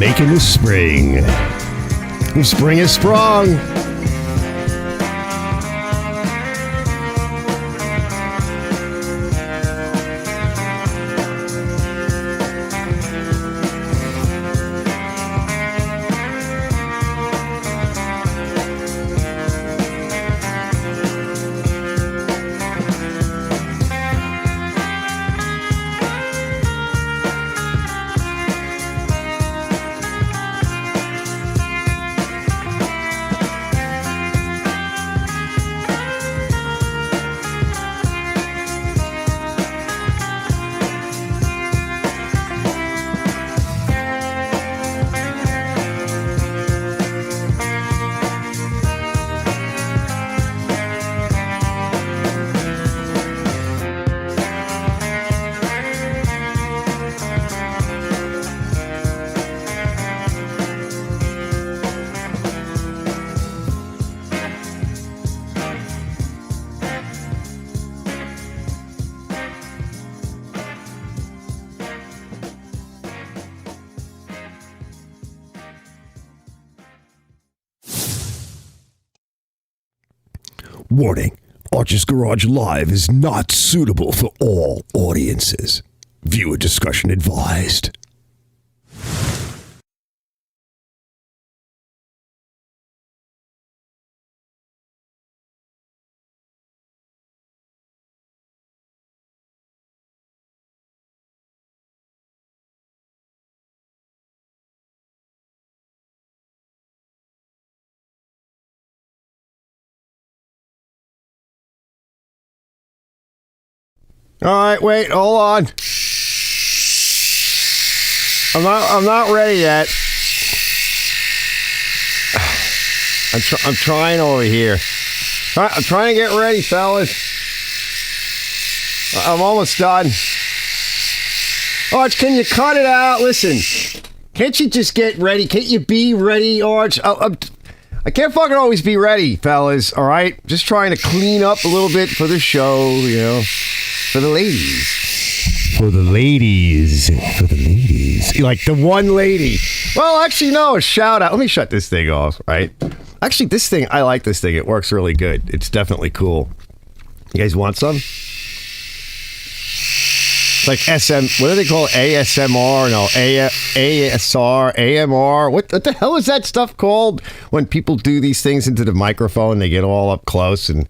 making the spring. Spring is sprung. Warning, Arch's Garage Live is not suitable for all audiences. Viewer discretion advised. All right, wait, hold on. I'm not ready yet. I'm trying over here. I'm trying to get ready, fellas. I'm almost done. Arch, can you cut it out? Listen, can't you just get ready? Can't you be ready, Arch? I can't fucking always be ready, fellas, all right? Just trying to clean up a little bit for the show, you know. For the ladies. For the ladies. For the ladies. Like the one lady. Well, actually, no, a shout out. Let me shut this thing off, right? Actually, this thing, I like this thing. It works really good. It's definitely cool. You guys want some? It's like what do they call it? ASMR? No, ASR, AMR. What the hell is that stuff called? When people do these things into the microphone, they get all up close and...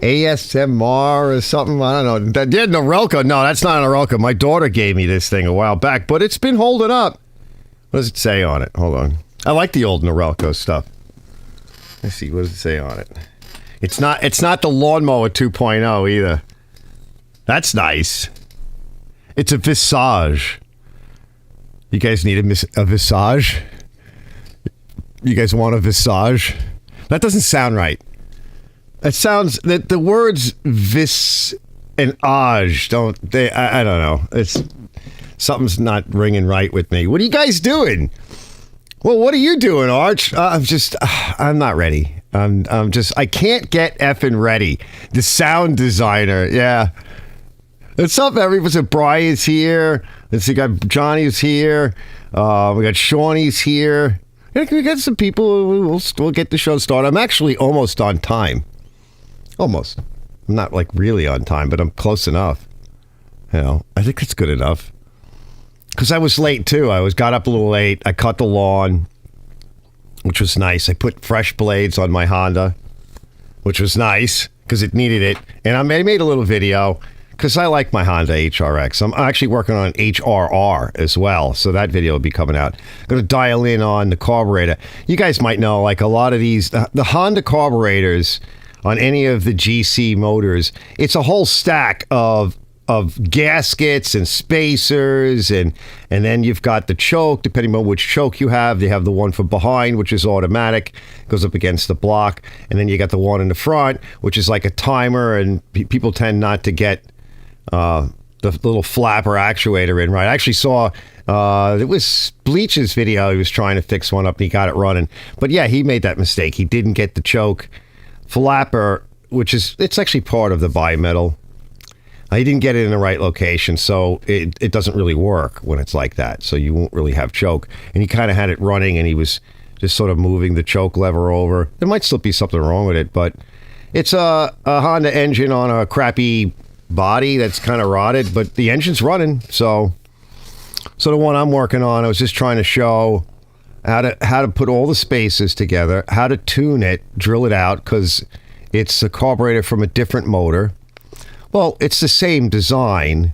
ASMR or something, I don't know. Yeah, Norelco. No, that's not an Norelco. My daughter gave me this thing a while back, but it's been holding up. What does it say on it? Hold on. I like the old Norelco stuff. Let's see. What does it say on it? It's not the Lawnmower 2.0 either. That's nice. It's a Visage. You guys need a Visage? You guys want a Visage? That doesn't sound right. It sounds that the words vis and age don't they? I don't know. It's something's not ringing right with me. What are you guys doing? Well, what are you doing, Arch? I'm not ready. I can't get effing ready. The sound designer, yeah. What's up, everybody? Brian's here. Let's see, we got Johnny's here. We got Shawnee's here. Yeah, we got some people. We'll get the show started. I'm actually almost on time. Almost. I'm not like really on time, but I'm close enough. You know, I think it's good enough. Because I was late too. Got up a little late. I cut the lawn, which was nice. I put fresh blades on my Honda, which was nice because it needed it. And I made a little video because I like my Honda HRX. I'm actually working on an HRR as well. So that video will be coming out. I'm going to dial in on the carburetor. You guys might know, like a lot of these, the Honda carburetors on any of the GC motors, it's a whole stack of gaskets and spacers, and then you've got the choke, depending on which choke you have. They have the one for behind, which is automatic, goes up against the block, and then you got the one in the front, which is like a timer, and people tend not to get the little flapper actuator in right. I actually saw it was Bleach's video. He was trying to fix one up and he got it running, but yeah, he made that mistake. He didn't get the choke flapper, which is, it's actually part of the bimetal. I didn't get it in the right location, so it doesn't really work when it's like that. So you won't really have choke. And he kind of had it running, and he was just sort of moving the choke lever over. There might still be something wrong with it, but it's a Honda engine on a crappy body that's kind of rotted, but the engine's running. So the one I'm working on, I was just trying to show how to put all the spaces together, how to tune it, drill it out, because it's a carburetor from a different motor. Well, it's the same design,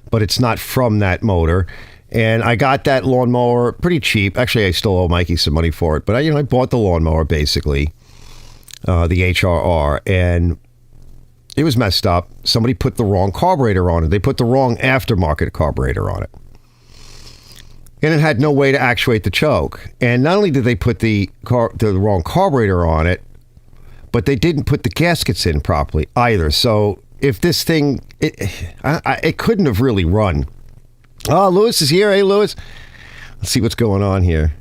but it's not from that motor. And I got that lawnmower pretty cheap. Actually, I still owe Mikey some money for it, but I bought the lawnmower basically, the HRR, and it was messed up. Somebody put the wrong carburetor on it. They put the wrong aftermarket carburetor on it. And it had no way to actuate the choke. And not only did they put the wrong carburetor on it, but they didn't put the gaskets in properly either. So if this thing, it couldn't have really run. Oh, Lewis is here. Hey, Lewis. Let's see what's going on here.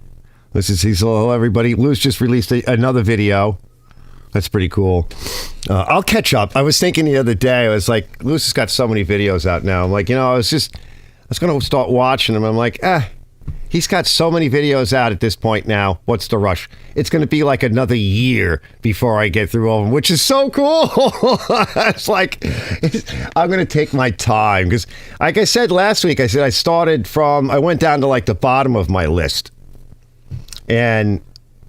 Hello, everybody. Lewis just released another video. That's pretty cool. I'll catch up. I was thinking the other day, I was like, Lewis has got so many videos out now. I'm like, I was going to start watching them. I'm like, he's got so many videos out at this point now. What's the rush? It's going to be like another year before I get through all of them, which is so cool. It's like, I'm going to take my time. Because like I said last week, I went down to like the bottom of my list. And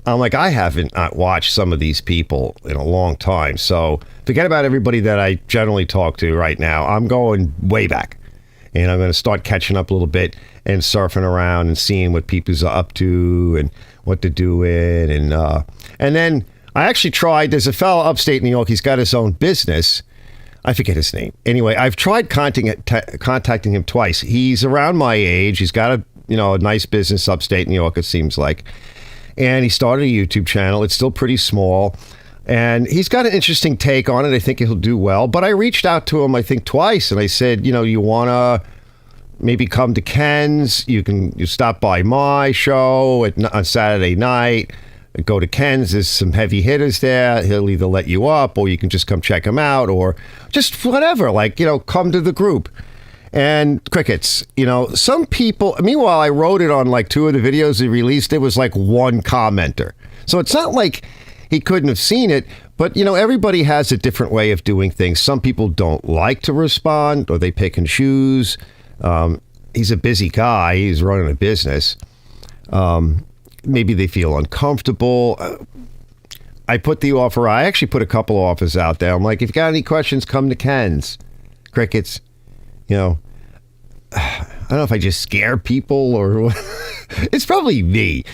I'm like, I haven't watched some of these people in a long time. So forget about everybody that I generally talk to right now. I'm going way back. And I'm going to start catching up a little bit and surfing around and seeing what people's up to and what they're doing. And then I actually tried, there's a fellow upstate New York, he's got his own business. I forget his name. Anyway, I've tried contacting him twice. He's around my age. He's got a nice business upstate New York, it seems like. And he started a YouTube channel. It's still pretty small. And he's got an interesting take on it. I think he'll do well. But I reached out to him, I think, twice. And I said, you want to maybe come to Ken's? You stop by my show on Saturday night. Go to Ken's. There's some heavy hitters there. He'll either let you up or you can just come check him out or just whatever. Come to the group. And crickets, some people, meanwhile, I wrote it on like 2 of the videos he released. It was like 1 commenter. So it's not like he couldn't have seen it, but everybody has a different way of doing things. Some people don't like to respond or they pick and choose. He's a busy guy. He's running a business. Maybe they feel uncomfortable. I put the offer. I actually put a couple of offers out there. I'm like, if you got any questions, come to Ken's. Crickets. I don't know if I just scare people or it's probably me.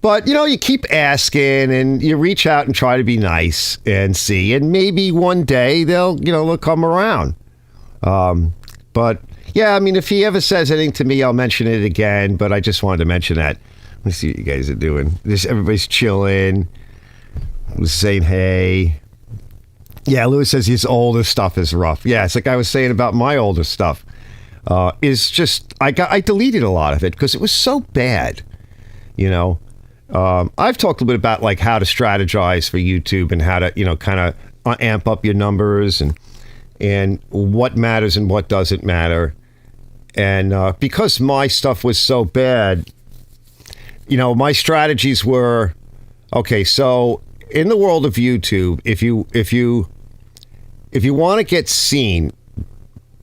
But, you keep asking and you reach out and try to be nice and see. And maybe one day they'll come around. But, yeah, if he ever says anything to me, I'll mention it again. But I just wanted to mention that. Let me see what you guys are doing. Everybody's chilling. Saying hey. Yeah, Lewis says his older stuff is rough. Yeah, it's like I was saying about my older stuff. Is just, I deleted a lot of it because it was so bad, I've talked a bit about like how to strategize for YouTube and how to, kind of amp up your numbers and what matters and what doesn't matter. And because my stuff was so bad, my strategies were, okay, so in the world of YouTube, if you want to get seen,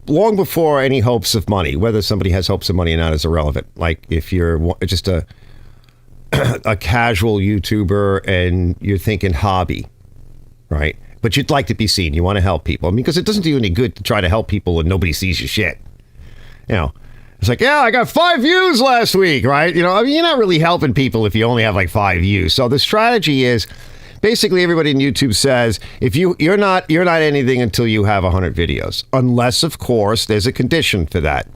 long before any hopes of money, whether somebody has hopes of money or not is irrelevant. Like if you're just a casual YouTuber and you're thinking hobby, right? But you'd like to be seen. You want to help people. Because it doesn't do you any good to try to help people when nobody sees your shit. It's like, yeah, I got 5 views last week, right? You're not really helping people if you only have like 5 views. So the strategy is, basically, everybody in YouTube says if you're not anything until you have 100 videos, unless of course there's a condition for that.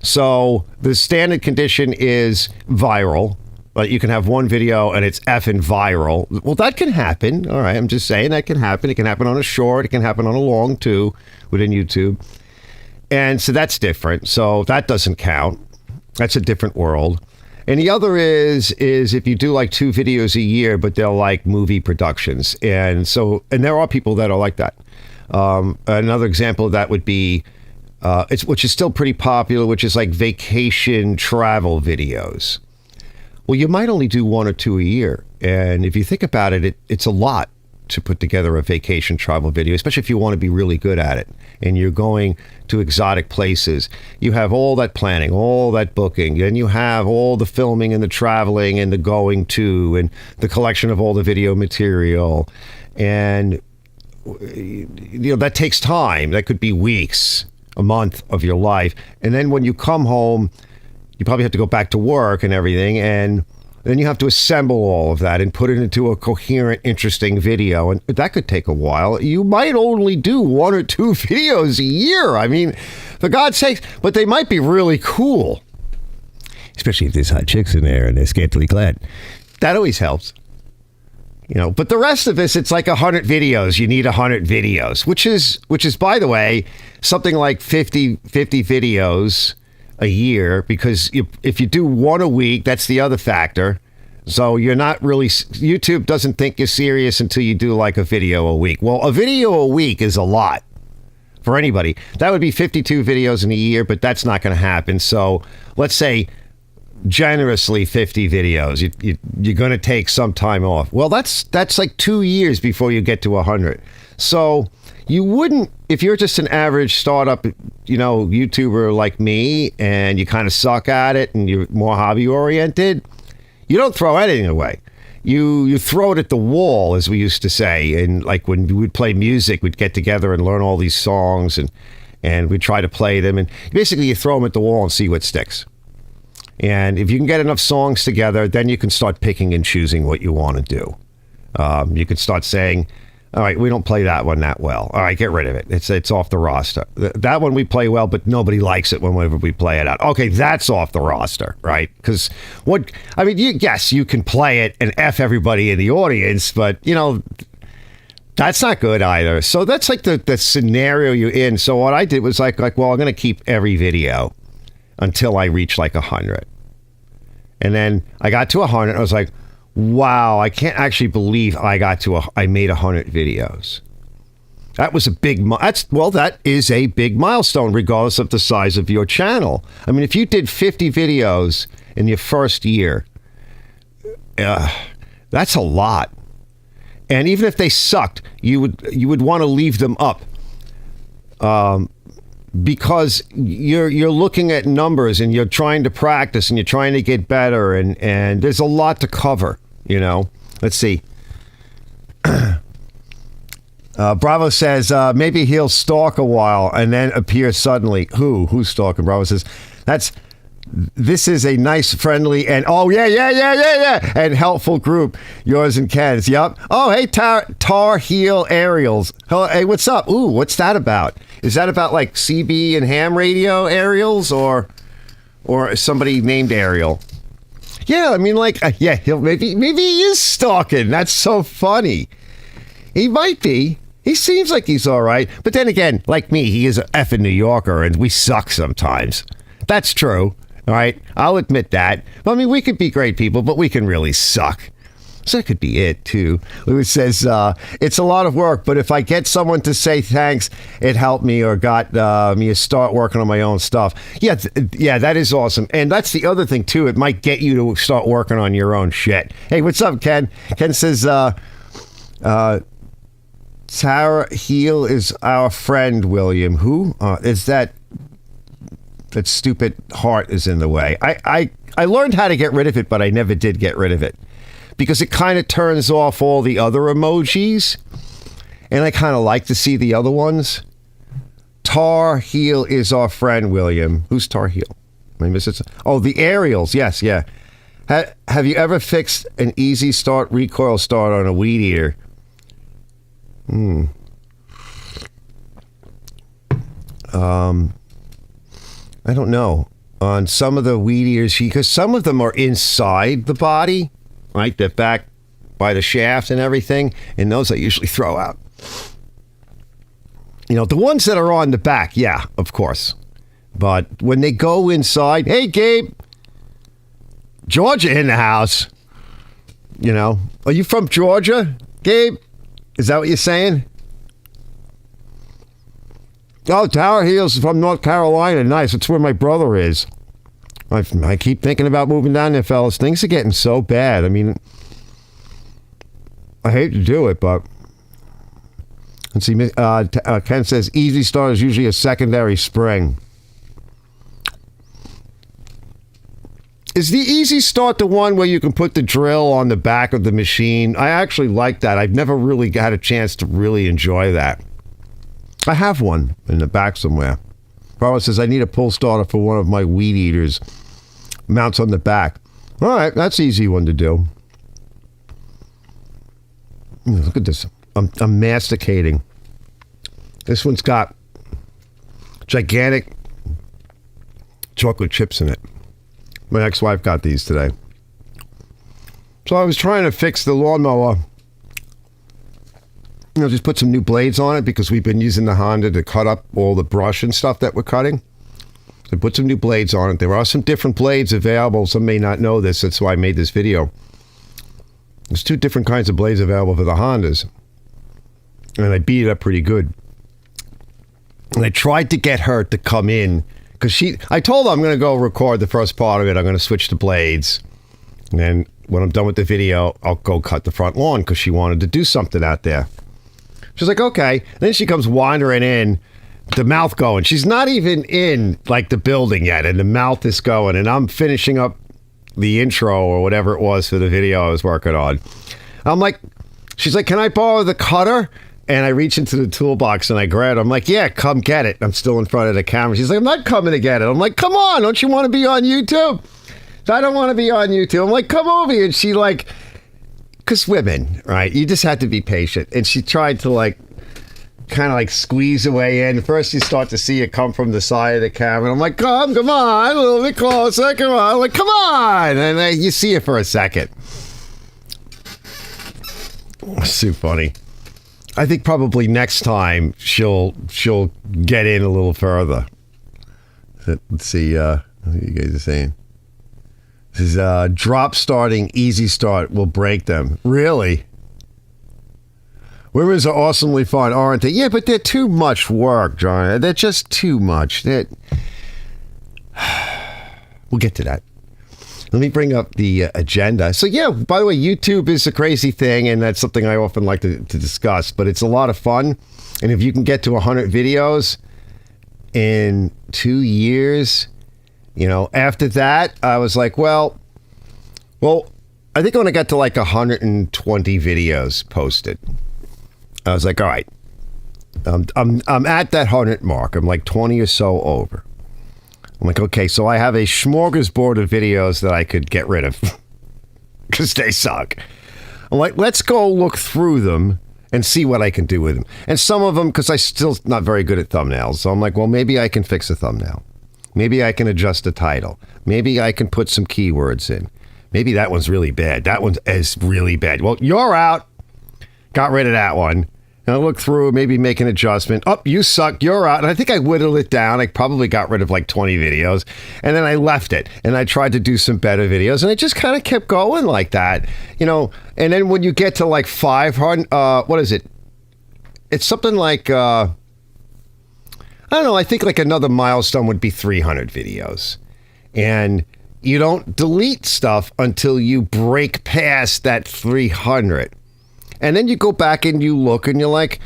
So the standard condition is viral. But you can have one video and it's effing viral. Well, that can happen. All right, I'm just saying that can happen. It can happen on a short. It can happen on a long too within YouTube. And so that's different. So that doesn't count. That's a different world. And the other is if you do like 2 videos a year, but they're like movie productions. And there are people that are like that. Another example of that would be which is still pretty popular, which is like vacation travel videos. Well, you might only do 1 or 2 a year. And if you think about it, it's a lot to put together a vacation travel video, especially if you want to be really good at it and you're going to exotic places. You have all that planning, all that booking, and you have all the filming and the traveling and the going to and the collection of all the video material. And, that takes time. That could be weeks, a month of your life. And then when you come home, you probably have to go back to work and everything. And then you have to assemble all of that and put it into a coherent, interesting video. And that could take a while. You might only do 1 or 2 videos a year. I mean, for God's sakes, but they might be really cool. Especially if there's hot chicks in there and they're scantily clad. That always helps. But the rest of this, it's like 100 videos. You need 100 videos, which is, by the way, something like 50 videos a year, because if you do 1 a week, that's the other factor. So you're not really, YouTube doesn't think you're serious until you do like a video a week. Well, a video a week is a lot for anybody. That would be 52 videos in a year, but that's not going to happen. So let's say generously 50 videos. You're going to take some time off. Well, that's like 2 years before you get to 100. So you wouldn't, if you're just an average startup, YouTuber like me, and you kind of suck at it and you're more hobby oriented, you don't throw anything away. You throw it at the wall, as we used to say. And like when we would play music, we'd get together and learn all these songs and we'd try to play them. And basically you throw them at the wall and see what sticks. And if you can get enough songs together, then you can start picking and choosing what you want to do. You could start saying, all right, we don't play that one that well. All right, get rid of it. It's off the roster. That one we play well, but nobody likes it whenever we play it out. Okay, that's off the roster, right? Because yes, you can play it and F everybody in the audience, but, that's not good either. So that's like the scenario you're in. So what I did was well, I'm going to keep every video until I reach like 100. And then I got to 100. I was like, wow, I can't actually believe I made 100 videos. That was a that is a big milestone, regardless of the size of your channel. I mean, if you did 50 videos in your first year, that's a lot. And even if they sucked, you would want to leave them up. Because you're looking at numbers and you're trying to practice and you're trying to get better and there's a lot to cover, Let's see. Bravo says maybe he'll stalk a while and then appear suddenly. Who's stalking? Bravo says this is a nice, friendly, and and helpful group. Yours and Ken's. Yep. Oh, hey, Tar Heel Aerials. Hello, hey, what's up? Ooh, what's that about? Is that about like CB and ham radio aerials or somebody named Ariel? Yeah, I mean, maybe he is stalking. That's so funny. He might be. He seems like he's all right. But then again, like me, he is an effing New Yorker, and we suck sometimes. That's true. All right, I'll admit that. I mean, we could be great people, but we can really suck. So that could be it, too. Louis says, it's a lot of work, but if I get someone to say thanks, it helped me or got me to start working on my own stuff. Yeah, that is awesome. And that's the other thing, too. It might get you to start working on your own shit. Hey, what's up, Ken? Ken says, Tara Heel is our friend, William. Who? Is that stupid heart is in the way. I learned how to get rid of it, but I never did get rid of it. Because it kind of turns off all the other emojis. And I kind of like to see the other ones. Tar Heel is our friend, William. Who's Tar Heel? The aerials. Yes, yeah. Have you ever fixed an easy start recoil start on a weed eater? I don't know. On some of the weed eaters, because some of them are inside the body. Right, they're back by the shaft and everything, and those I usually throw out. The ones that are on the back, yeah, of course. But when they go inside, hey, Gabe, Georgia in the house. Are you from Georgia, Gabe? Is that what you're saying? Oh, Tower Heels from North Carolina. Nice. That's where my brother is. I keep thinking about moving down there, fellas. Things are getting so bad. I mean, I hate to do it, but... Let's see. Ken says, Easy Start is usually a secondary spring. Is the Easy Start the one where you can put the drill on the back of the machine? I actually like that. I've never really had a chance to really enjoy that. I have one in the back somewhere. Barbara says, I need a pull starter for one of my weed eaters. Mounts on the back. All right, that's an easy one to do. Look at this. I'm masticating. This one's got gigantic chocolate chips in it. My ex-wife got these today. So I was trying to fix the lawnmower. Just put some new blades on it because we've been using the Honda to cut up all the brush and stuff that we're cutting. So put some new blades on it. There are some different blades available. Some may not know this. That's why I made this video. There's 2 different kinds of blades available for the Hondas. And I beat it up pretty good. And I tried to get her to come in because I told her I'm going to go record the first part of it. I'm going to switch to blades. And then when I'm done with the video, I'll go cut the front lawn because she wanted to do something out there. She's like, okay. And then she comes wandering in, the mouth going. She's not even in like the building yet, and the mouth is going. And I'm finishing up the intro or whatever it was for the video I was working on. I'm like, she's like, can I borrow the cutter? And I reach into the toolbox and I grab it. I'm like, yeah, come get it. I'm still in front of the camera. She's like, I'm not coming to get it. I'm like, come on, don't you want to be on YouTube? I don't want to be on YouTube. I'm like, come over here. And she like, because women, right? You just have to be patient. And she tried to like, kind of like squeeze her way in. First you start to see it come from the side of the camera. I'm like, come on, a little bit closer, come on. I'm like, come on. And then you see it for a second. It's too funny. I think probably next time she'll get in a little further. Let's see what you guys are saying. This is drop starting Easy Start will break them. Really? Women's are awesomely fun, aren't they? Yeah, but they're too much work, John. They're just too much. We'll get to that. Let me bring up the agenda. So yeah, by the way, YouTube is a crazy thing, and that's something I often like to discuss, but it's a lot of fun. And if you can get to 100 videos in 2 years, after that, I was like, well, I think when I got to like 120 videos posted, I was like, all right, I'm at that 100 mark. I'm like 20 or so over. I'm like, okay, so I have a smorgasbord of videos that I could get rid of because they suck. I'm like, let's go look through them and see what I can do with them. And some of them, because I'm still not very good at thumbnails, so I'm like, well, maybe I can fix a thumbnail. Maybe I can adjust the title. Maybe I can put some keywords in. Maybe that one's really bad. That one is really bad. Well, you're out. Got rid of that one. And I looked through, maybe make an adjustment. Oh, you suck. You're out. And I think I whittled it down. I probably got rid of like 20 videos. And then I left it. And I tried to do some better videos. And it just kind of kept going like that. And then when you get to like 500, what is it? It's something like, I don't know. I think like another milestone would be 300 videos. And you don't delete stuff until you break past that 300. And then you go back and you look and you're like,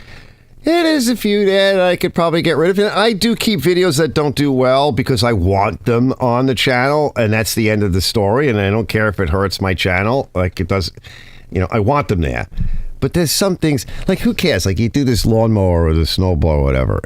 it is a few that I could probably get rid of. And I do keep videos that don't do well because I want them on the channel, and that's the end of the story. And I don't care if it hurts my channel, like it does. I want them there. But there's some things, like who cares? Like you do this lawnmower or the snowblower or whatever,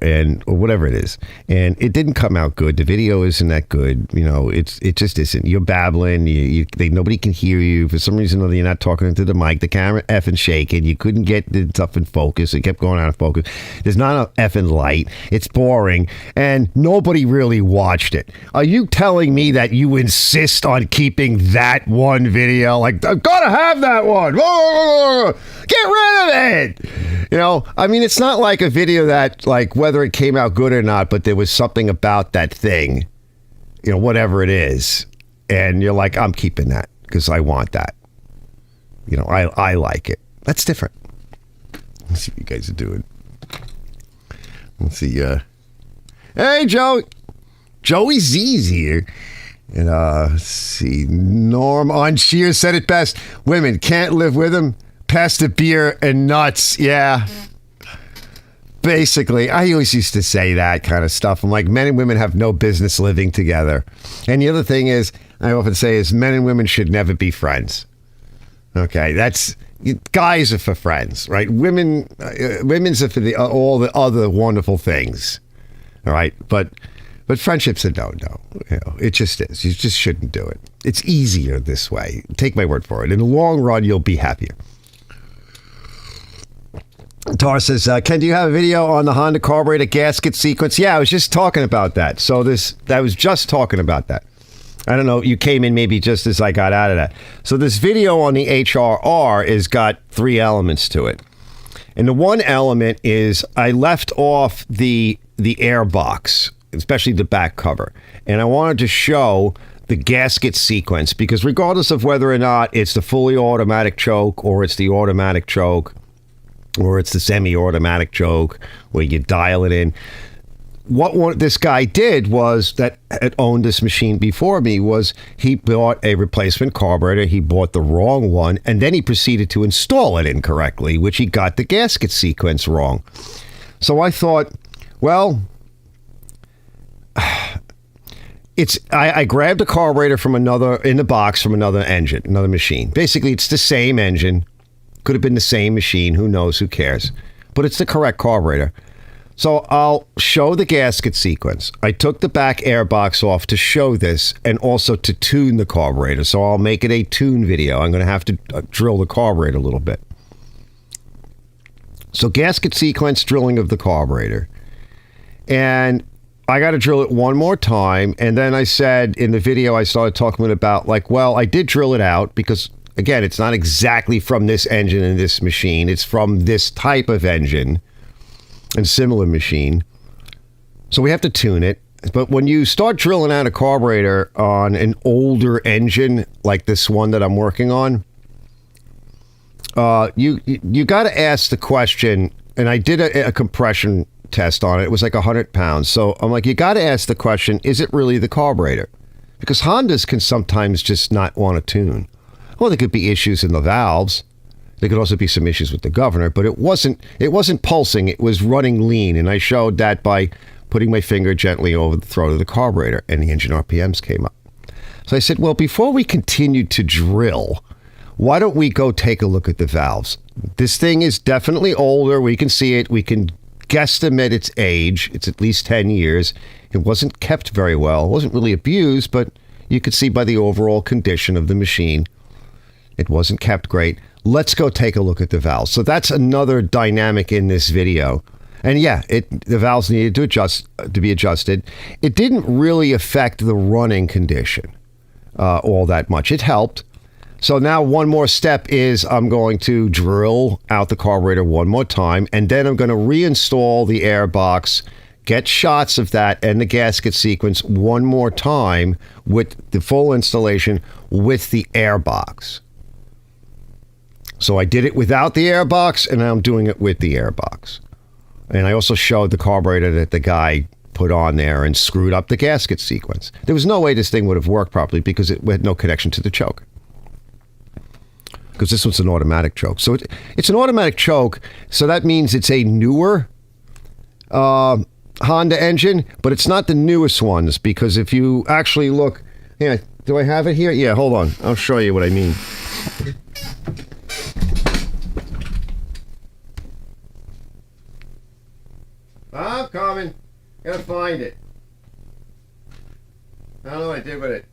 or whatever it is, and it didn't come out good. The video isn't that good. It just isn't. You're babbling. Nobody can hear you. For some reason or other, you're not talking into the mic. The camera effing shaking. You couldn't get the stuff in focus. It kept going out of focus. There's not an effing light. It's boring, and nobody really watched it. Are you telling me that you insist on keeping that one video? Like, I've got to have that one. Get rid of it. I mean, it's not like a video that, like, whether it came out good or not, but there was something about that thing, whatever it is. And you're like, I'm keeping that because I want that. I like it. That's different. Let's see what you guys are doing. Let's see. Hey, Joe. Joey Z's here. And let's see. Norm on Shear said it best. Women can't live with him. Pass the beer and nuts. Yeah. Basically, I always used to say that kind of stuff. I'm like, men and women have no business living together. And the other thing is, I often say is men and women should never be friends. Okay, that's... Guys are for friends, right? Women's are for all the other wonderful things, all right? But friendship's a no-no. You know, it just is. You just shouldn't do it. It's easier this way. Take my word for it. In the long run, you'll be happier. Tar says, Ken, do you have a video on the Honda carburetor gasket sequence? Yeah, I was just talking about that. I was just talking about that. I don't know, you came in maybe just as I got out of that. So this video on the HRR has got 3 elements to it. And the one element is I left off the air box, especially the back cover. And I wanted to show the gasket sequence because regardless of whether or not it's the fully automatic choke or it's the automatic choke or it's the semi-automatic choke where you dial it in, what this guy did was that had owned this machine before me was he bought a replacement carburetor. He bought the wrong one, and then he proceeded to install it incorrectly, which he got the gasket sequence wrong. So I thought, well, I grabbed a carburetor from in the box from another engine, another machine. Basically, it's the same engine. Could have been the same machine. Who knows? Who cares? But it's the correct carburetor. So I'll show the gasket sequence. I took the back air box off to show this and also to tune the carburetor. So I'll make it a tune video. I'm going to have to drill the carburetor a little bit. So gasket sequence drilling of the carburetor. And I got to drill it one more time. And then I said in the video, I started talking about like, well, I did drill it out because, again, it's not exactly from this engine and this machine. It's from this type of engine and similar machine. So we have to tune it. But when you start drilling out a carburetor on an older engine like this one that I'm working on, you got to ask the question, and I did a compression test on it. It was like 100 pounds. So I'm like, you got to ask the question, is it really the carburetor? Because Hondas can sometimes just not want to tune. Well, there could be issues in the valves. There could also be some issues with the governor, but it wasn't pulsing. It was running lean, and I showed that by putting my finger gently over the throat of the carburetor, and the engine RPMs came up. So I said, well, before we continue to drill, why don't we go take a look at the valves? This thing is definitely older. We can see it. We can guesstimate its age. It's at least 10 years. It wasn't kept very well. It wasn't really abused, but you could see by the overall condition of the machine, it wasn't kept great. Let's go take a look at the valves. So that's another dynamic in this video. And yeah, the valves needed to be adjusted. It didn't really affect the running condition all that much. It helped. So now one more step is I'm going to drill out the carburetor one more time, and then I'm going to reinstall the air box, get shots of that and the gasket sequence one more time with the full installation with the air box. So I did it without the air box, and now I'm doing it with the air box. And I also showed the carburetor that the guy put on there and screwed up the gasket sequence. There was no way this thing would have worked properly because it had no connection to the choke. Because this one's an automatic choke. So it's an automatic choke, so that means it's a newer Honda engine, but it's not the newest ones, because if you actually look... Yeah, do I have it here? Yeah, hold on. I'll show you what I mean. I'm coming. Gotta find it. I don't know what I did with it.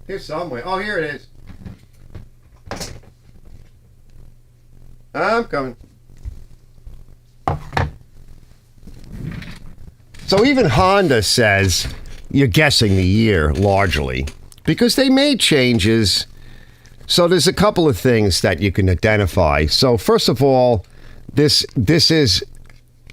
Here somewhere. Oh, here it is. I'm coming. So even Honda says you're guessing the year largely because they made changes. So there's a couple of things that you can identify. So first of all, it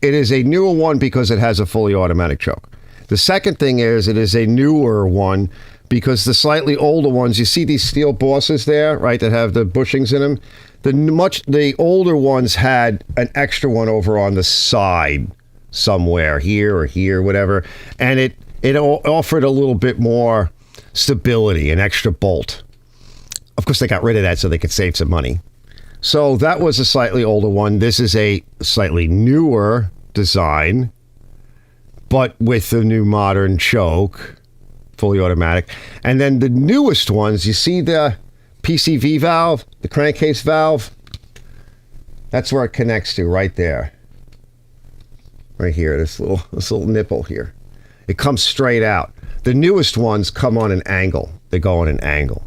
is a newer one because it has a fully automatic choke. The second thing is it is a newer one because the slightly older ones, you see these steel bosses there, right, that have the bushings in them. The older ones had an extra one over on the side somewhere, here or here, whatever, and it offered a little bit more stability, an extra bolt. Of course, they got rid of that so they could save some money. So that was a slightly older one. This is a slightly newer design, but with the new modern choke, fully automatic. And then the newest ones, you see the PCV valve, the crankcase valve? That's where it connects to, right there. Right here, this little nipple here. It comes straight out. The newest ones come on an angle. They go on an angle.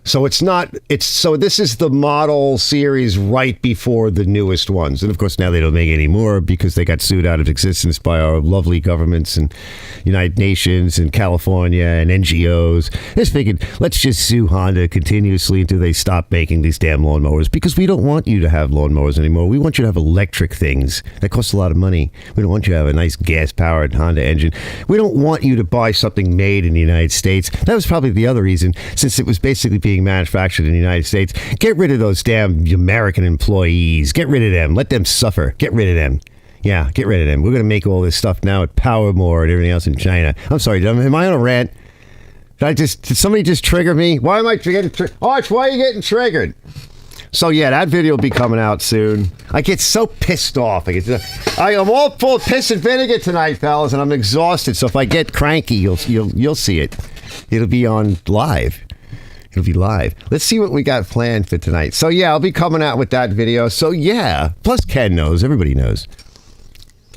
So so this is the model series right before the newest ones. And of course now they don't make any more because they got sued out of existence by our lovely governments and United Nations and California and NGOs. They just figured, let's just sue Honda continuously until they stop making these damn lawnmowers, because we don't want you to have lawnmowers anymore. We want you to have electric things. That costs a lot of money. We don't want you to have a nice gas-powered Honda engine. We don't want you to buy something made in the United States. That was probably the other reason, since it was basically being manufactured in the United States. Get rid of those damn American employees. Get rid of them. Let them suffer. Get rid of them. Yeah, get rid of them. We're going to make all this stuff now at Powermore and everything else in China. I'm sorry, am I on a rant? Did somebody just trigger me? Why am I getting triggered? Arch, why are you getting triggered? So yeah, that video will be coming out soon. I get so pissed off. I'm all full of piss and vinegar tonight, fellas, and I'm exhausted. So if I get cranky, you'll see it. It'll be on live. It'll be live. Let's see what we got planned for tonight. So yeah, I'll be coming out with that video. So yeah, plus Ken knows, everybody knows.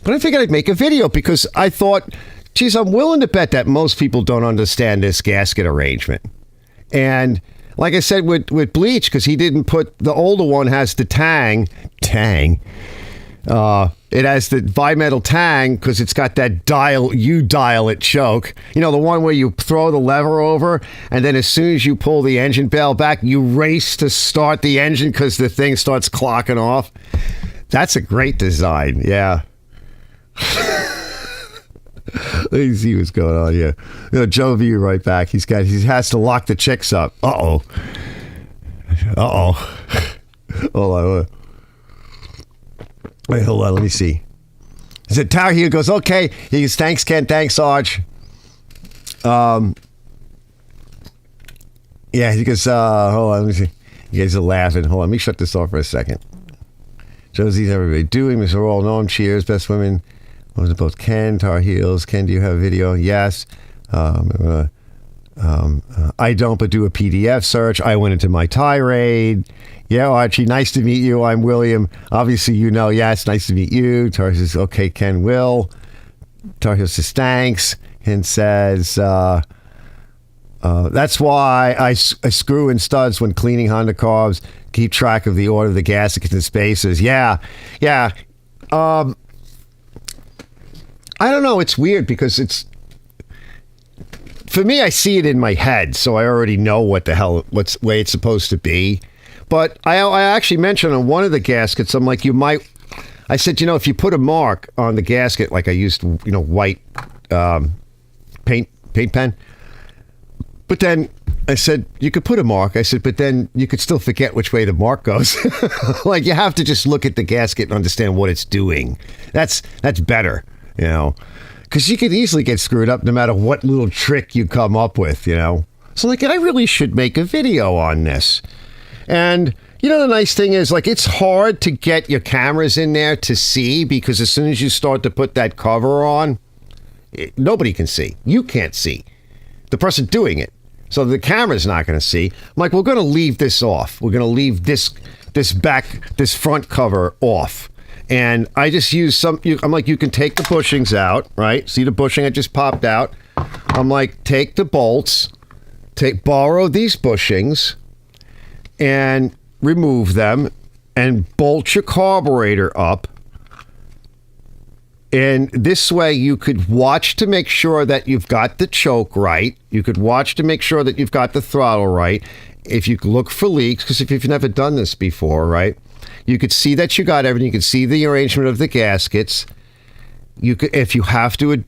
But I figured I'd make a video because I thought, geez, I'm willing to bet that most people don't understand this gasket arrangement. And like I said with Bleach, because he didn't put, the older one has the tang. It has the bimetal tang because it's got that dial it choke. You know, the one where you throw the lever over and then as soon as you pull the engine bell back, you race to start the engine because the thing starts clocking off. That's a great design. Yeah. Let me see what's going on here. You know, Joe View right back. He has to lock the chicks up. Hold on. Wait, hold on. Let me see. Is it Tower? He goes, okay. He goes, thanks, Ken. Thanks, Arch. Yeah, he goes, hold on. Let me see. You guys are laughing. Hold on. Let me shut this off for a second. Josie's everybody doing. Mr. Roll, Norm, cheers. Best women. What was it both? Ken, Tar Heels. Ken, do you have a video? Yes. I don't, but do a PDF search. I went into my tirade. Yeah, Archie, nice to meet you. I'm William. Obviously, you know, yeah, it's nice to meet you. Tar says, okay, Ken will. Tar Heel says, thanks. And says, that's why I screw in studs when cleaning Honda carbs. Keep track of the order of the gaskets and spacers. Yeah. I don't know. It's weird because for me, I see it in my head, so I already know what's the way it's supposed to be. But I actually mentioned on one of the gaskets, I'm like, I said, you know, if you put a mark on the gasket, like I used, you know, white paint pen. But then I said, you could put a mark. I said, but then you could still forget which way the mark goes. Like, you have to just look at the gasket and understand what it's doing. That's better, you know, because you could easily get screwed up no matter what little trick you come up with, you know. So, like, I really should make a video on this. And, you know, the nice thing is, like, it's hard to get your cameras in there to see because as soon as you start to put that cover on, nobody can see. You can't see. The person doing it. So the camera's not going to see. I'm like, we're going to leave this off. We're going to leave this front cover off. And I just use I'm like, you can take the bushings out, right? See the bushing I just popped out? I'm like, take the bolts, borrow these bushings, and remove them, and bolt your carburetor up. And this way you could watch to make sure that you've got the choke right. You could watch to make sure that you've got the throttle right. If you look for leaks, because if you've never done this before, right, you could see that you got everything. You could see the arrangement of the gaskets. You could, if you have to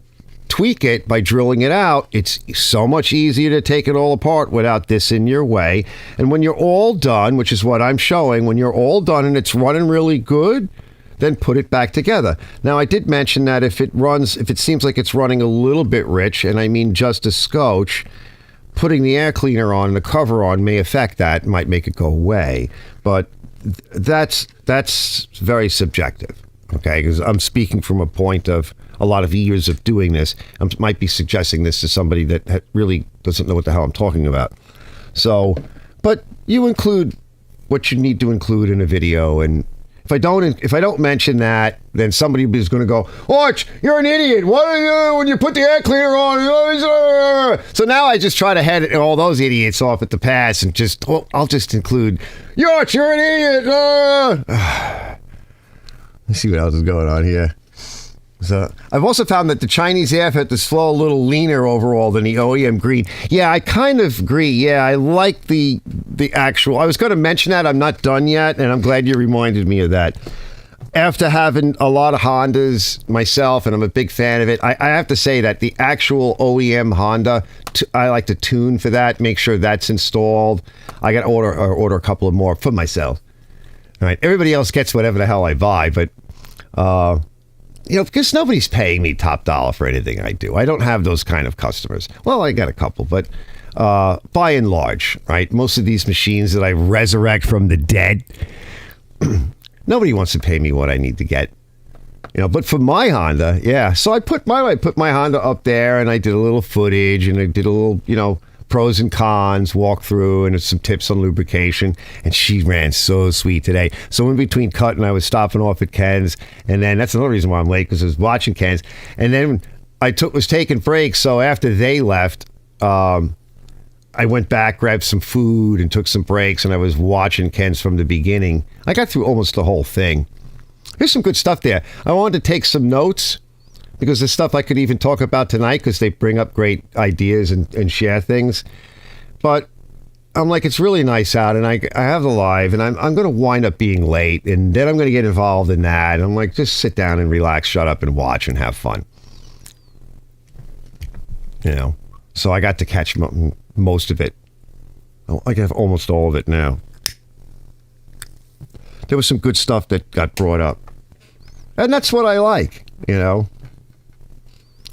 tweak it by drilling it out, it's so much easier to take it all apart without this in your way. And when you're all done, which is what I'm showing, when you're all done and it's running really good, then put it back together. Now, I did mention that if it seems like it's running a little bit rich, and I mean just a scotch, putting the air cleaner on and the cover on may affect that, might make it go away. But that's very subjective, okay? Because I'm speaking from a point of a lot of years of doing this. I might be suggesting this to somebody that really doesn't know what the hell I'm talking about. So, but you include what you need to include in a video, and if I don't mention that, then somebody is going to go, "Arch, you're an idiot. What are you when you put the air cleaner on?" So now I just try to head all those idiots off at the pass and I'll just include, "Arch, you're an idiot." Let's see what else is going on here. So I've also found that the Chinese air filters flow a little leaner overall than the OEM green. Yeah, I kind of agree. Yeah, I like the actual. I was going to mention that. I'm not done yet, and I'm glad you reminded me of that. After having a lot of Hondas myself, and I'm a big fan of it, I have to say that the actual OEM Honda, I like to tune for that, make sure that's installed. I got to order a couple of more for myself. All right, everybody else gets whatever the hell I buy, but because nobody's paying me top dollar for anything I do. I don't have those kind of customers. Well, I got a couple, but by and large, right? Most of these machines that I resurrect from the dead, nobody wants to pay me what I need to get. But for my Honda, yeah. So I put my Honda up there, and I did a little footage, and I did a little, pros and cons walkthrough, and some tips on lubrication. And she ran so sweet today. So in between cutting, I was stopping off at Ken's, and then that's another reason why I'm late, because I was watching Ken's. And then I was taking breaks. So after they left, I went back, grabbed some food, and took some breaks, and I was watching Ken's from the beginning. I got through almost the whole thing. There's some good stuff there. I wanted to take some notes, because there's stuff I could even talk about tonight, because they bring up great ideas and share things. But I'm like, it's really nice out, and I have the live, and I'm going to wind up being late, and then I'm going to get involved in that. And I'm like, just sit down and relax, shut up, and watch and have fun. So I got to catch most of it. I have almost all of it now. There was some good stuff that got brought up, and that's what I like.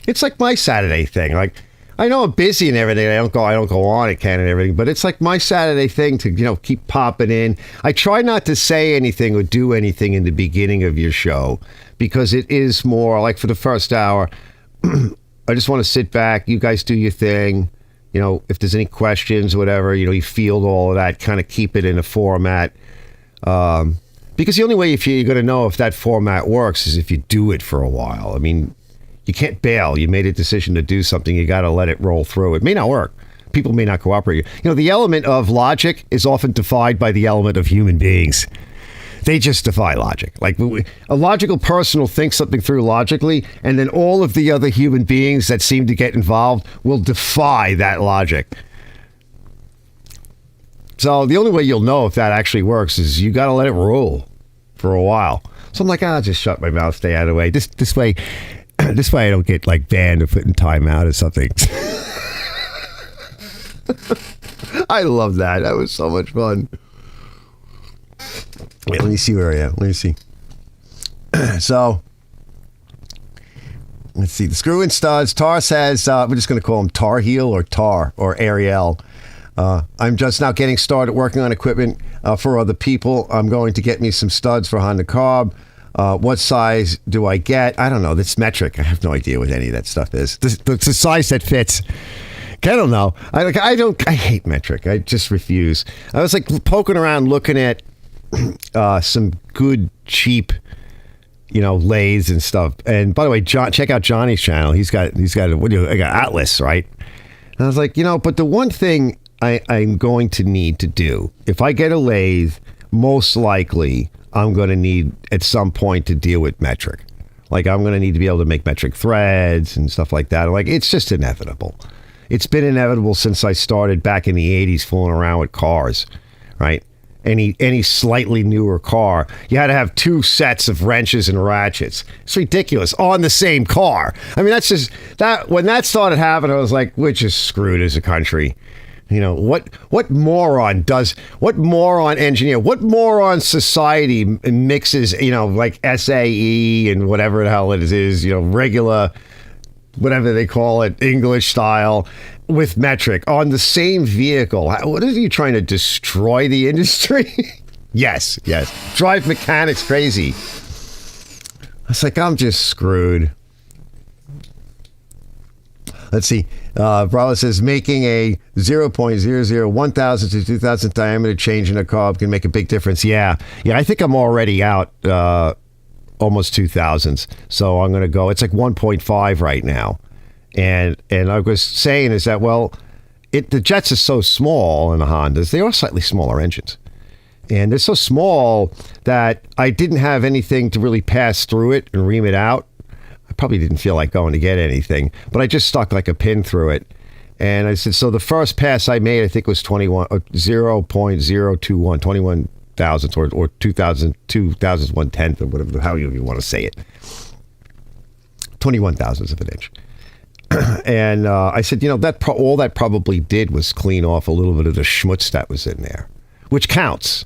It's like my Saturday thing. Like, I know I'm busy and everything. I don't go on at Ken and everything, but it's like my Saturday thing to, keep popping in. I try not to say anything or do anything in the beginning of your show, because it is more like, for the first hour, I just want to sit back. You guys do your thing. If there's any questions, whatever, you field all of that, kind of keep it in a format. Because the only way you're going to know if that format works is if you do it for a while. I mean, you can't bail. You made a decision to do something. You got to let it roll through. It may not work. People may not cooperate. The element of logic is often defied by the element of human beings. They just defy logic. Like, a logical person will think something through logically, and then all of the other human beings that seem to get involved will defy that logic. So the only way you'll know if that actually works is you got to let it roll for a while. So I'm like, I'll just shut my mouth, stay out of the way. This way I don't get banned or put in timeout or something. I love that. That was so much fun. Wait, let me see where I am. Let me see. So, let's see. The screw and studs. Tar says, we're just going to call him Tar Heel or Tar or Ariel. I'm just now getting started working on equipment for other people. I'm going to get me some studs for Honda Carb. What size do I get? I don't know. That's metric. I have no idea what any of that stuff is. It's the size that fits. I don't know. I hate metric. I just refuse. I was poking around looking at some good, cheap, lathes and stuff. And by the way, John, check out Johnny's channel. He's got Atlas, right? And I was like, but the one thing I'm going to need to do, if I get a lathe, most likely I'm going to need at some point to deal with metric. I'm going to need to be able to make metric threads and stuff like that. It's just inevitable. It's been inevitable since I started back in the 80s fooling around with cars, right? any slightly newer car. You had to have 2 sets of wrenches and ratchets. It's ridiculous on the same car. I mean, that's just that when that started happening, I was like, we're just screwed as a country. You know, what moron engineer, what moron society mixes, you know, like SAE and whatever the hell it is, you know, regular, whatever they call it, English style, with metric on the same vehicle. What are you trying to destroy the industry? Yes. Drive mechanics crazy. It's like, I'm just screwed. Let's see. Bravo says making a 0.001000 to 2000 diameter change in a carb can make a big difference. Yeah. I think I'm already out almost 2000s. So I'm going to go. It's like 1.5 right now. And I was saying is that, well, the Jets are so small and the Hondas, they are slightly smaller engines. And they're so small that I didn't have anything to really pass through it and ream it out. I probably didn't feel like going to get anything, but I just stuck like a pin through it. And I said, so the first pass I made, I think was 0.021, 21 thousandths or 2,000 1/10 or whatever, how you want to say it. 21 thousandths of an inch. And I said, you know, all that probably did was clean off a little bit of the schmutz that was in there, which counts.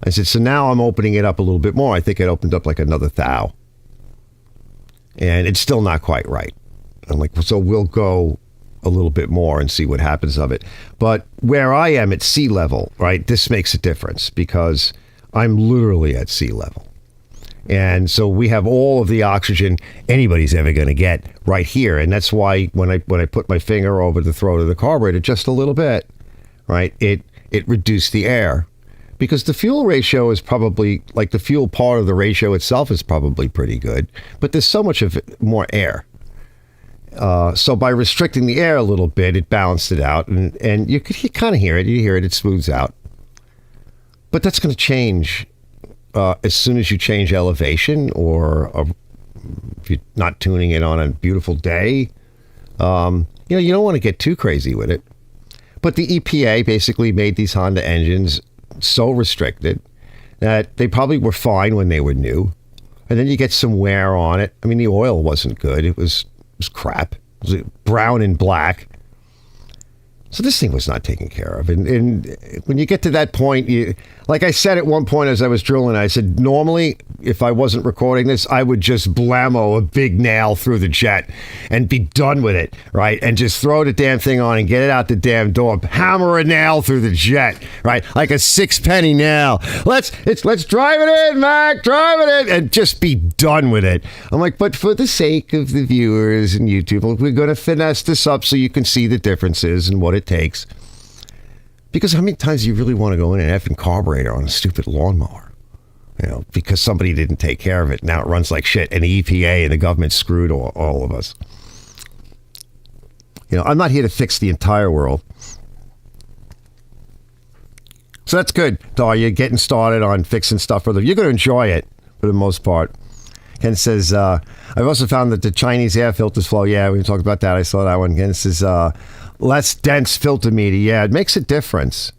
I said, so now I'm opening it up a little bit more. I think it opened up like another thou. And it's still not quite right. I'm like, so we'll go a little bit more and see what happens of it. But where I am at sea level, right, this makes a difference because I'm literally at sea level. And so we have all of the oxygen anybody's ever going to get right here. And that's why when I put my finger over the throat of the carburetor just a little bit, right, it reduced the air. Because the fuel ratio is probably, like the fuel part of the ratio itself is probably pretty good. But there's so much of it, more air. So by restricting the air a little bit, it balanced it out. And you kind of hear it. You hear it. It smooths out. But that's going to change as soon as you change elevation or if you're not tuning it on a beautiful day. You know, you don't want to get too crazy with it. But the EPA basically made these Honda engines so restricted that they probably were fine when they were new. And then you get some wear on it. I mean, the oil wasn't good. It was crap. It was brown and black. So this thing was not taken care of. And when you get to that point, like I said at one point as I was drilling, I said, normally, if I wasn't recording this, I would just blammo a big nail through the jet and be done with it, right? And just throw the damn thing on and get it out the damn door. Hammer a nail through the jet, right? Like a 6-penny nail. Let's drive it in, Mac, drive it in, and just be done with it. I'm like, but for the sake of the viewers and YouTube, we're going to finesse this up so you can see the differences and what it takes. Because how many times do you really want to go in an effing carburetor on a stupid lawnmower? You know, because somebody didn't take care of it. Now it runs like shit, and the EPA and the government screwed all of us. You know, I'm not here to fix the entire world. So that's good. So you're getting started on fixing stuff for you're going to enjoy it for the most part. Ken says, I've also found that the Chinese air filters flow. Yeah, we talked about that. I saw that one. Ken says, less dense filter media. Yeah, it makes a difference.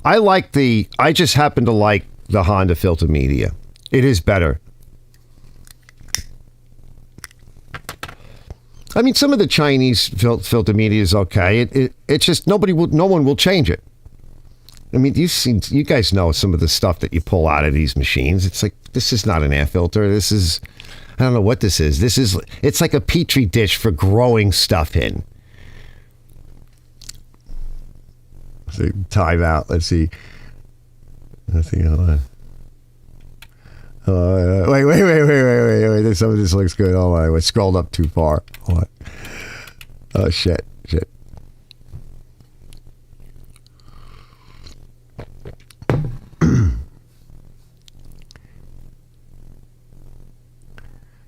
I just happen to like the Honda filter media. It is better. I mean, some of the Chinese filter media is okay. It's just no one will change it. I mean, you guys know some of the stuff that you pull out of these machines. It's like, this is not an air filter. This is, I don't know what this is. It's like a petri dish for growing stuff in. So time out. Let's see. Hold on. Wait. Some of this looks good. Hold on. I scrolled up too far. Hold on. Oh, shit.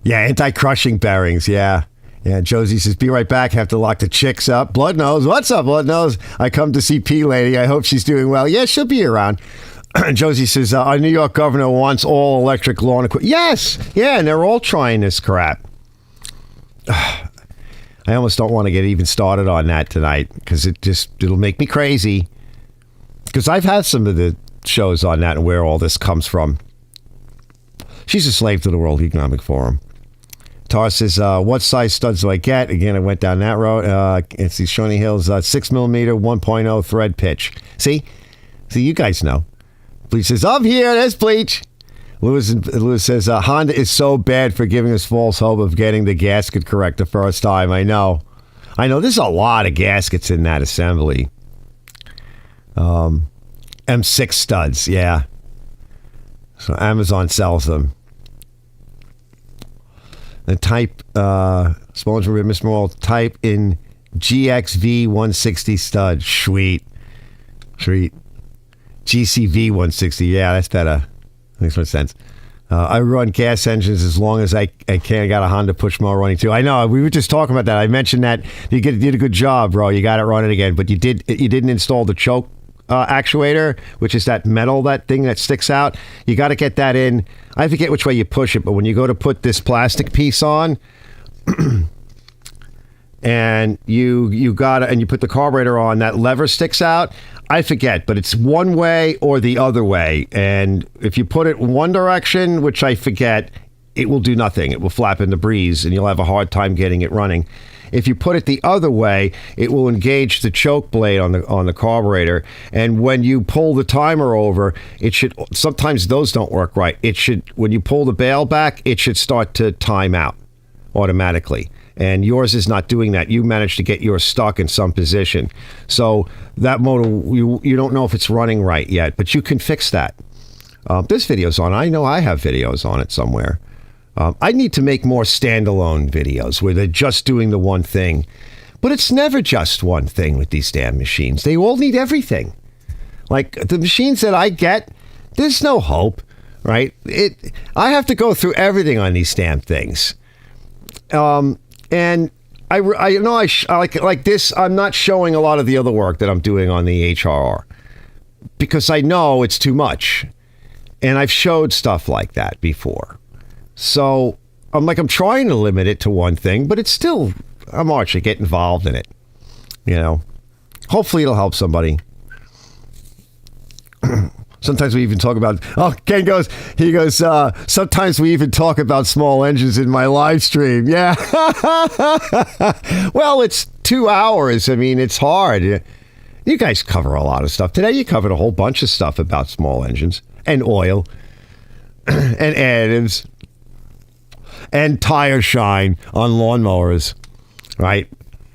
Yeah, anti-crushing bearings. Yeah. Josie says, be right back. Have to lock the chicks up. Blood Nose. What's up, Blood Nose? I come to see P Lady. I hope she's doing well. Yeah, she'll be around. Josie says, our New York governor wants all electric lawn equipment. Yes. Yeah, and they're all trying this crap. I almost don't want to get even started on that tonight because it'll make me crazy. Because I've had some of the shows on that and where all this comes from. She's a slave to the World Economic Forum. Tar says, what size studs do I get? Again, I went down that road. It's the Shawnee Hills 6mm 1.0 thread pitch. See, you guys know. Bleach says, I'm here. There's Bleach. Lewis says, Honda is so bad for giving us false hope of getting the gasket correct the first time. I know. There's a lot of gaskets in that assembly. M6 studs, yeah. So Amazon sells them. And type, small engine rim, Mr. Moore, type in GXV 160 stud. Sweet. GCV 160, yeah, that's better. Makes more sense. I run gas engines as long as I can. I got a Honda push mower running too. I know, we were just talking about that. I mentioned that you did a good job, bro. You got it running again, but you didn't install the choke actuator, which is that metal, that thing that sticks out. You got to get that in. I forget which way you push it, but when you go to put this plastic piece on, and you got it, and you put the carburetor on, that lever sticks out. I forget, but it's one way or the other way. And if you put it in one direction, which I forget, it will do nothing. It will flap in the breeze, and you'll have a hard time getting it running. If you put it the other way, it will engage the choke blade on the carburetor. And when you pull the timer over, it should. Sometimes those don't work right. It should. When you pull the bail back, it should start to time out automatically. And yours is not doing that. You managed to get yours stuck in some position. So that motor, you don't know if it's running right yet, but you can fix that. There's videos on it. I know I have videos on it somewhere. I need to make more standalone videos where they're just doing the one thing. But it's never just one thing with these damn machines. They all need everything. Like the machines that I get, there's no hope, right? I have to go through everything on these damn things. And I know like this, I'm not showing a lot of the other work that I'm doing on the HRR because I know it's too much. And I've showed stuff like that before. So I'm trying to limit it to one thing, but it's still, I'm actually get involved in it. Hopefully it'll help somebody. Sometimes we even talk about, Ken goes, sometimes we even talk about small engines in my live stream. Yeah. Well, it's 2 hours. I mean, it's hard. You guys cover a lot of stuff. Today you covered a whole bunch of stuff about small engines and oil and additives and tire shine on lawnmowers, right?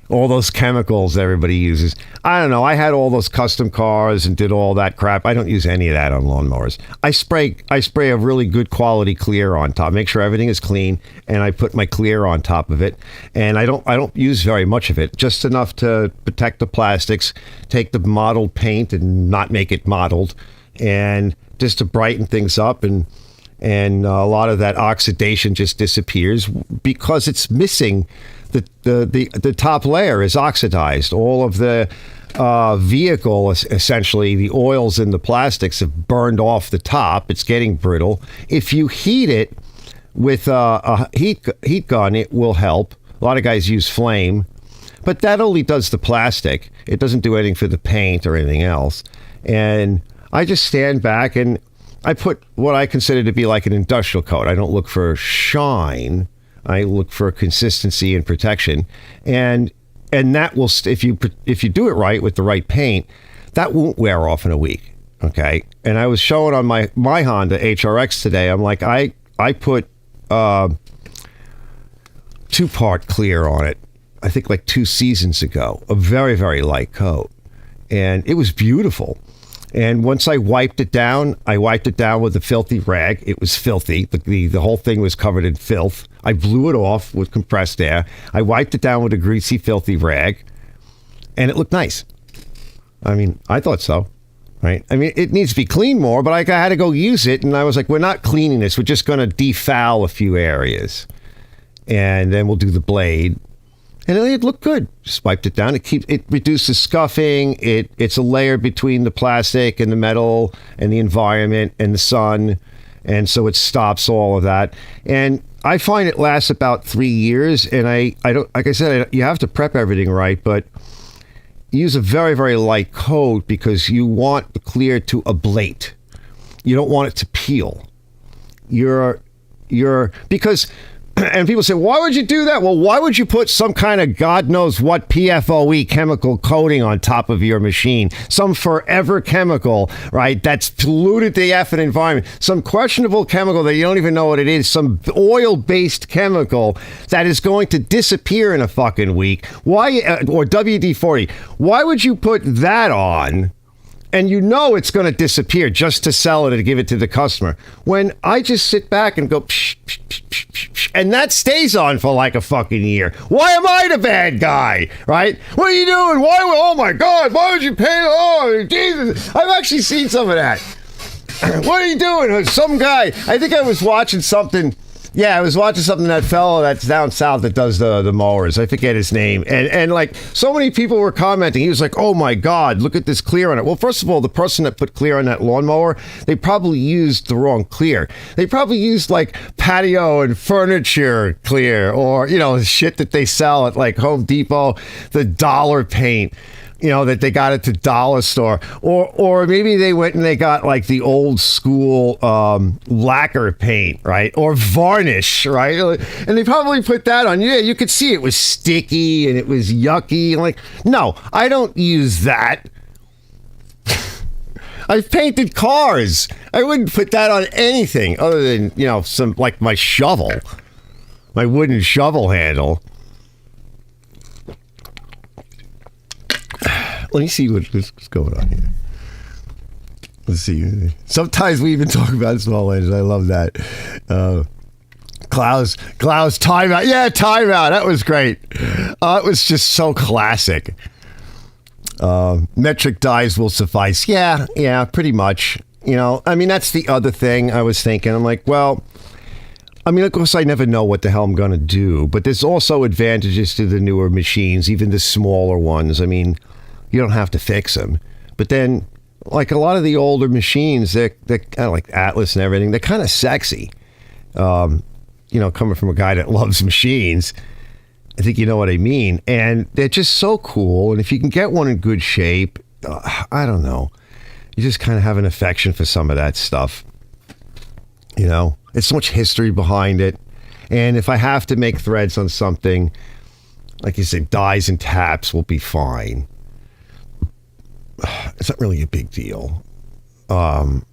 All those chemicals everybody uses. I don't know. I had all those custom cars and did all that crap. I don't use any of that on lawnmowers. I spray a really good quality clear on top. Make sure everything is clean, and I put my clear on top of it. And I don't use very much of it, just enough to protect the plastics, take the mottled paint and not make it mottled, and just to brighten things up. And a lot of that oxidation just disappears because it's missing. The top layer is oxidized. All of the vehicle, essentially, the oils in the plastics have burned off the top. It's getting brittle. If you heat it with a heat gun, it will help. A lot of guys use flame, but that only does the plastic. It doesn't do anything for the paint or anything else. And I just stand back and I put what I consider to be like an industrial coat. I don't look for shine. I look for consistency and protection, and that will if you do it right with the right paint, that won't wear off in a week. Okay, and I was showing on my Honda HRX today. I'm like, I put 2-part clear on it. I think like 2 seasons ago, a very, very light coat, and it was beautiful. And once I wiped it down with a filthy rag. It was filthy. The whole thing was covered in filth. I blew it off with compressed air. I wiped it down with a greasy, filthy rag, and it looked nice. I mean, I thought so, right? I mean, it needs to be cleaned more, but I had to go use it, and I was like, we're not cleaning this. We're just going to defoul a few areas, and then we'll do the blade. And it looked good. Just wiped it down. It reduces scuffing. It's a layer between the plastic and the metal and the environment and the sun, and so it stops all of that. And I find it lasts about 3 years. And I don't, like I said, you have to prep everything right, but use a very, very light coat because you want the clear to ablate. You don't want it to peel. Because, and people say, why would you do that? Well, why would you put some kind of God knows what PFOE chemical coating on top of your machine? Some forever chemical, right? That's polluted the effing environment. Some questionable chemical that you don't even know what it is. Some oil-based chemical that is going to disappear in a fucking week. Why, or WD-40. Why would you put that on? And you know it's going to disappear just to sell it and give it to the customer. When I just sit back and go, psh, psh, psh, psh, psh, psh, and that stays on for like a fucking year. Why am I the bad guy, right? What are you doing? Oh my God, why would you pay? Oh, Jesus. I've actually seen some of that. What are you doing? Some guy, I think I was watching something. Yeah, I was watching something, that fellow that's down south that does the mowers. I forget his name. And like, so many people were commenting. He was like, oh my God, look at this clear on it. Well, first of all, the person that put clear on that lawnmower, they probably used the wrong clear. They probably used like patio and furniture clear, or, you know, shit that they sell at like Home Depot, the dollar paint. You know, that they got at the dollar store, or maybe they went and they got like the old school lacquer paint, right, or varnish, right, and they probably put that on. Yeah, you could see it was sticky and it was yucky. And like, no, I don't use that. I've painted cars. I wouldn't put that on anything other than, you know, some like my shovel, my wooden shovel handle. Let me see what's going on here. Let's see. Sometimes we even talk about small engines. I love that. Klaus timeout. Yeah, timeout. That was great. It was just so classic. Metric dies will suffice. Yeah, pretty much. You know, I mean, that's the other thing I was thinking. I'm like, well, I mean, of course, I never know what the hell I'm going to do, but there's also advantages to the newer machines, even the smaller ones. I mean, you don't have to fix them. But then, like a lot of the older machines, they're kind of like Atlas and everything, they're kind of sexy. You know, coming from a guy that loves machines, I think you know what I mean. And they're just so cool. And if you can get one in good shape, I don't know. You just kind of have an affection for some of that stuff. You know, it's so much history behind it. And if I have to make threads on something, like you said, dies and taps will be fine. It's not really a big deal. But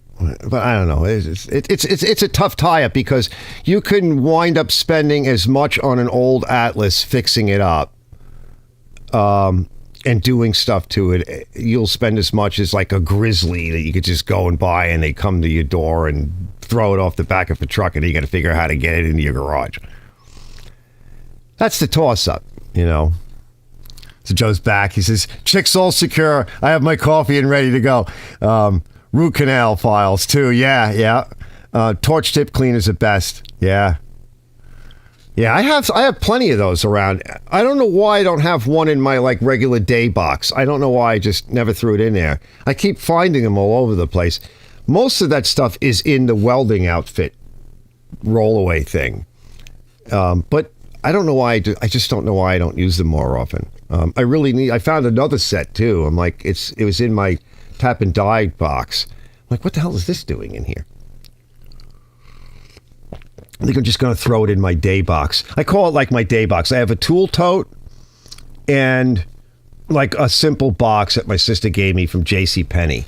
I don't know. It's a tough tie-up because you can wind up spending as much on an old Atlas fixing it up and doing stuff to it. You'll spend as much as like a Grizzly that you could just go and buy, and they come to your door and throw it off the back of a truck, and you got to figure out how to get it into your garage. That's the toss-up, you know. So Joe's back. He says, "Chick's all secure. I have my coffee and ready to go." Root canal files too. Yeah. Torch tip cleaners at best. Yeah. I have plenty of those around. I don't know why I don't have one in my like regular day box. I don't know why I just never threw it in there. I keep finding them all over the place. Most of that stuff is in the welding outfit rollaway thing. But I don't know why I just don't know why I don't use them more often. I found another set too. I'm like, it was in my tap and die box. I'm like, what the hell is this doing in here? I think I'm just going to throw it in my day box. I call it like my day box. I have a tool tote and like a simple box that my sister gave me from JCPenney.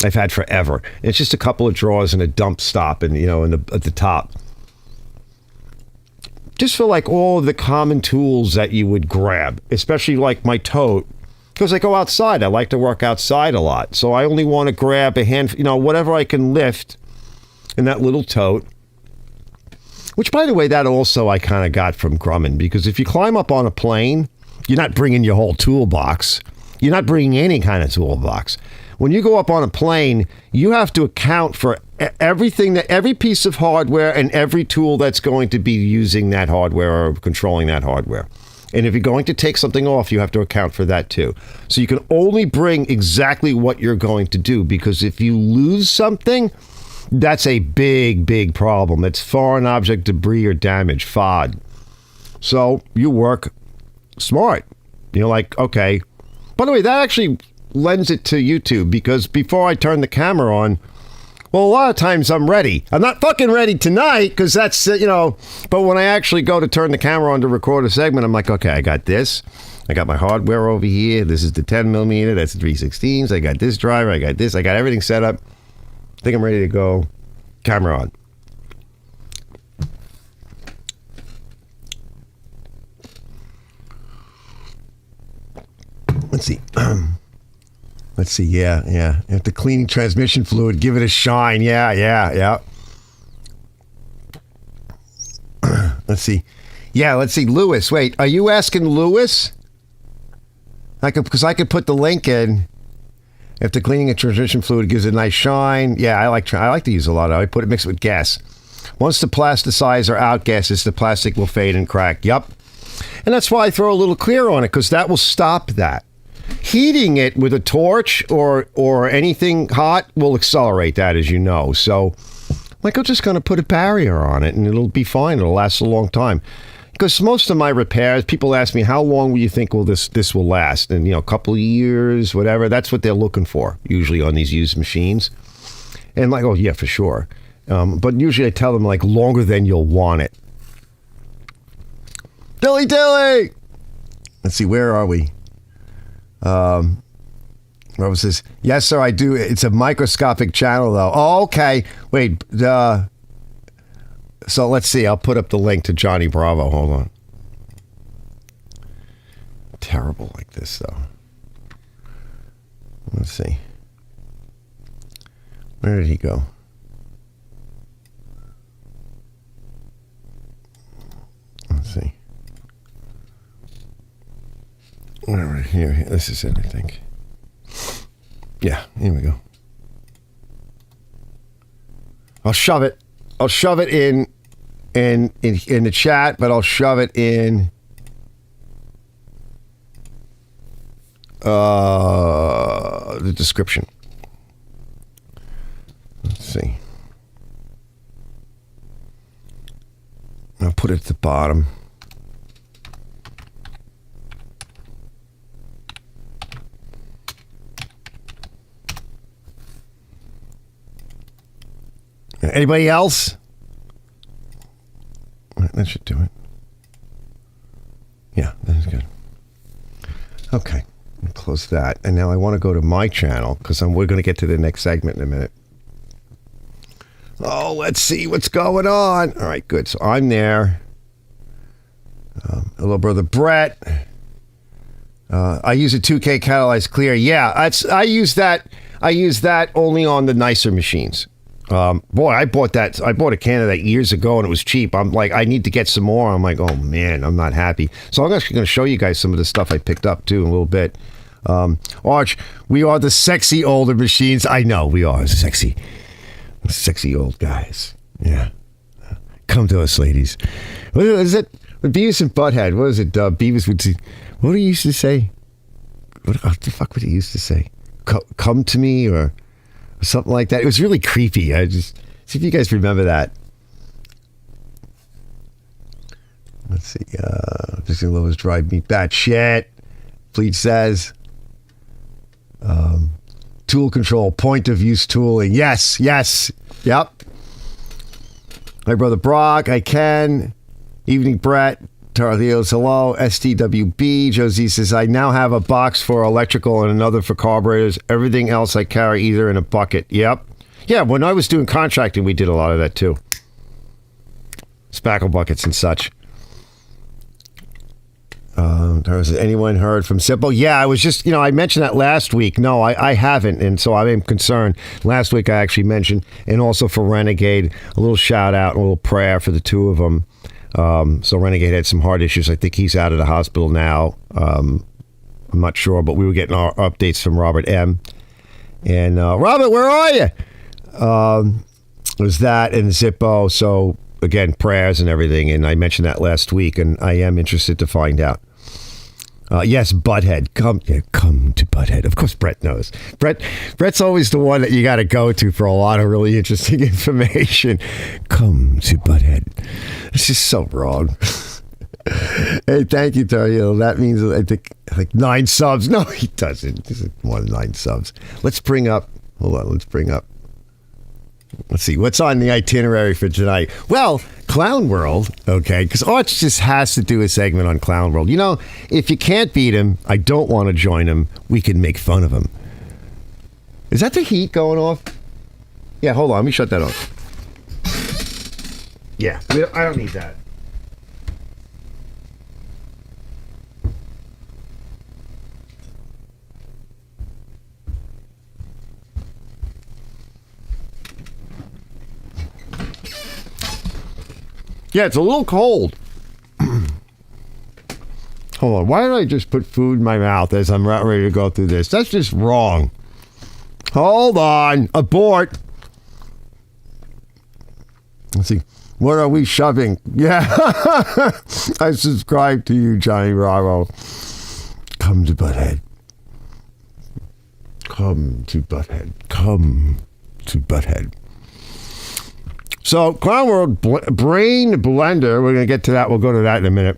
I've had forever. And it's just a couple of drawers and a dump stop and, you know, at the top. Just for like all of the common tools that you would grab, especially like my tote, because I go outside. I like to work outside a lot. So I only want to grab a hand, you know, whatever I can lift in that little tote. Which, by the way, that also I kind of got from Grumman, because if you climb up on a plane, you're not bringing your whole toolbox. You're not bringing any kind of toolbox. When you go up on a plane, you have to account for everything, every piece of hardware and every tool that's going to be using that hardware or controlling that hardware. And if you're going to take something off, you have to account for that too. So you can only bring exactly what you're going to do, because if you lose something, that's a big, big problem. It's foreign object debris or damage, FOD. So you work smart. You're like, okay. By the way, that actually lends it to YouTube, because before I turn the camera on, well, a lot of times I'm ready. I'm not fucking ready tonight, because that's, but when I actually go to turn the camera on to record a segment, I'm like, okay, I got this. I got my hardware over here. This is the 10 millimeter. That's the 316s. I got this driver. I got this. I got everything set up. I think I'm ready to go. Camera on. Let's see. Let's see. Yeah. After cleaning transmission fluid, give it a shine. Yeah. Let's see. Yeah, let's see. Lewis, wait. Are you asking Lewis? Because I could put the link in. After cleaning a transmission fluid, gives it a nice shine. Yeah, I like to use a lot of it. I mix it with gas. Once the plasticizer outgasses, the plastic will fade and crack. Yup. And that's why I throw a little clear on it, because that will stop that. Heating it with a torch or anything hot will accelerate that, as you know. So, I'm just going to put a barrier on it, and it'll be fine. It'll last a long time. Because most of my repairs, people ask me, how long will you think this will last? And, a couple of years, whatever. That's what they're looking for, usually on these used machines. And oh, yeah, for sure. But usually I tell them, longer than you'll want it. Dilly! Let's see, where are we? Robert says, yes, sir, I do. It's a microscopic channel, though. Oh, okay. Wait, so let's see. I'll put up the link to Johnny Bravo. Hold on. Terrible like this, though. Let's see. Where did he go? Let's see. Right here. This is it, I think. Yeah, here we go. I'll shove it in the chat, but I'll shove it in the description. Let's see. I'll put it at the bottom. Anybody else? That should do it. Yeah, that's good. Okay, close that. And now I want to go to my channel, because we're going to get to the next segment in a minute. Oh, let's see what's going on. All right, good. So I'm there. Hello, brother Brett. I use a 2K catalyzed clear. Yeah, I use that only on the nicer machines. Boy, I bought a can of that years ago, and it was cheap. I'm like, I need to get some more. I'm like, oh man, I'm not happy. So I'm actually going to show you guys some of the stuff I picked up too in a little bit. Arch, we are the sexy older machines. I know we are sexy old guys. Yeah, come to us, ladies. What is it? Beavis and Butthead. What is it? Beavis would say. What did he used to say? What the fuck would he used to say? Come to me or something like that. It was really creepy. I just see if you guys remember that. Let's see. Just gonna always drive me batshit. Fleet says. Tool control, point of use tooling. Yes. Yep. My brother Brock, I can. Evening Brett. Tarleos, hello. STWB. Josie says, I now have a box for electrical and another for carburetors. Everything else I carry either in a bucket. Yep. Yeah, when I was doing contracting, we did a lot of that too. Spackle buckets and such. Has anyone heard from Simple? Yeah, I was just, I mentioned that last week. No, I haven't, and so I'm concerned. Last week I actually mentioned, and also for Renegade, a little shout out, a little prayer for the two of them. So Renegade had some heart issues. I think he's out of the hospital now. I'm not sure, but we were getting our updates from Robert M. And Robert, where are you? It was that and Zippo. So again, prayers and everything. And I mentioned that last week, and I am interested to find out. Yes, Butthead. Come to Butthead. Of course, Brett knows. Brett's always the one that you got to go to for a lot of really interesting information. Come to Butthead. It's just so wrong. Hey, thank you, Tario. That means I think like 9 subs. No, he doesn't. This is more than 9 subs. Let's bring up. Hold on. Let's see what's on the itinerary for tonight. Well, Clown World, okay, because Arch just has to do a segment on Clown World. You know, if you can't beat him, I don't want to join him. We can make fun of him. Is that the heat going off? Yeah, hold on. Let me shut that off. Yeah, I don't need that. Yeah, it's a little cold. Hold on. Why did I just put food in my mouth as I'm ready to go through this? That's just wrong. Hold on. Abort. Let's see. What are we shoving? Yeah. I subscribe to you, Johnny Bravo. Come to Butthead. Come to Butthead. Come to Butthead. So, Clown World Brain Blender, we're going to get to that. We'll go to that in a minute.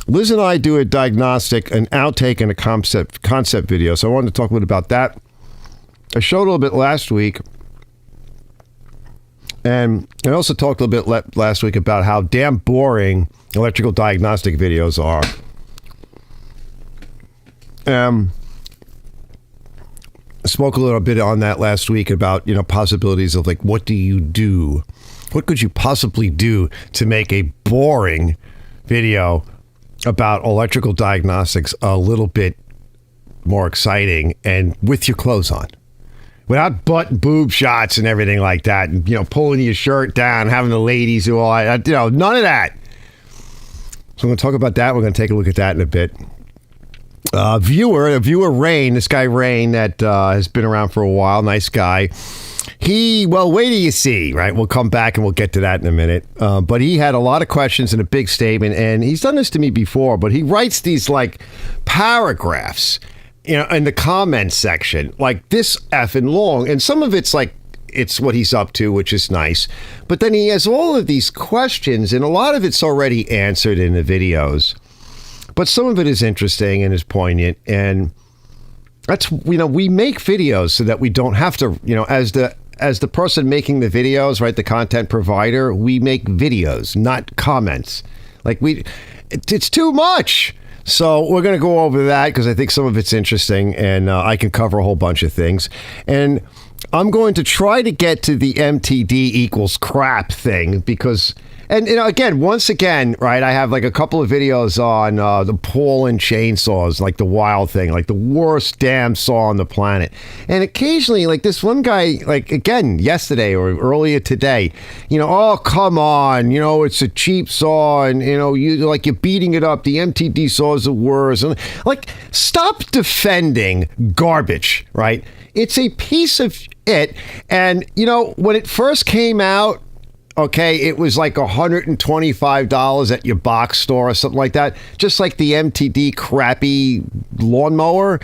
Liz and I do a diagnostic, an outtake, and a concept video. So I wanted to talk a little bit about that. I showed a little bit last week. And I also talked a little bit last week about how damn boring electrical diagnostic videos are. I spoke a little bit on that last week about, possibilities of like, what do you do? What could you possibly do to make a boring video about electrical diagnostics a little bit more exciting and with your clothes on? Without butt and boob shots and everything like that, and, pulling your shirt down, having the ladies who all, none of that. So I'm going to talk about that. We're going to take a look at that in a bit. Viewer-Rein, this guy Rain that has been around for a while, nice guy. Wait till you see, right? We'll come back and we'll get to that in a minute. But he had a lot of questions and a big statement, and he's done this to me before, but he writes these like paragraphs, in the comments section, like this effing long, and some of it's like, it's what he's up to, which is nice. But then he has all of these questions, and a lot of it's already answered in the videos. But some of it is interesting and is poignant, and that's, we make videos so that we don't have to, as the person making the videos, right, the content provider, we make videos, not comments. Like it's too much. So we're going to go over that because I think some of it's interesting, and I can cover a whole bunch of things. And I'm going to try to get to the MTD equals crap thing because, and once again, right, I have like a couple of videos on the Paul and chainsaws, like the wild thing, like the worst damn saw on the planet. And occasionally, like this one guy, like again, yesterday or earlier today, oh, come on, it's a cheap saw and, you're beating it up. The MTD saw is the worst. And like, stop defending garbage, right? It's a piece of it. And, when it first came out, okay, it was like $125 at your box store or something like that, just like the MTD crappy lawnmower.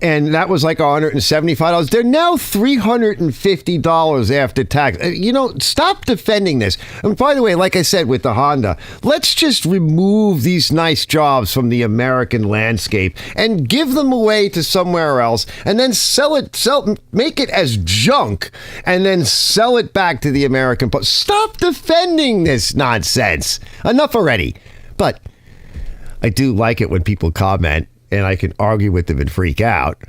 And that was like $175. They're now $350 after tax. Stop defending this. And by the way, like I said with the Honda, let's just remove these nice jobs from the American landscape and give them away to somewhere else, and then make it as junk, and then sell it back to the American. But stop defending this nonsense. Enough already. But I do like it when people comment, and I can argue with them and freak out.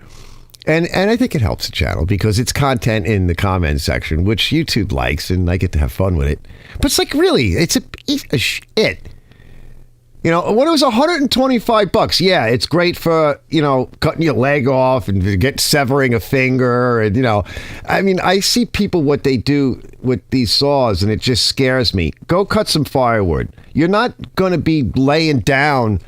And I think it helps the channel because it's content in the comments section, which YouTube likes, and I get to have fun with it. But it's like, really, it's a piece of shit. When it was $125, yeah, it's great for, cutting your leg off and severing a finger. And, I see people, what they do with these saws, and it just scares me. Go cut some firewood. You're not going to be laying down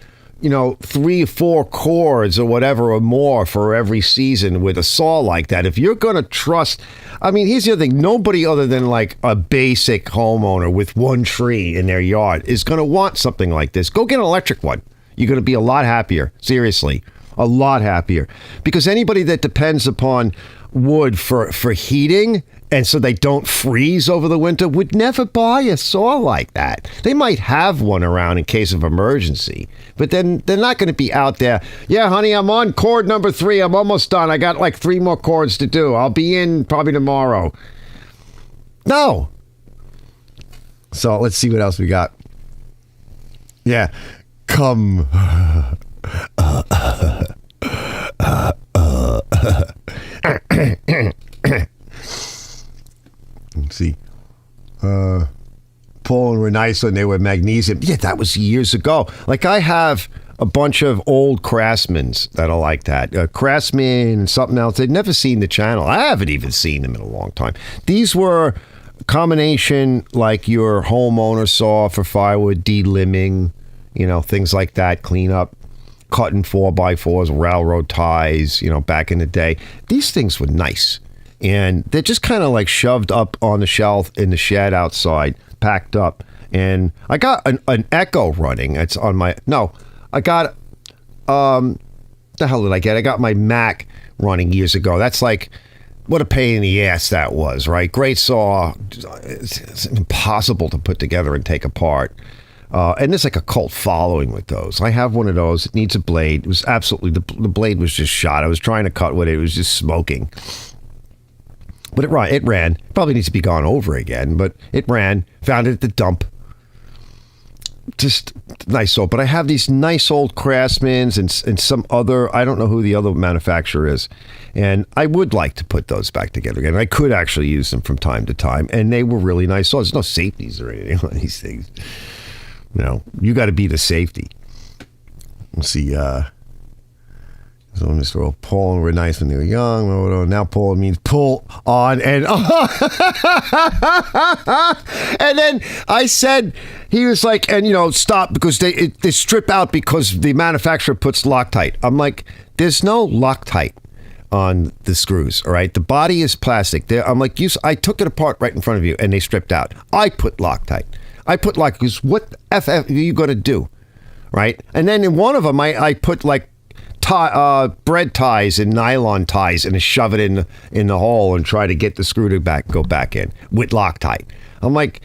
3 or 4 cords or whatever or more for every season with a saw like that. If you're going to trust, here's the other thing. Nobody other than like a basic homeowner with one tree in their yard is going to want something like this. Go get an electric one. You're going to be a lot happier. Seriously, a lot happier. Because anybody that depends upon wood for heating and so they don't freeze over the winter, would never buy a saw like that. They might have one around in case of emergency, but then they're not going to be out there. Yeah, honey, I'm on cord number 3. I'm almost done. I got like 3 more cords to do. I'll be in probably tomorrow. No. So let's see what else we got. Yeah. Come. Let's see. Paul and Renisa, and they were magnesium. Yeah, that was years ago. Like, I have a bunch of old Craftsmans that are like that. Craftsman and something else. They'd never seen the channel. I haven't even seen them in a long time. These were a combination like your homeowner saw for firewood, de-limbing, things like that, clean up, cutting 4x4s, railroad ties, back in the day. These things were nice. And they're just kind of like shoved up on the shelf in the shed outside, packed up. And I got an Echo running. It's on my... No, I got... the hell did I get? I got my Mac running years ago. That's like... What a pain in the ass that was, right? Great saw. It's impossible to put together and take apart. And there's like a cult following with those. I have one of those. It needs a blade. It was absolutely... The blade was just shot. I was trying to cut with it. It was just smoking. But it ran. Probably needs to be gone over again, but it ran. Found it at the dump. Just nice old. But I have these nice old Craftsmans and some other, I don't know who the other manufacturer is. And I would like to put those back together again. I could actually use them from time to time. And they were really nice. So there's no safeties or anything on these things. You got to be the safety. Let's see. So I'm just Paul and were nice when they were young. Now Paul means pull on and and then I said, he was like, and stop because they strip out because the manufacturer puts Loctite. I'm like, there's no Loctite on the screws. All right, the body is plastic. I'm like, I took it apart right in front of you and they stripped out. I put Loctite. Because what the F are you going to do? Right, and then in one of them I put like bread ties and nylon ties and shove it in the hole and try to get the screw to go back in with Loctite. I'm like,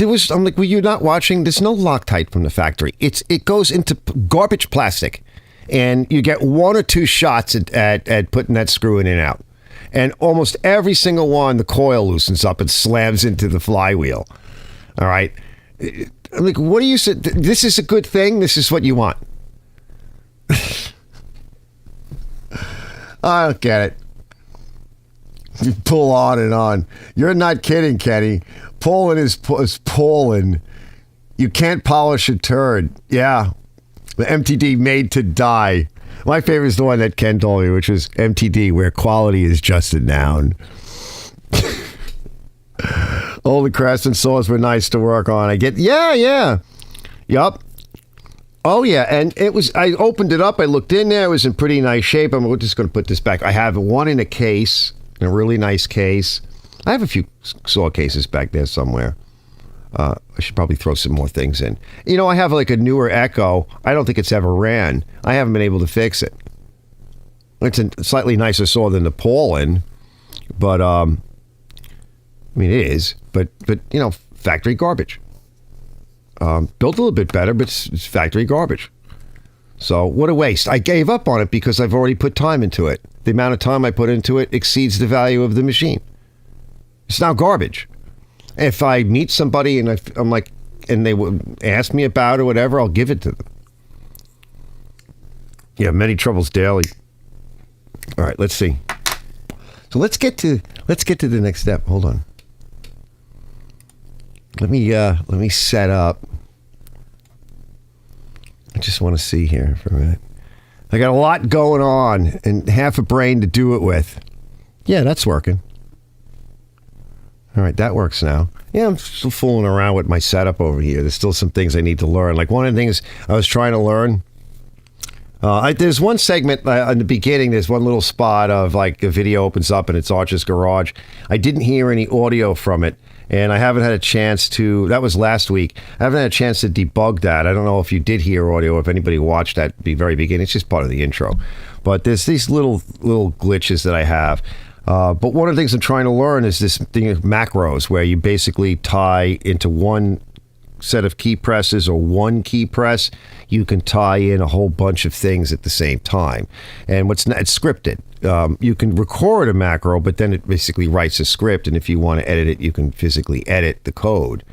were you not watching? There's no Loctite from the factory. It goes into garbage plastic, and you get 1 or 2 shots at putting that screw in and out. And almost every single one, the coil loosens up and slams into the flywheel. All right. I'm like, what do you say? This is a good thing. This is what you want. I don't get it. You pull on and on. You're not kidding, Kenny. Pulling is pulling. You can't polish a turd. Yeah. The MTD made to die. My favorite is the one that Ken told me, which was MTD, where quality is just a noun. All the Craftsman saws were nice to work on. Yeah. Yup. Oh, yeah, and I opened it up, I looked in there, it was in pretty nice shape. I'm just going to put this back. I have one in a case, in a really nice case. I have a few saw cases back there somewhere. I should probably throw some more things in. I have like a newer Echo. I don't think it's ever ran. I haven't been able to fix it. It's a slightly nicer saw than the Paulin, but, it is, but factory garbage. Built a little bit better, but it's factory garbage. So what a waste. I gave up on it because I've already put time into it. The amount of time I put into it exceeds the value of the machine. It's now garbage. If I meet somebody and I'm like, and they would ask me about it or whatever, I'll give it to them. Yeah, many troubles daily. All right, let's see. So let's get to the next step. Hold on. Let me set up. I just want to see here for a minute. I got a lot going on and half a brain to do it with. Yeah, that's working. All right, that works now. Yeah, I'm still fooling around with my setup over here. There's still some things I need to learn. Like one of the things I was trying to learn. There's one segment in the beginning. There's one little spot of like a video opens up and it's Archer's Garage. I didn't hear any audio from it. And I haven't had a chance to, that was last week, I haven't had a chance to debug that. I don't know if you did hear audio, if anybody watched that at the very beginning. It's just part of the intro. But there's these little glitches that I have. But one of the things I'm trying to learn is this thing of macros, where you basically tie into one set of key presses or one key press. You can tie in a whole bunch of things at the same time. And it's scripted. You can record a macro, but then it basically writes a script. And if you want to edit it, you can physically edit the code.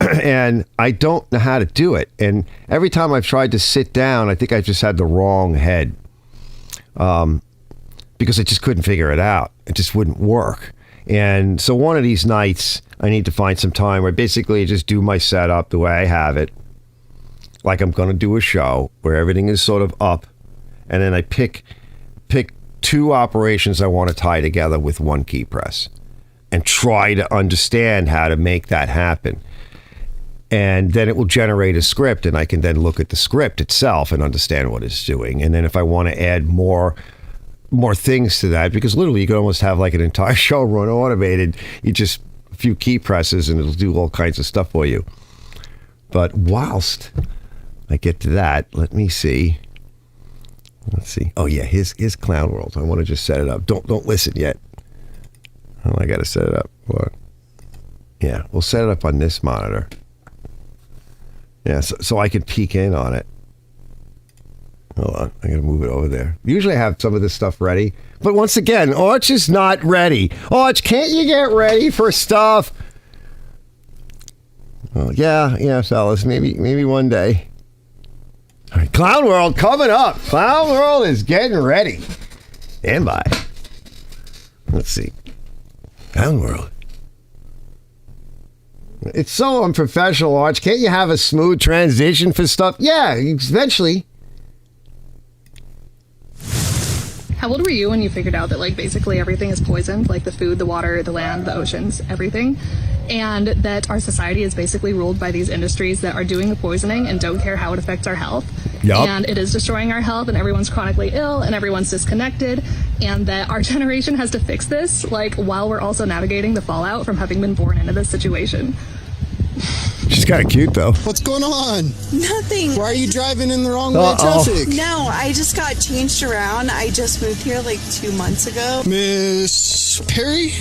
And I don't know how to do it. And every time I've tried to sit down, I think I just had the wrong head. Because I just couldn't figure it out. It just wouldn't work. And so one of these nights, I need to find some time where basically I just do my setup the way I have it, like I'm going to do a show where everything is sort of up, and then I pick 2 operations I want to tie together with one key press and try to understand how to make that happen. And then it will generate a script, and I can then look at the script itself and understand what it's doing. And then if I want to add more things to that, because literally you could almost have like an entire show run automated. You just a few key presses and it'll do all kinds of stuff for you. But whilst I get to that, let me see. Let's see. Oh yeah, here's Clown World. I want to just set it up. Don't listen yet. Oh, I got to set it up. What? Yeah, we'll set it up on this monitor. Yeah, so I can peek in on it. Hold on, I gotta move it over there. Usually I have some of this stuff ready, but once again, Arch is not ready. Arch, can't you get ready for stuff? Oh, yeah, fellas, maybe one day. All right, Clown World coming up. Clown World is getting ready. Stand by. Let's see. Clown World. It's so unprofessional, Arch. Can't you have a smooth transition for stuff? Yeah, eventually. How old were you when you figured out that like basically everything is poisoned, like the food, the water, the land, the oceans, everything, and that our society is basically ruled by these industries that are doing the poisoning and don't care how it affects our health? Yep. And it is destroying our health, and everyone's chronically ill and everyone's disconnected, and that our generation has to fix this, like while we're also navigating the fallout from having been born into this situation. She's kind of cute, though. What's going on? Nothing. Why are you driving in the wrong way of traffic? No, I just got changed around. I just moved here like 2 months ago. Miss Perry?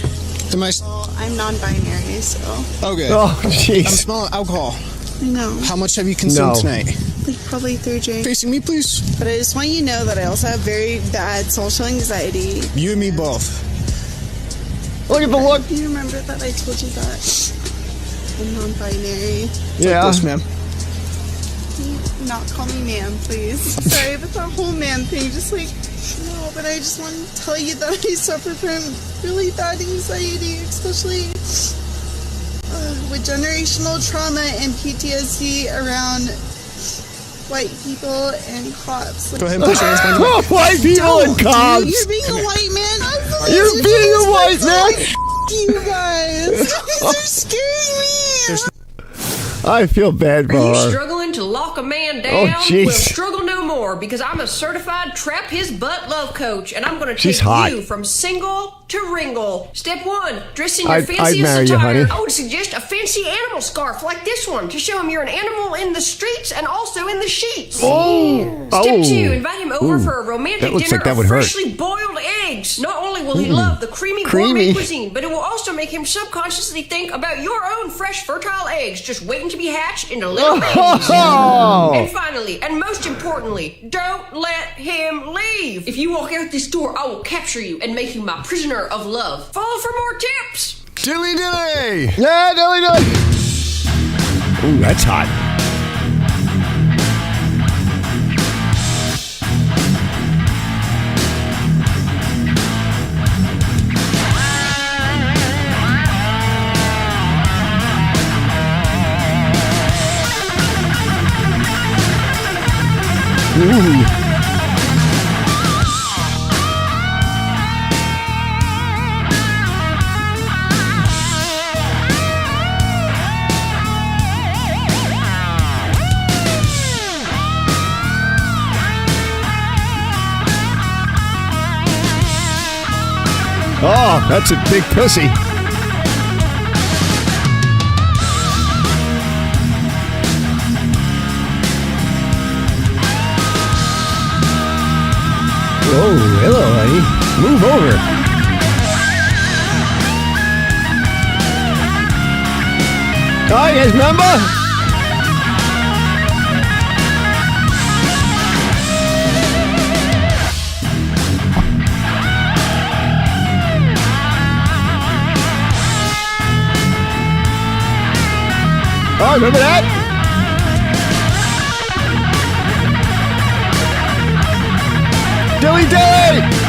I'm non-binary, so. Okay. Oh, jeez. I'm smelling alcohol. I know. How much have you consumed tonight? Like probably 3 drinks. Facing me, please. But I just want you to know that I also have very bad social anxiety. You and me both. Look at the look. Do you remember that I told you that? I'm non-binary. Yeah. Like this, ma'am. Can you not call me ma'am, please? Sorry, but that whole man thing, just like, no, but I just want to tell you that I suffer from really bad anxiety, especially with generational trauma and PTSD around white people and cops. Go ahead and put your hands behind your back. White people and cops. You're being a white man. You're being a white man. You guys. You guys are scaring me. I feel bad for Are you her. struggling to lock a man down? Oh, jeez. Well, struggle no more, because I'm a certified trap his butt love coach, and I'm going to She's take hot. you from single to ringle. Step 1, dress in your I'd fanciest marry you, attire. honey. I would suggest a fancy animal scarf like this one to show him you're an animal in the streets and also in the sheets. Oh. Step 2, invite him over for a romantic That looks dinner like that of would hurt. freshly boiled eggs. Not only will he love the creamy gourmet cuisine, but it will also make him subconsciously think about your own fresh, fertile eggs just waiting to be hatched into little babies. And finally, and most importantly, don't let him leave. If you walk out this door, I will capture you and make you my prisoner of love. Follow for more tips. Dilly dilly. Yeah, dilly dilly. Ooh, that's hot. Ooh. Oh, that's a big pussy. Oh, hello, honey. Move over. Oh, you guys remember? Oh, remember that? Dilly Dilly!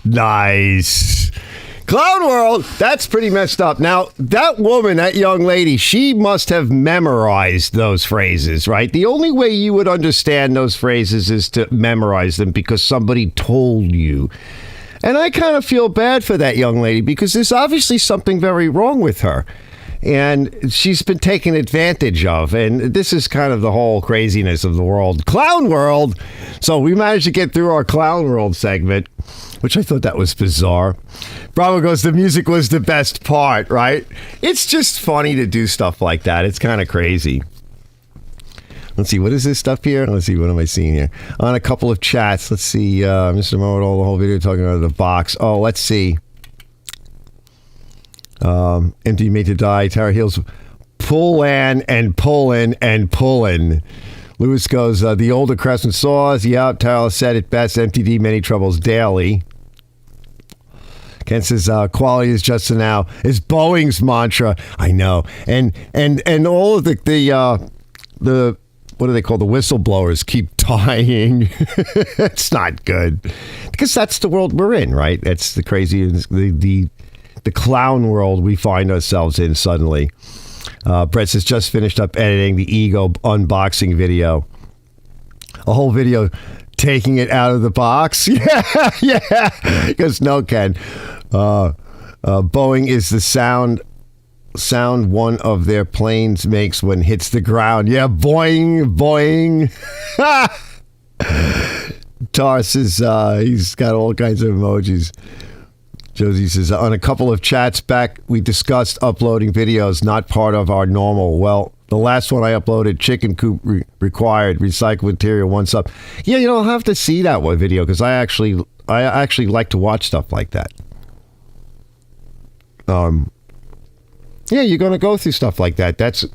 Nice. Clown World, that's pretty messed up. Now, that woman, that young lady, she must have memorized those phrases, right? The only way you would understand those phrases is to memorize them because somebody told you. And I kind of feel bad for that young lady because there's obviously something very wrong with her. And she's been taken advantage of. And this is kind of the whole craziness of the world. Clown World! So we managed to get through our Clown World segment, which I thought that was bizarre. Bravo goes, the music was the best part, right? It's just funny to do stuff like that. It's kind of crazy. Let's see, what is this stuff here? Let's see, what am I seeing here? On a couple of chats, let's see, Mr. Mo, the whole video talking about the box. Oh, let's see. Empty made to die, Tara Heels, pullin' and pullin' and pullin'. Lewis goes, the older Craftsman saws. Yeah, Tara said it best, MTD, many troubles daily. Ken says, quality is just a now is Boeing's mantra. I know. And all of the what do they call the whistleblowers keep dying. It's not good. Because that's the world we're in, right? That's the crazy, the clown world we find ourselves in suddenly. Brett says, just finished up editing the Ego unboxing video. A whole video taking it out of the box. Yeah. Because no, Ken. Boeing is the sound one of their planes makes when hits the ground. Yeah, boing, boing. Tar says he's got all kinds of emojis. Josie says, on a couple of chats back, we discussed uploading videos not part of our normal. Well, the last one I uploaded, chicken coop required, recycled material, once up. Yeah, you don't have to see that one video because I actually like to watch stuff like that. Yeah, you're going to go through stuff like that. That's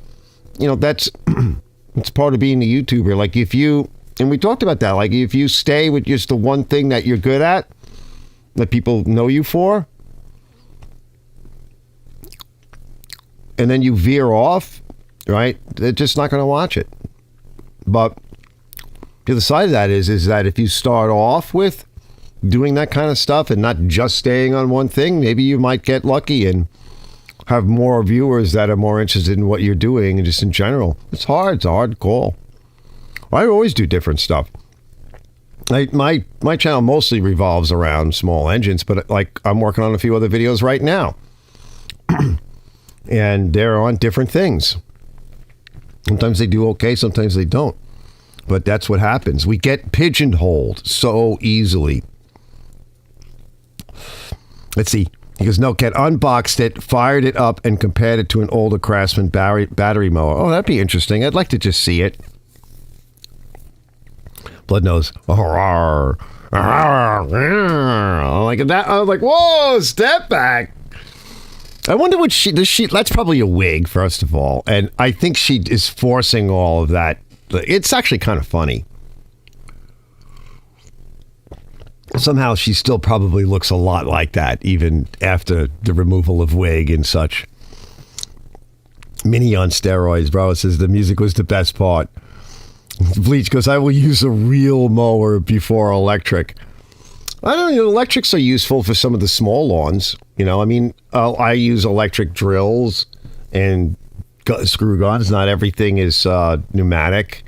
it's part of being a YouTuber. Like if you, and we talked about that, like if you stay with just the one thing that you're good at, that people know you for, and then you veer off, right? They're just not going to watch it. But the other side of that is that if you start off with doing that kind of stuff and not just staying on one thing, maybe you might get lucky and have more viewers that are more interested in what you're doing and just in general. It's hard. It's a hard call. I always do different stuff. My channel mostly revolves around small engines, but like I'm working on a few other videos right now. And they're on different things. Sometimes they do okay, sometimes they don't. But that's what happens. We get pigeonholed so easily. Let's see. He goes, no, Cat unboxed it, fired it up, and compared it to an older Craftsman battery mower. Oh, that'd be interesting. I'd like to just see it. Blood Nose. I'm like that. I was like, whoa, step back. I wonder what that's probably a wig, first of all. And I think she is forcing all of that. It's actually kind of funny. Somehow she still probably looks a lot like that, even after the removal of wig and such. Mini on steroids, bro. It says the music was the best part. Bleach goes, I will use a real mower before electric. I don't know, electrics are useful for some of the small lawns. You know, I mean, I use electric drills and screw guns. Not everything is pneumatic.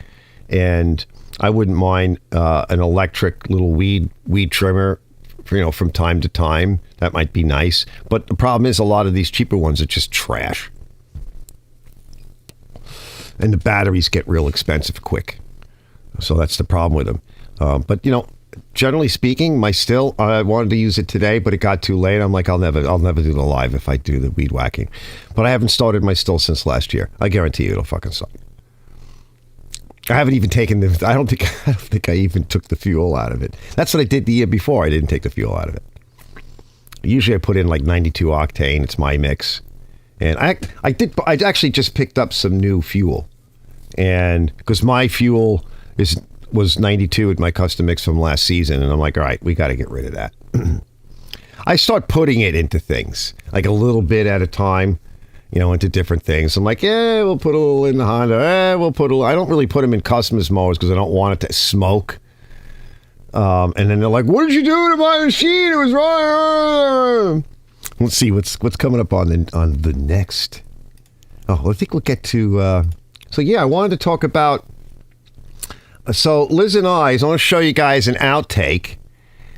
And I wouldn't mind an electric little weed trimmer, from time to time. That might be nice. But the problem is a lot of these cheaper ones are just trash. And the batteries get real expensive quick. So that's the problem with them. But, generally speaking, I wanted to use it today, but it got too late. I'm like, I'll never do the live if I do the weed whacking. But I haven't started my still since last year. I guarantee you it'll fucking suck. I haven't even taken the. I don't think I even took the fuel out of it. That's what I did the year before. I didn't take the fuel out of it. Usually I put in like 92 octane. It's my mix, and I actually just picked up some new fuel, and because my fuel was 92 with my custom mix from last season, and I'm like, all right, we got to get rid of that. I start putting it into things like a little bit at a time. Into different things. I'm like, yeah, we'll put a little in the Honda. We'll put a little. I don't really put them in customers motors because I don't want it to smoke. And then they're like, what did you do to my machine? It was wrong. Let's see what's coming up on the next. Oh, I think we'll get to. So yeah, I wanted to talk about. So Liz and I want to show you guys an outtake,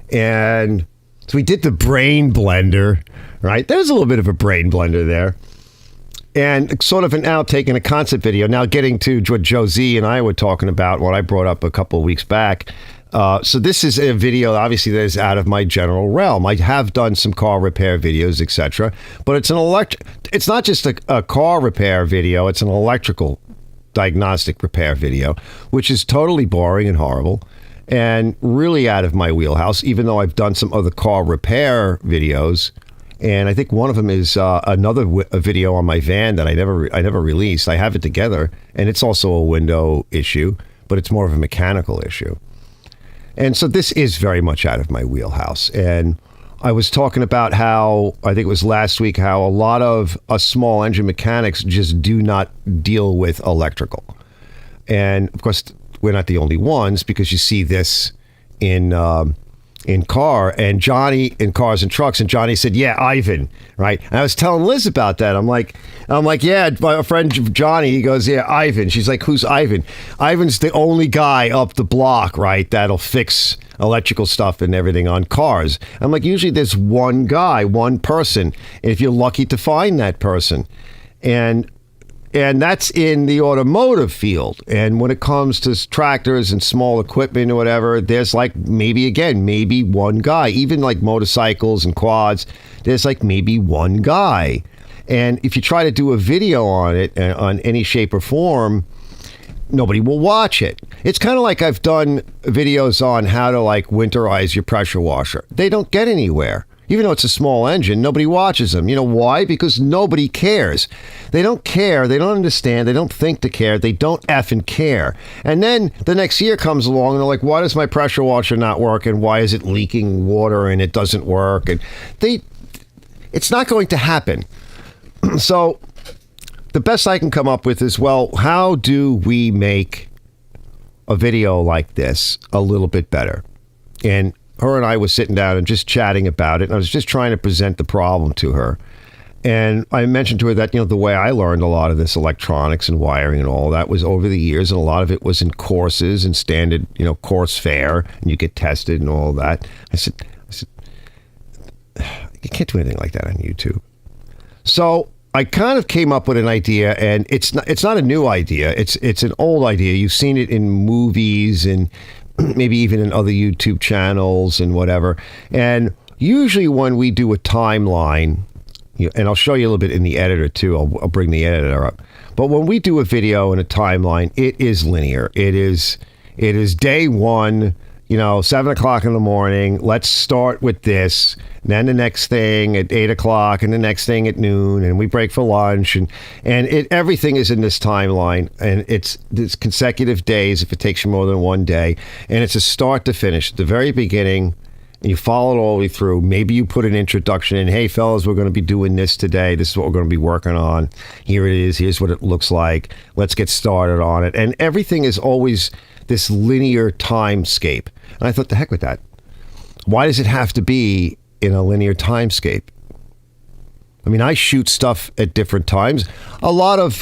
and so we did the brain blender. Right, there's a little bit of a brain blender there. And sort of an outtake in a concept video. Now getting to what Josie and I were talking about, what I brought up a couple of weeks back. So this is a video, obviously, that is out of my general realm. I have done some car repair videos, etc. But it's it's not just a car repair video. It's an electrical diagnostic repair video, which is totally boring and horrible and really out of my wheelhouse, even though I've done some other car repair videos. And I think one of them is another video on my van that I never released. I have it together, and it's also a window issue, but it's more of a mechanical issue. And so this is very much out of my wheelhouse. And I was talking about how, I think it was last week, how a lot of us small engine mechanics just do not deal with electrical. And of course, we're not the only ones, because you see this in car, and Johnny in Cars and Trucks, and Johnny said, yeah, Ivan, right? And I was telling Liz about that. I'm like, yeah, my friend Johnny, he goes, yeah, Ivan. She's like, who's Ivan? Ivan's the only guy up the block, right, that'll fix electrical stuff and everything on cars. I'm like, usually there's one guy, one person, and if you're lucky to find that person. And that's in the automotive field. And when it comes to tractors and small equipment or whatever, there's like maybe one guy. Even like motorcycles and quads, there's like maybe one guy. And if you try to do a video on it, on any shape or form, nobody will watch it. It's kind of like I've done videos on how to like winterize your pressure washer. They don't get anywhere. Even though it's a small engine, nobody watches them. You know why? Because nobody cares. They don't care. They don't understand. They don't think to care. They don't effing care. And then the next year comes along and they're like, why does my pressure washer not work? And why is it leaking water and it doesn't work? And it's not going to happen. So the best I can come up with is, well, how do we make a video like this a little bit better? And her and I was sitting down and just chatting about it. And I was just trying to present the problem to her. And I mentioned to her that, the way I learned a lot of this electronics and wiring and all that was over the years. And a lot of it was in courses and standard, course fare. And you get tested and all that. I said, you can't do anything like that on YouTube. So I kind of came up with an idea, and it's not a new idea. It's an old idea. You've seen it in movies and maybe even in other YouTube channels and whatever. And usually when we do a timeline, and I'll show you a little bit in the editor too. I'll bring the editor up. But when we do a video and a timeline, it is linear. It is day one, 7 o'clock in the morning. Let's start with this. And then the next thing at 8 o'clock, and the next thing at noon, and we break for lunch, and everything is in this timeline, and it's consecutive days if it takes you more than one day, and it's a start to finish at the very beginning, and you follow it all the way through. Maybe you put an introduction in. Hey, fellas, we're going to be doing this today. This is what we're going to be working on. Here it is. Here's what it looks like. Let's get started on it. And everything is always this linear timescape. And I thought, the heck with that. Why does it have to be in a linear timescape? I mean, I shoot stuff at different times. A lot of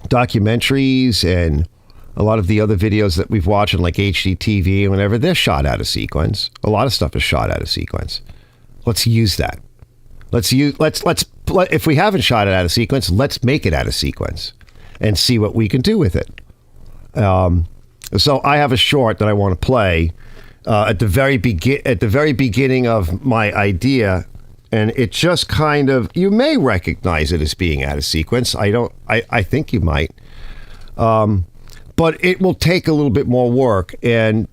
documentaries and a lot of the other videos that we've watched on like HDTV and whatever, they're shot out of sequence. A lot of stuff is shot out of sequence. Let's use that. If we haven't shot it out of sequence, let's make it out of sequence and see what we can do with it. So I have a short that I want to play at the very beginning of my idea, and it just kind of, you may recognize it as being out of sequence. I think you might. But it will take a little bit more work. And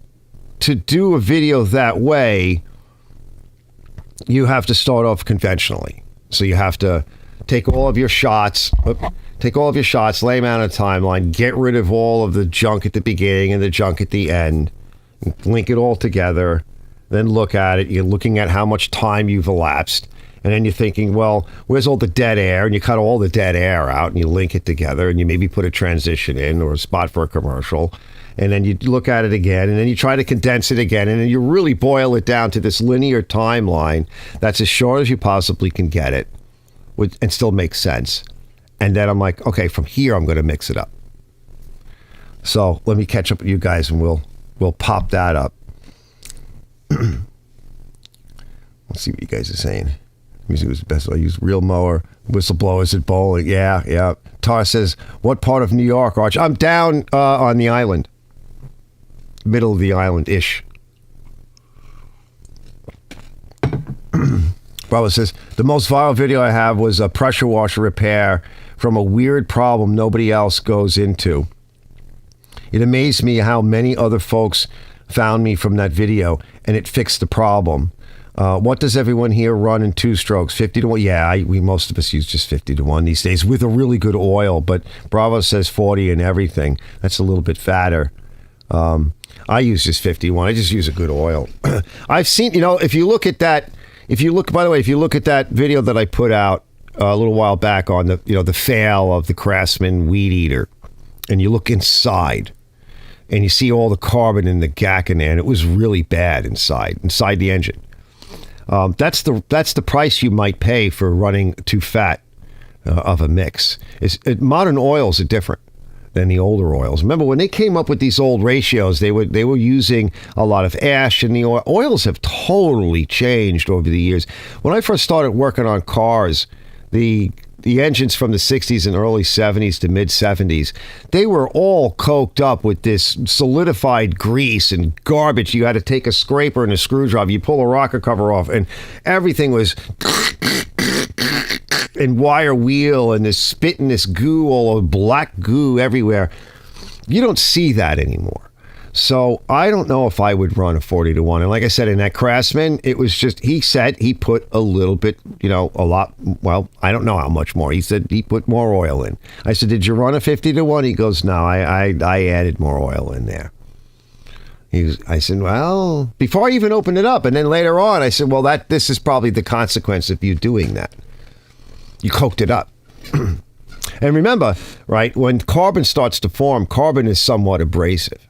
to do a video that way, you have to start off conventionally. So you have to take all of your shots, lay them out on a timeline, get rid of all of the junk at the beginning and the junk at the end, link it all together, then look at it. You're looking at how much time you've elapsed. And then you're thinking, well, where's all the dead air? And you cut all the dead air out and you link it together and you maybe put a transition in or a spot for a commercial. And then you look at it again and then you try to condense it again. And then you really boil it down to this linear timeline that's as short as you possibly can get it and still make sense. And then I'm like, okay, from here, I'm going to mix it up. So let me catch up with you guys and we'll pop that up. Let's see what you guys are saying. Music was best. I use real mower. Whistleblowers at bowling. Yeah. Tar says, what part of New York, Arch? I'm down on the island. Middle of the island-ish. Bravo says, the most viral video I have was a pressure washer repair from a weird problem nobody else goes into. It amazed me how many other folks found me from that video, and it fixed the problem. What does everyone here run in 2 strokes? 50 to 1? Yeah, most of us use just 50 to 1 these days with a really good oil, but Bravo says 40 and everything. That's a little bit fatter. I use just 51. I just use a good oil. I've seen, if you look at that video that I put out a little while back on the fail of the Craftsman weed eater, and you look inside and you see all the carbon in the gack in there, and it was really bad inside the engine. That's the price you might pay for running too fat of a mix. Modern oils are different than the older oils. Remember when they came up with these old ratios, they were using a lot of ash in the oil. Oils have totally changed over the years. When I first started working on cars, the engines from the 60s and early 70s to mid 70s, they were all coked up with this solidified grease and garbage. You had to take a scraper and a screwdriver. You pull a rocker cover off and everything was and wire wheel and this spit and this goo, all of black goo everywhere. You don't see that anymore. So I don't know if I would run a 40 to 1. And like I said, in that Craftsman, it was just, he said he put a little bit, a lot, well, I don't know how much more. He said he put more oil in. I said, did you run a 50 to 1? He goes, no, I added more oil in there. I said, well, before I even opened it up. And then later on, I said, well, this is probably the consequence of you doing that. You coked it up. And remember, right, when carbon starts to form, carbon is somewhat abrasive.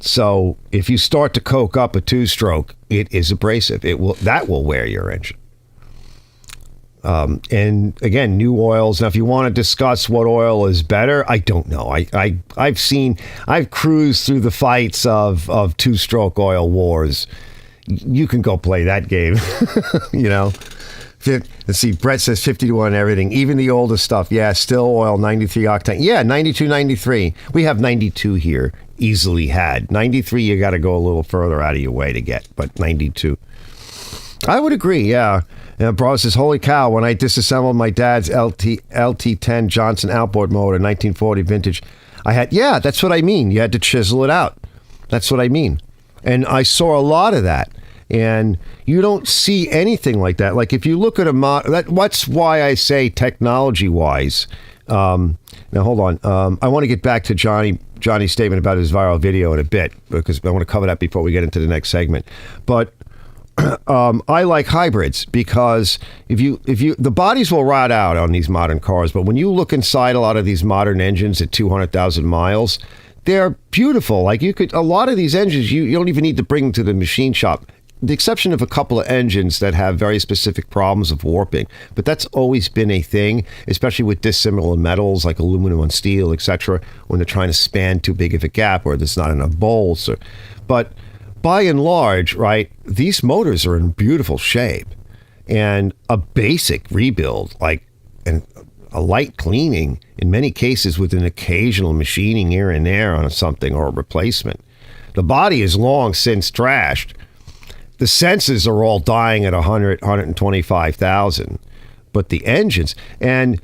So if you start to coke up a 2-stroke, it is abrasive. That will wear your engine. And again, new oils. Now, if you want to discuss what oil is better, I don't know. I've cruised through the fights of 2-stroke oil wars. You can go play that game, Let's see, Brett says 50 to 1 everything, even the older stuff. Yeah, still oil, 93 octane. Yeah, 92, 93. We have 92 here, easily had. 93, you got to go a little further out of your way to get, but 92. I would agree, yeah. Bro says, holy cow, when I disassembled my dad's LT10 Johnson outboard motor, 1940 vintage, that's what I mean. You had to chisel it out. That's what I mean. And I saw a lot of that. And you don't see anything like that. Like if you look at that's why I say technology-wise. Now hold on. I want to get back to Johnny's statement about his viral video in a bit because I want to cover that before we get into the next segment. But I like hybrids because if the bodies will rot out on these modern cars, but when you look inside a lot of these modern engines at 200,000 miles, they're beautiful. Like a lot of these engines, you don't even need to bring them to the machine shop. The exception of a couple of engines that have very specific problems of warping, but that's always been a thing, especially with dissimilar metals like aluminum and steel, etc., when they're trying to span too big of a gap or there's not enough bolts. But by and large, right, these motors are in beautiful shape, and a basic rebuild, like a light cleaning, in many cases with an occasional machining here and there on something or a replacement. The body is long since trashed. The sensors are all dying at 100, 125,000, but the engines, and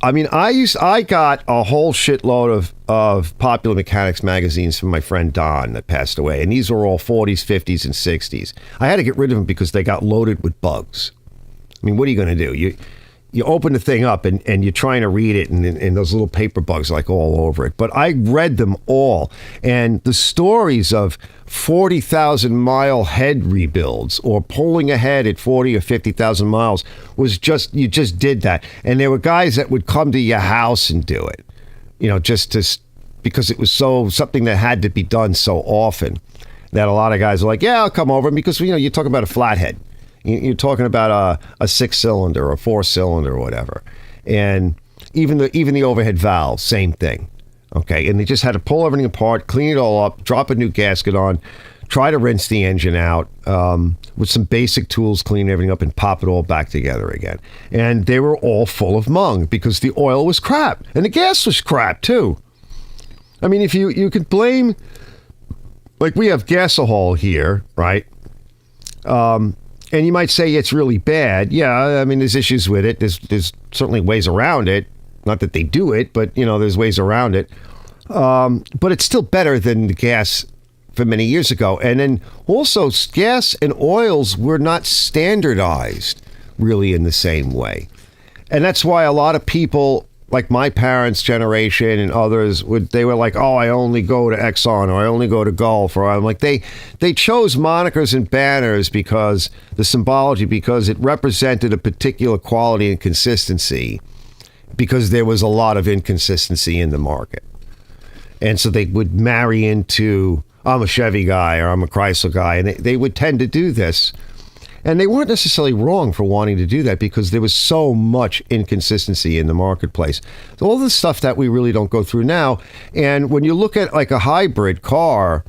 I mean, I got a whole shitload of Popular Mechanics magazines from my friend Don that passed away, and these were all 40s, 50s, and 60s. I had to get rid of them because they got loaded with bugs. I mean, what are you going to do? You open the thing up and you're trying to read it, and those little paper bugs like all over it. But I read them all, and the stories of 40,000-mile head rebuilds or pulling ahead at 40 or 50,000 miles was just, you just did that. And there were guys that would come to your house and do it, because it was something that had to be done so often that a lot of guys were like, yeah, I'll come over, because, you're talking about a flathead. You're talking about a 6-cylinder or a 4-cylinder or whatever. And even the overhead valve, same thing. Okay, and they just had to pull everything apart, clean it all up, drop a new gasket on, try to rinse the engine out with some basic tools, clean everything up, and pop it all back together again. And they were all full of mung because the oil was crap. And the gas was crap, too. I mean, if you could blame... Like, we have gasohol here, right? And you might say it's really bad. Yeah, I mean, there's issues with it. There's certainly ways around it. Not that they do it, but, there's ways around it. But it's still better than the gas from many years ago. And then also, gas and oils were not standardized really in the same way. And that's why a lot of people, like my parents' generation and others, they were like, oh, I only go to Exxon, or I only go to Gulf, or I'm like, they chose monikers and banners because the symbology, because it represented a particular quality and consistency, because there was a lot of inconsistency in the market. And so they would marry into, I'm a Chevy guy or I'm a Chrysler guy, and they would tend to do this. And they weren't necessarily wrong for wanting to do that because there was so much inconsistency in the marketplace. So all the stuff that we really don't go through now. And when you look at like a hybrid car,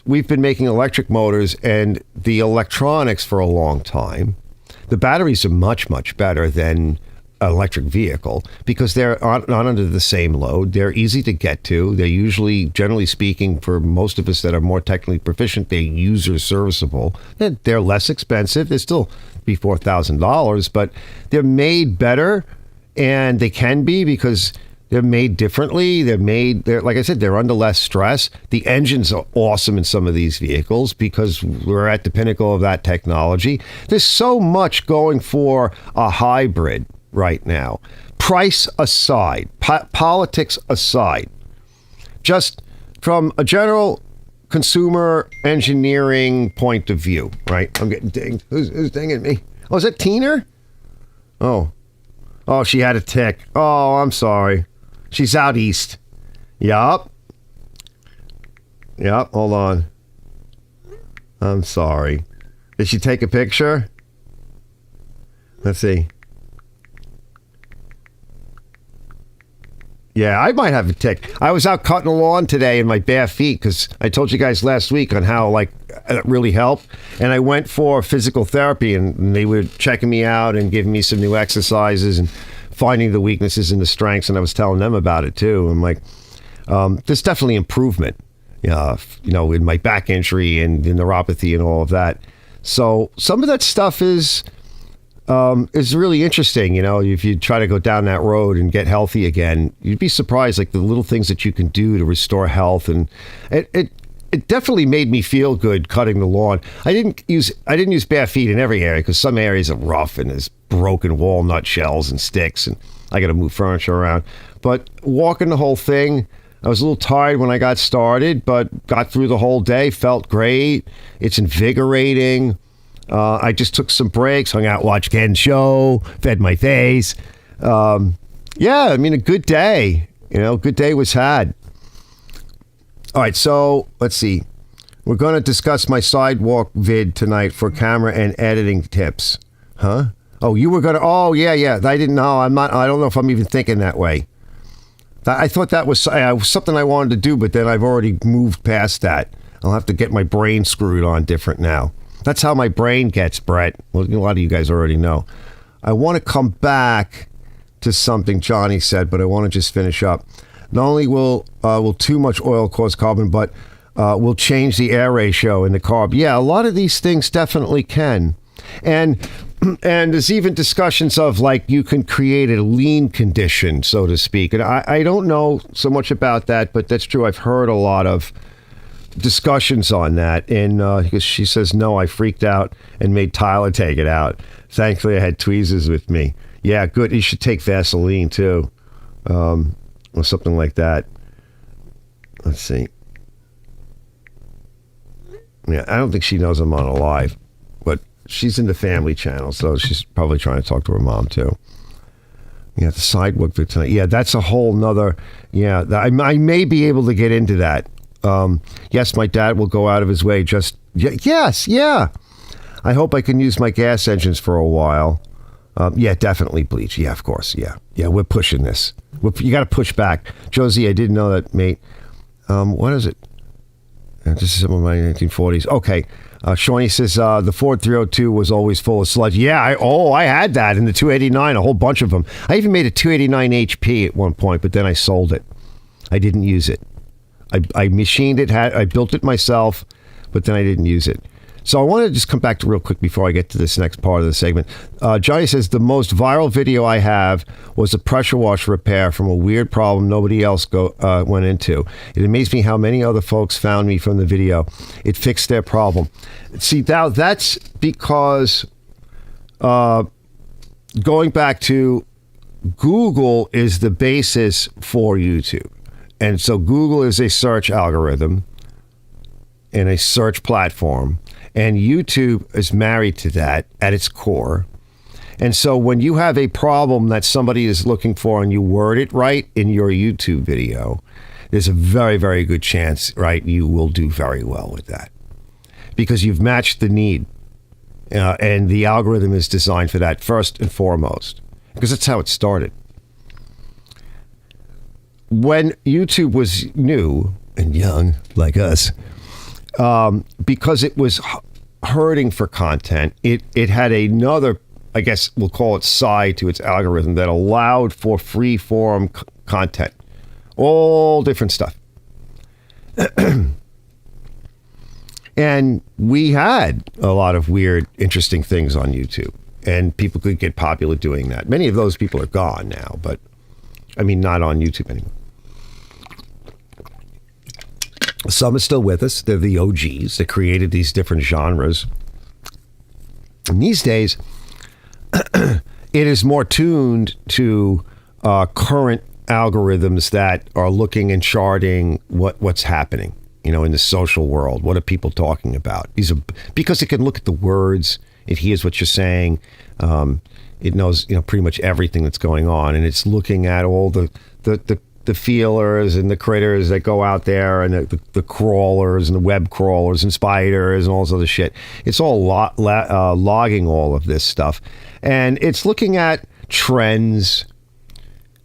we've been making electric motors and the electronics for a long time. The batteries are much, much better than an electric vehicle because they're not under the same load. They're easy to get to. They're usually, generally speaking, for most of us that are more technically proficient, they're user serviceable. They're less expensive. They're still be $4,000, but they're made better, and they can be because they're made differently. They're like I said, they're under less stress. The engines are awesome in some of these vehicles because we're at the pinnacle of that technology. There's so much going for a hybrid right now. Price aside, politics aside, just from a general consumer engineering point of view, right? I'm getting dinged. Who's dinging me? Oh, is that Teener? Oh, she had a tick. Oh, I'm sorry. She's out east. Yup. Hold on. I'm sorry. Did she take a picture? Let's see. Yeah, I might have a tick. I was out cutting the lawn today in my bare feet because I told you guys last week on how it really helped. And I went for physical therapy, and they were checking me out and giving me some new exercises and finding the weaknesses and the strengths. And I was telling them about it too. I'm like, there's definitely improvement, in my back injury and the neuropathy and all of that. So some of that stuff is really interesting. If you try to go down that road and get healthy again, you'd be surprised, like the little things that you can do to restore health. And it definitely made me feel good cutting the lawn. I didn't use bare feet in every area because some areas are rough and there's broken walnut shells and sticks, and I got to move furniture around. But walking the whole thing, I was a little tired when I got started, but got through the whole day, felt great. It's invigorating. I just took some breaks, hung out, watched Ken's show, fed my face. A good day. Good day was had. All right, so let's see. We're going to discuss my sidewalk vid tonight for camera and editing tips. Huh? Oh, you were going to... Oh, yeah. I didn't know. I don't know if I'm even thinking that way. I thought that was something I wanted to do, but then I've already moved past that. I'll have to get my brain screwed on different now. That's how my brain gets, Brett. Well, a lot of you guys already know. I want to come back to something Johnny said, but I want to just finish up. Not only will too much oil cause carbon, but will change the air ratio in the carb. Yeah, a lot of these things definitely can. And there's even discussions of like you can create a lean condition, so to speak. And I don't know so much about that, but that's true. I've heard a lot of discussions on that. And because she says, no, I freaked out and made Tyler take it out. Thankfully, I had tweezers with me. Yeah, good. You should take Vaseline too, or something like that. Let's see. Yeah, I don't think she knows I'm on a live, but she's in the family channel, so she's probably trying to talk to her mom too. Yeah, the sidewalk for tonight. Yeah, that's a whole nother. Yeah, I may be able to get into that. Yes, my dad will go out of his way. Yes. I hope I can use my gas engines for a while. Yeah, definitely bleach. Yeah, of course. Yeah, we're pushing this. You got to push back. Josie, I didn't know that, mate. What is it? This is some of my 1940s. Okay. Shawnee says the Ford 302 was always full of sludge. Yeah, I had that in the 289, a whole bunch of them. I even made a 289 HP at one point, but then I sold it. I didn't use it. I machined it, I built it myself, but then I didn't use it. So I want to just come back to real quick before I get to this next part of the segment. Johnny says, the most viral video I have was a pressure washer repair from a weird problem nobody else went into. It amazed me how many other folks found me from the video. It fixed their problem. See, now that's because going back to Google is the basis for YouTube. And so Google is a search algorithm and a search platform. And YouTube is married to that at its core. And so when you have a problem that somebody is looking for and you word it right in your YouTube video, there's a very, very good chance, right, you will do very well with that. Because you've matched the need. And the algorithm is designed for that first and foremost. Because that's how it started. When YouTube was new and young, like us, because it was hurting for content, it had another, I guess we'll call it, side to its algorithm that allowed for free form content, all different stuff. And we had a lot of weird, interesting things on YouTube, and people could get popular doing that. Many of those people are gone now, but I mean, not on YouTube anymore. Some are still with us. They're the OGs that created these different genres. And these days, it is more tuned to current algorithms that are looking and charting what's happening, in the social world. What are people talking about? Because it can look at the words, it hears what you're saying, it knows pretty much everything that's going on, and it's looking at all the feelers and the critters that go out there, and the crawlers and the web crawlers and spiders and all this other shit. It's all logging all of this stuff. And it's looking at trends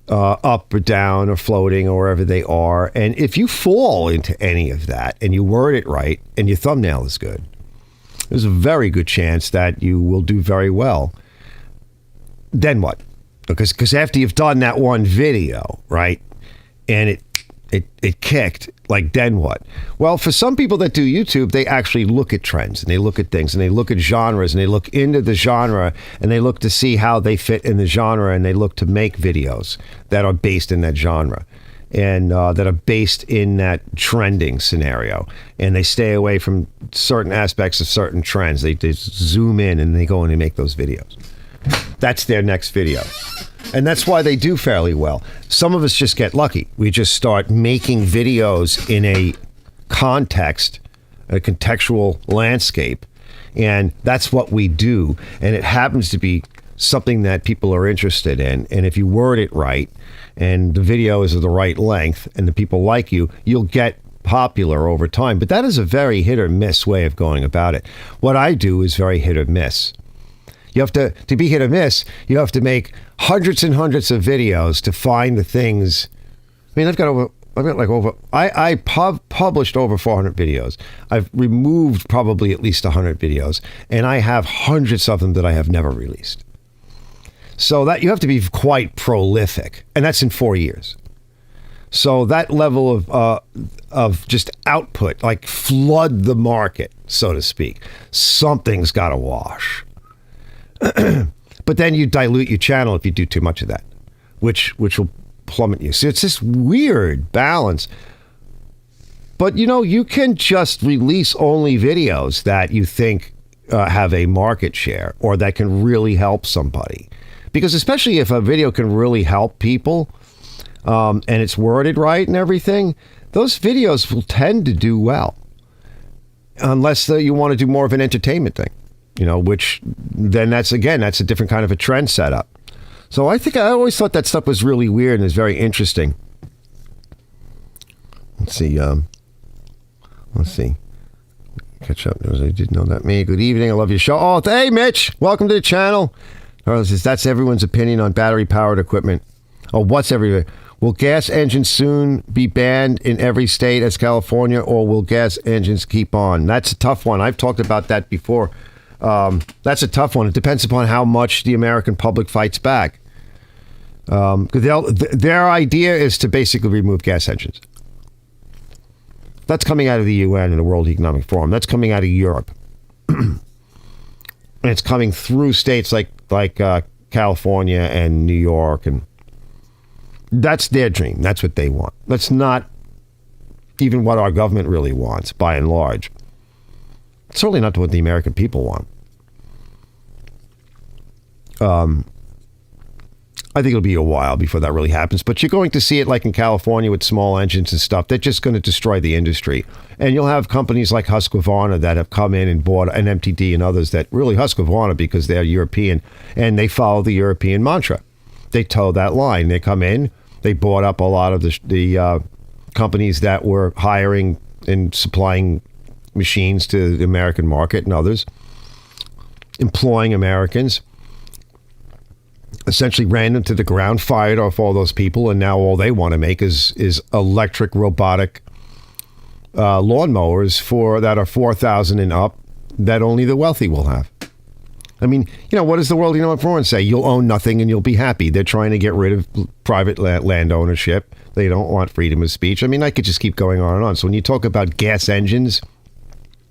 up or down or floating or wherever they are. And if you fall into any of that and you word it right and your thumbnail is good, there's a very good chance that you will do very well. Then what? Because after you've done that one video, right, and it kicked, like, then what? Well, for some people that do YouTube, they actually look at trends and they look at things and they look at genres and they look into the genre and they look to see how they fit in the genre, and they look to make videos that are based in that genre and that are based in that trending scenario. And they stay away from certain aspects of certain trends. They zoom in and they go in and make those videos. That's their next video. And that's why they do fairly well. Some of us just get lucky. We just start making videos in a context, a contextual landscape. And that's what we do. And it happens to be something that people are interested in. And if you word it right, and the video is of the right length, and the people like you, you'll get popular over time. But that is a very hit or miss way of going about it. What I do is very hit or miss. You have to be hit or miss, you have to make hundreds and hundreds of videos to find the things. I mean, I published over 400 videos. I've removed probably at least 100 videos, and I have hundreds of them that I have never released. So that you have to be quite prolific, and that's in 4 years. So that level of just output, like flood the market, so to speak, something's got to wash. But then you dilute your channel if you do too much of that, which will plummet you. So it's this weird balance. But, you can just release only videos that you think have a market share or that can really help somebody. Because especially if a video can really help people and it's worded right and everything, those videos will tend to do well. Unless you want to do more of an entertainment thing, which then that's a different kind of a trend setup. So I always thought that stuff was really weird and is very interesting. Let's see. Catch up. I didn't know that. Me. Good evening. I love your show. Oh, hey, Mitch. Welcome to the channel. That's everyone's opinion on battery-powered equipment. Oh, what's everywhere? Will gas engines soon be banned in every state as California, or will gas engines keep on? That's a tough one. I've talked about that before. That's a tough one. It depends upon how much the American public fights back. Their idea is to basically remove gas engines. That's coming out of the UN and the World Economic Forum. That's coming out of Europe. And it's coming through states like California and New York, and that's their dream. That's what they want. That's not even what our government really wants, by and large. It's certainly not what the American people want. I think it'll be a while before that really happens, but you're going to see it like in California with small engines and stuff. They're just going to destroy the industry. And you'll have companies like Husqvarna that have come in and bought an MTD and others that really Husqvarna because they're European and they follow the European mantra. They toe that line. They come in, they bought up a lot of the companies that were hiring and supplying machines to the American market and others, employing Americans. Essentially ran them to the ground, fired off all those people, and now all they want to make is electric robotic lawnmowers that are 4,000 and up that only the wealthy will have. I mean, what does the World Economic Forum say? You'll own nothing and you'll be happy. They're trying to get rid of private land ownership. They don't want freedom of speech. I mean, I could just keep going on and on. So when you talk about gas engines,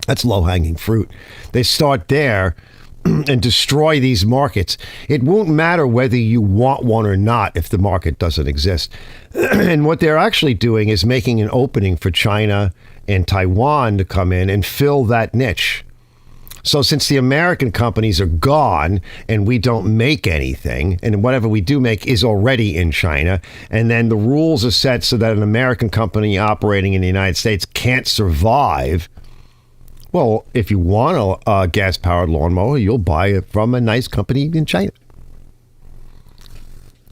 that's low-hanging fruit. They start there and destroy these markets. It won't matter whether you want one or not if the market doesn't exist. And what they're actually doing is making an opening for China and Taiwan to come in and fill that niche. So since the American companies are gone and we don't make anything, and whatever we do make is already in China, and then the rules are set so that an American company operating in the United States can't survive. Well, if you want a gas-powered lawnmower, you'll buy it from a nice company in China.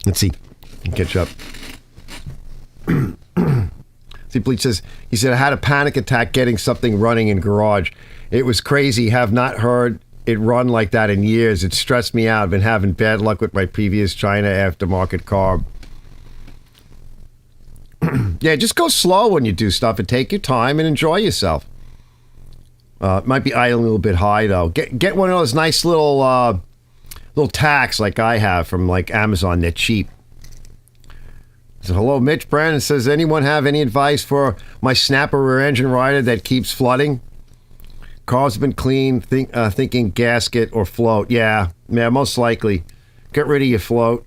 Let's see. Catch up. See, Bleach says, he said, I had a panic attack getting something running in garage. It was crazy. Have not heard it run like that in years. It stressed me out. I've been having bad luck with my previous China aftermarket carb. Yeah, just go slow when you do stuff and take your time and enjoy yourself. It might be idling a little bit high though. Get one of those nice little tacks like I have from like Amazon. They're cheap. So hello, Mitch. Brandon says, anyone have any advice for my snapper rear engine rider that keeps flooding? Car's been clean. Thinking gasket or float. Yeah, most likely. Get rid of your float.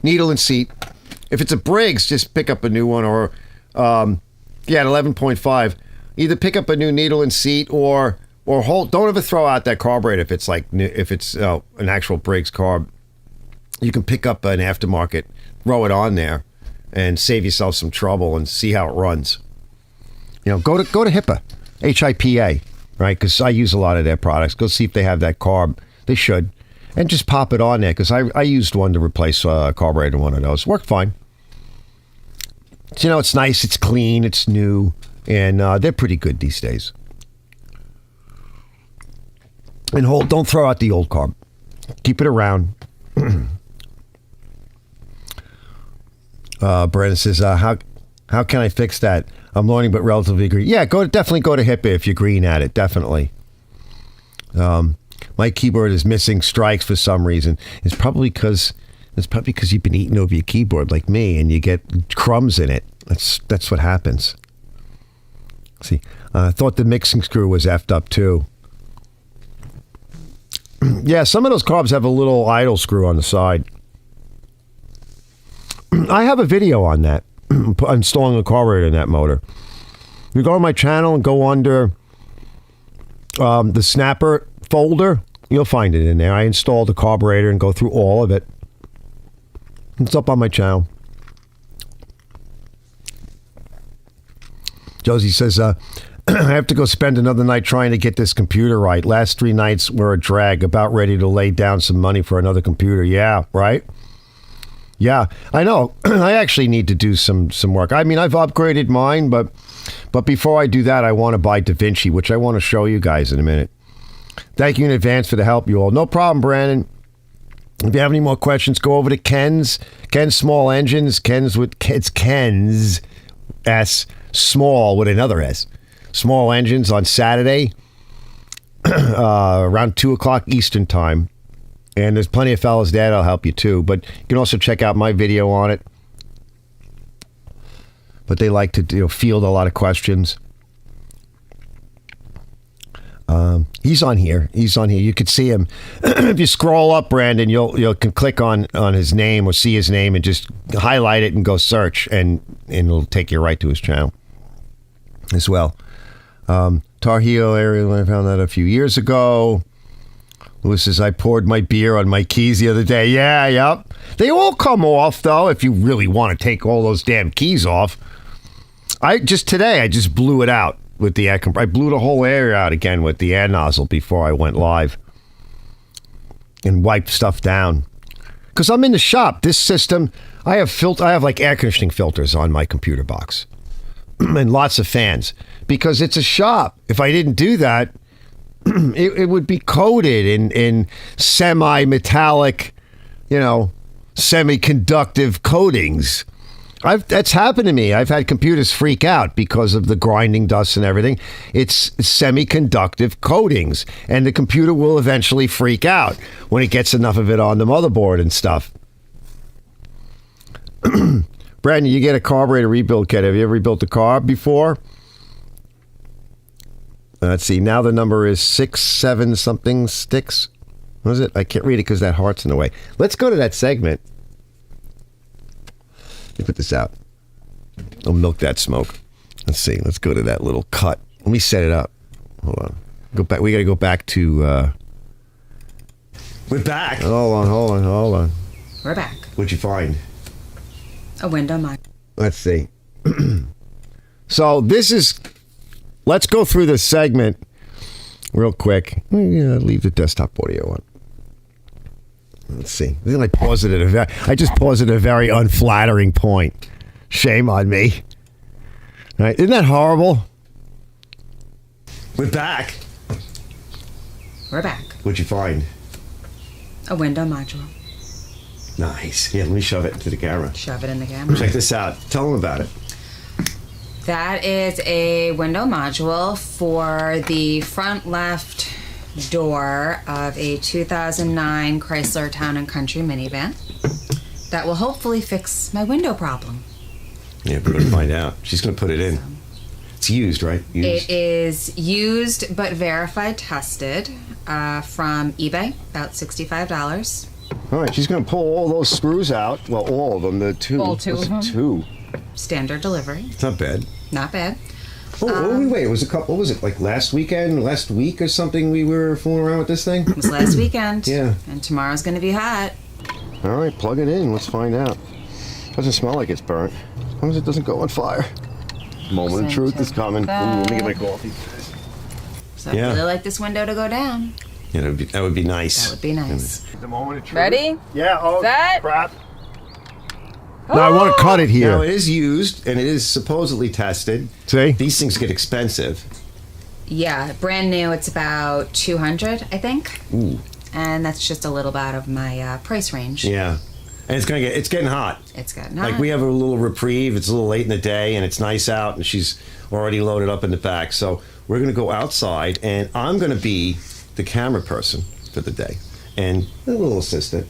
Needle and seat. If it's a Briggs, just pick up a new one or at 11.5. Either pick up a new needle and seat or hold. Don't ever throw out that carburetor if it's an actual Briggs carb. You can pick up an aftermarket, throw it on there, and save yourself some trouble and see how it runs. Go to Hipa, Hipa, right? Because I use a lot of their products. Go see if they have that carb. They should, and just pop it on there. Because I used one to replace a carburetor in one of those. Worked fine. So, it's nice. It's clean. It's new. And they're pretty good these days. And don't throw out the old carb. Keep it around. Brandon says, how can I fix that? I'm learning, but relatively green. Yeah, definitely go to Hipa if you're green at it. Definitely. My keyboard is missing strikes for some reason. It's probably because you've been eating over your keyboard like me, and you get crumbs in it. That's what happens. See, I thought the mixing screw was effed up too. Yeah, some of those carbs have a little idle screw on the side. I have a video on that, installing a carburetor in that motor. You go to my channel and go under the snapper folder. You'll find it in there. I installed the carburetor and go through all of it. It's up on my channel. Josie says, I have to go spend another night trying to get this computer right. Last 3 nights were a drag. About ready to lay down some money for another computer. Yeah, right? Yeah, I know. I actually need to do some work. I mean, I've upgraded mine, but before I do that, I want to buy DaVinci, which I want to show you guys in a minute. Thank you in advance for the help, you all. No problem, Brandon. If you have any more questions, go over to Ken's Small Engines. It's Ken's S Small with another S. Small Engines on Saturday around 2 o'clock Eastern time. And there's plenty of fellas there that'll help you too. But you can also check out my video on it. But they like to field a lot of questions. He's on here. You could see him. If you scroll up, Brandon, you can click on his name or see his name and just highlight it and go search, and it'll take you right to his channel as well. Tar Heel area, I found that a few years ago. Lewis says, I poured my beer on my keys the other day. Yeah, yep. They all come off, though, if you really want to take all those damn keys off. Today, I just blew it out with the air compressor. I blew the whole area out again with the air nozzle before I went live and wiped stuff down. Because I'm in the shop. This system, I have like air conditioning filters on my computer box and lots of fans because it's a shop. If I didn't do that, it would be coated in semi-metallic, semi-conductive coatings. That's happened to me. I've had computers freak out because of the grinding dust and everything. It's semi-conductive coatings, and the computer will eventually freak out when it gets enough of it on the motherboard and stuff. Brandon, you get a carburetor rebuild kit. Have you ever rebuilt a carb before? Let's see. Now the number is 67 something sticks. What is it? I can't read it because that heart's in the way. Let's go to that segment. Let me put this out. I'll milk that smoke. Let's see. Let's go to that little cut. Let me set it up. Hold on. Go back. We got to go back to. We're back. Hold on. We're back. What'd you find? A window mic. Let's see. So this is. Let's go through this segment real quick. Leave the desktop audio on. Let's see. I just paused at a very unflattering point. Shame on me. All right. Isn't that horrible? We're back. We're back. What'd you find? A window module. Nice. Yeah, let me shove it into the camera. Shove it in the camera. Check this out. Tell them about it. That is a window module for the front left door of a 2009 Chrysler Town & Country minivan that will hopefully fix my window problem. Yeah, we're going to find out. She's going to put it in. It's used, right? It is used but verified tested from eBay, about $65. All right, she's going to pull all those screws out. Well, all of them. The two. All two of them. Two. Standard delivery. It's not bad. Not bad. Wait, it was a couple. What was it, like last week or something we were fooling around with this thing? It was last weekend. Yeah. And tomorrow's going to be hot. All right, plug it in. Let's find out. Doesn't smell like it's burnt. As long as it doesn't go on fire. Moment of truth is coming. Ooh, let me get my coffee. So I'd really like this window to go down. Yeah, that would be nice. That would be nice. The moment of truth. Ready? Yeah. Oh, set. Crap. No, I want to cut it here. Now, it is used, and it is supposedly tested. See? These things get expensive. Yeah, brand new, it's about $200, I think. Ooh. And that's just a little bit out of my price range. Yeah. And it's getting hot. It's getting hot. Like, we have a little reprieve. It's a little late in the day, and it's nice out, and she's already loaded up in the back. So we're going to go outside, and I'm going to be the camera person for the day. And a little assistant.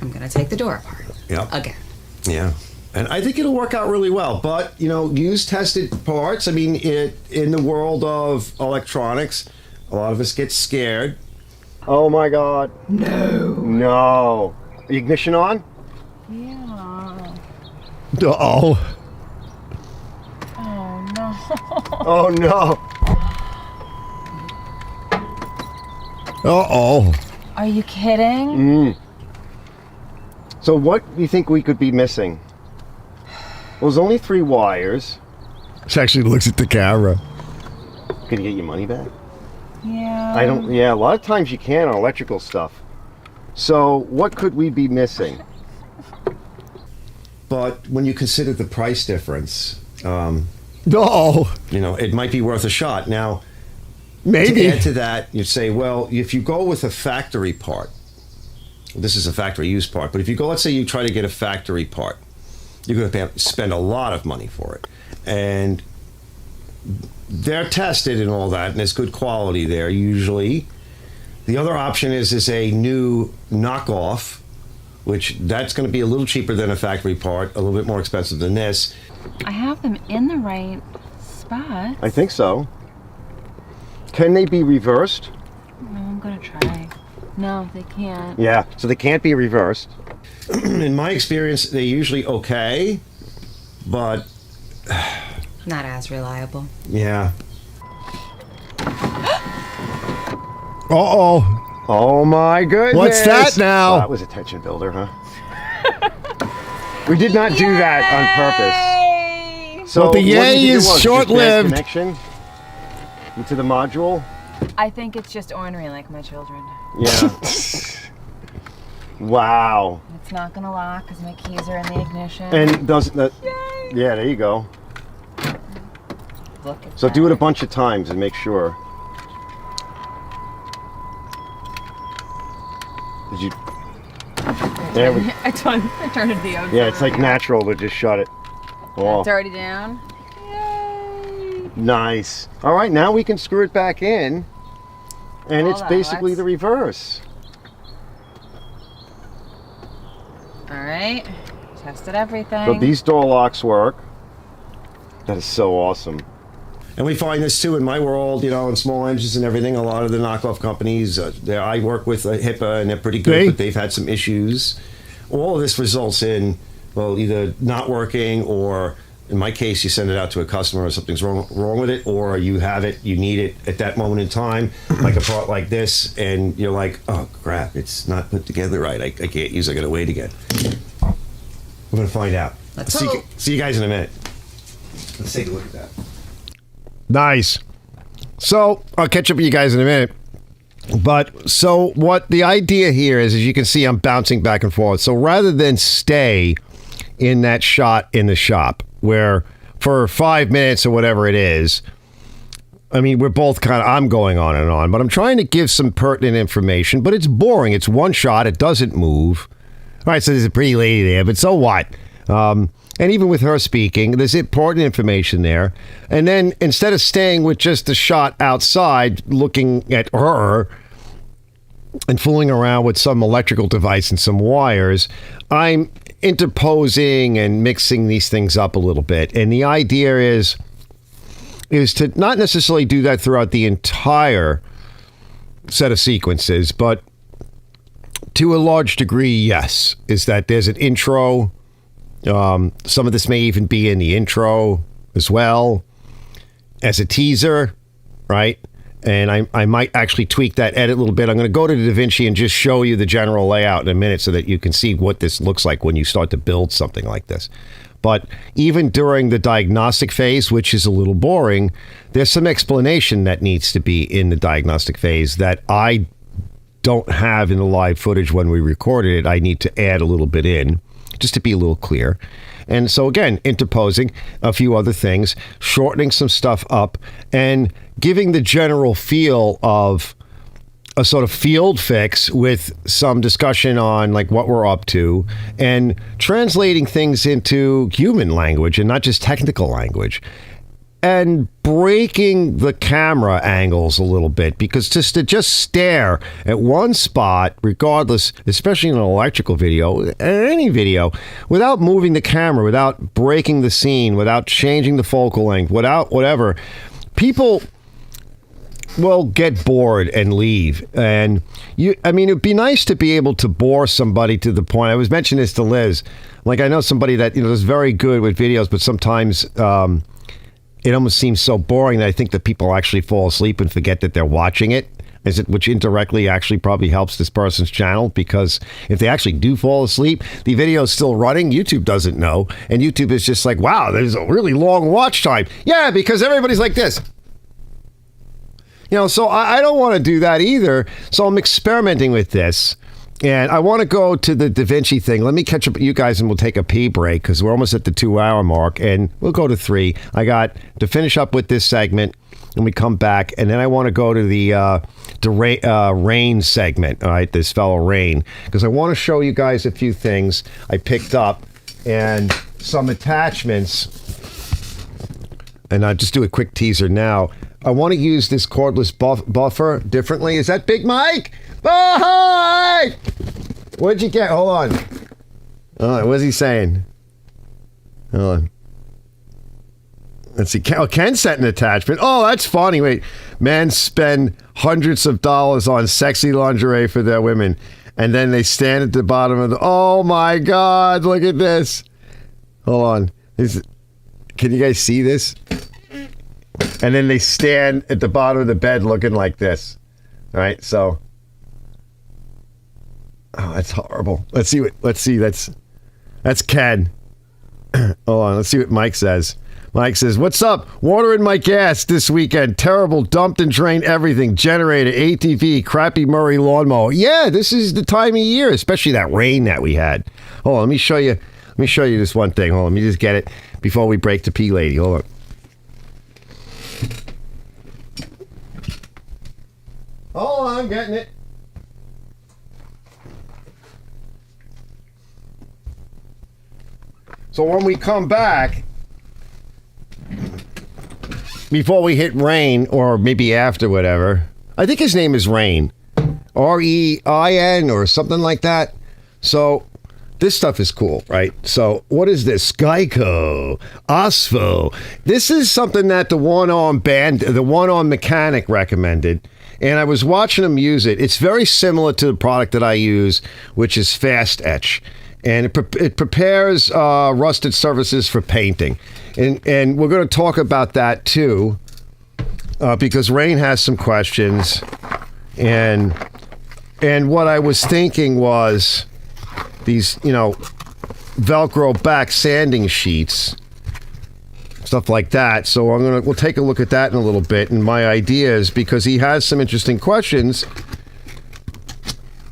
I'm going to take the door apart. Yep. Again. Yeah. And I think it'll work out really well. But, use tested parts. I mean, in the world of electronics, a lot of us get scared Oh my God. No. Ignition on? Yeah. Uh-oh. Oh no. Oh no. Uh-oh. Are you kidding? So what do you think we could be missing? Well, there's only 3 wires. She actually looks at the camera. Can you get your money back? Yeah. Yeah, a lot of times you can on electrical stuff. So what could we be missing? But when you consider the price difference, No. it might be worth a shot. Now, Maybe. to add to that, you'd say, well, if you go with a factory part, this is a factory use part, but if you go, let's say you try to get a factory part, you're going to have to spend a lot of money for it. And they're tested and all that, and there's good quality there usually. The other option is a new knockoff, which that's going to be a little cheaper than a factory part, a little bit more expensive than this. I have them in the right spot. I think so. Can they be reversed? No, I'm gonna try. No, they can't. Yeah, so they can't be reversed. In my experience, they're usually okay, but Not as reliable. yeah. Uh-oh. Oh my goodness. What's that now? Wow, that was a tension builder, huh? We did not do that on purpose. So Well, the what do you yay think it is was? Just short-lived. bad connection into the module? I think it's just ornery like my children. Yeah. Wow. It's not gonna lock because my keys are in the ignition. And doesn't that? Yeah, there you go. Look at So that. do it a bunch of times and make sure. Did you? There we. I turned it the other. Yeah, it's like natural to just shut it off. It's already down. Nice. All right, now we can screw it back in, and it's Hold on, basically let's- the reverse. All right. Tested everything. So these door locks work. That is so awesome. And we find this too in my world, in small engines and everything. A lot of the knockoff companies, I work with Hipa, and they're pretty good, Okay. but they've had some issues. All of this results in, well, either not working, or in my case, you send it out to a customer and something's wrong with it, or you have it, you need it at that moment in time, like a part like this, and you're like, oh crap, it's not put together right. I can't use it. I got to wait again. We're going to find out. Let's see, hope. see you guys in a minute. Let's take a look at that. Nice. So I'll catch up with you guys in a minute. But so what the idea here is, as you can see, I'm bouncing back and forth. So rather than stay in that shot in the shop where for 5 minutes or whatever it is, I mean, we're both I'm going on and on, but I'm trying to give some pertinent information, but it's boring. It's one shot. It doesn't move. All right, so there's a pretty lady there, but so what? And even with her speaking, there's important information there. And then instead of staying with just the shot outside, looking at her and fooling around with some electrical device and some wires, I'm interposing and mixing these things up a little bit. And the idea is to not necessarily do that throughout the entire set of sequences, but to a large degree, yes, is that there's an intro. Some of this may even be in the intro as well as a teaser, right? And I might actually tweak that edit a little bit. I'm going to go to DaVinci and just show you the general layout in a minute so that you can see what this looks like when you start to build something like this. But even during the diagnostic phase, which is a little boring, there's some explanation that needs to be in the diagnostic phase that I don't have in the live footage when we recorded it. I need to add a little bit in just to be a little clear. And so again, interposing a few other things, shortening some stuff up, and giving the general feel of a sort of field fix with some discussion on like what we're up to, and translating things into human language and not just technical language. And breaking the camera angles a little bit, because just to stare at one spot, regardless, especially in an electrical video, any video, without moving the camera, without breaking the scene, without changing the focal length, without whatever, people will get bored and leave. And it'd be nice to be able to bore somebody to the point. I was mentioning this to Liz. Like, I know somebody that, is very good with videos, but sometimes it almost seems so boring that I think that people actually fall asleep and forget that they're watching it. Which indirectly actually probably helps this person's channel, because if they actually do fall asleep, the video is still running. YouTube doesn't know. And YouTube is just like, wow, there's a really long watch time. Yeah, because everybody's like this. So I don't want to do that either. So I'm experimenting with this. And I want to go to the DaVinci thing. Let me catch up with you guys and we'll take a pee break, because we're almost at the 2-hour mark. And we'll go to 3. I got to finish up with this segment. And we come back, and then I want to go to the Rain segment, all right, this fellow Rain, because I want to show you guys a few things I picked up and some attachments. And I'll just do a quick teaser now. I want to use this cordless buffer differently. Is that Big Mike? Oh, hi! What'd you get? Hold on. What's he saying? Hold on. Let's see. Ken sent an attachment. Oh, that's funny. Wait. Men spend hundreds of dollars on sexy lingerie for their women, and then they stand at the bottom of the... Oh, my God. Look at this. Hold on. Can you guys see this? And then they stand at the bottom of the bed looking like this. All right, so... Oh, that's horrible. Let's see. That's Ken. Hold on. Let's see what Mike says. Mike says, what's up? Water in my gas this weekend. Terrible. Dumped and drained everything. Generator, ATV, crappy Murray lawnmower. Yeah, this is the time of year, especially that rain that we had. Hold on, let me show you this one thing. Hold on, let me just get it before we break to P Lady. Hold on. Hold on, I'm getting it. So when we come back, before we hit Rain, or maybe after, whatever. I think his name is Rain. R-E-I-N or something like that. So this stuff is cool, right? So what is this? Geico, Osfo. This is something that the one-arm mechanic recommended. And I was watching him use it. It's very similar to the product that I use, which is Fast Etch. And it prepares rusted surfaces for painting. And we're going to talk about that too, because Rain has some questions. And what I was thinking was these, Velcro back sanding sheets, stuff like that. So we'll take a look at that in a little bit. And my idea is, because he has some interesting questions.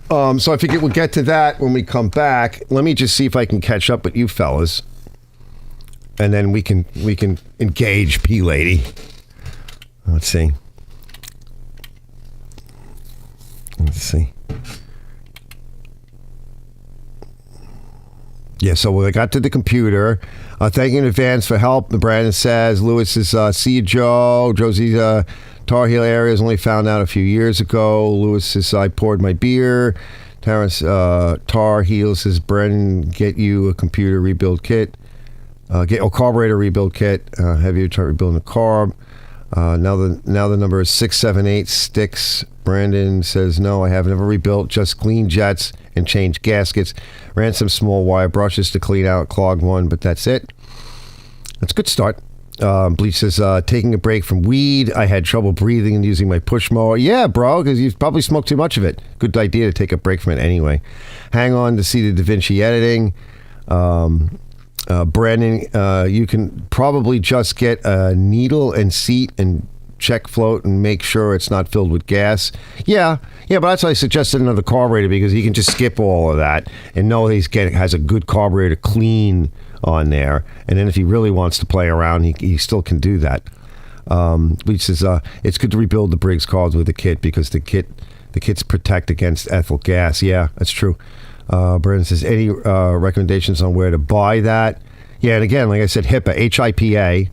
So I figured we'll get to that when we come back. Let me just see if I can catch up with you fellas. And then we can engage P Lady. Let's see. Yeah, so I got to the computer. Thank you in advance for help. Brandon says, Lewis says, see you, Joe. Josie's Tar Heel area is only found out a few years ago. Lewis says, I poured my beer. Terrence Tar Heel says, Brandon, get you a computer rebuild kit. Carburetor rebuild kit. Have you tried rebuilding a carb? Now the number is 678 sticks. Brandon says, no, I have never rebuilt, just clean jets and changed gaskets. Ran some small wire brushes to clean out clogged one, but that's it. That's a good start. Bleach says, taking a break from weed. I had trouble breathing and using my push mower. Yeah, bro, because you've probably smoked too much of it. Good idea to take a break from it anyway. Hang on to see the DaVinci editing. Brandon, you can probably just get a needle and seat and check float and make sure it's not filled with gas. Yeah, but that's why I suggested another carburetor, because he can just skip all of that and know has a good carburetor clean on there. And then if he really wants to play around, he still can do that. Bleach says, it's good to rebuild the Briggs cars with a kit, because the kits protect against ethyl gas. Yeah, that's true. Brandon says, any recommendations on where to buy that? Yeah, and again, like I said, Hipa, H-I-P-A.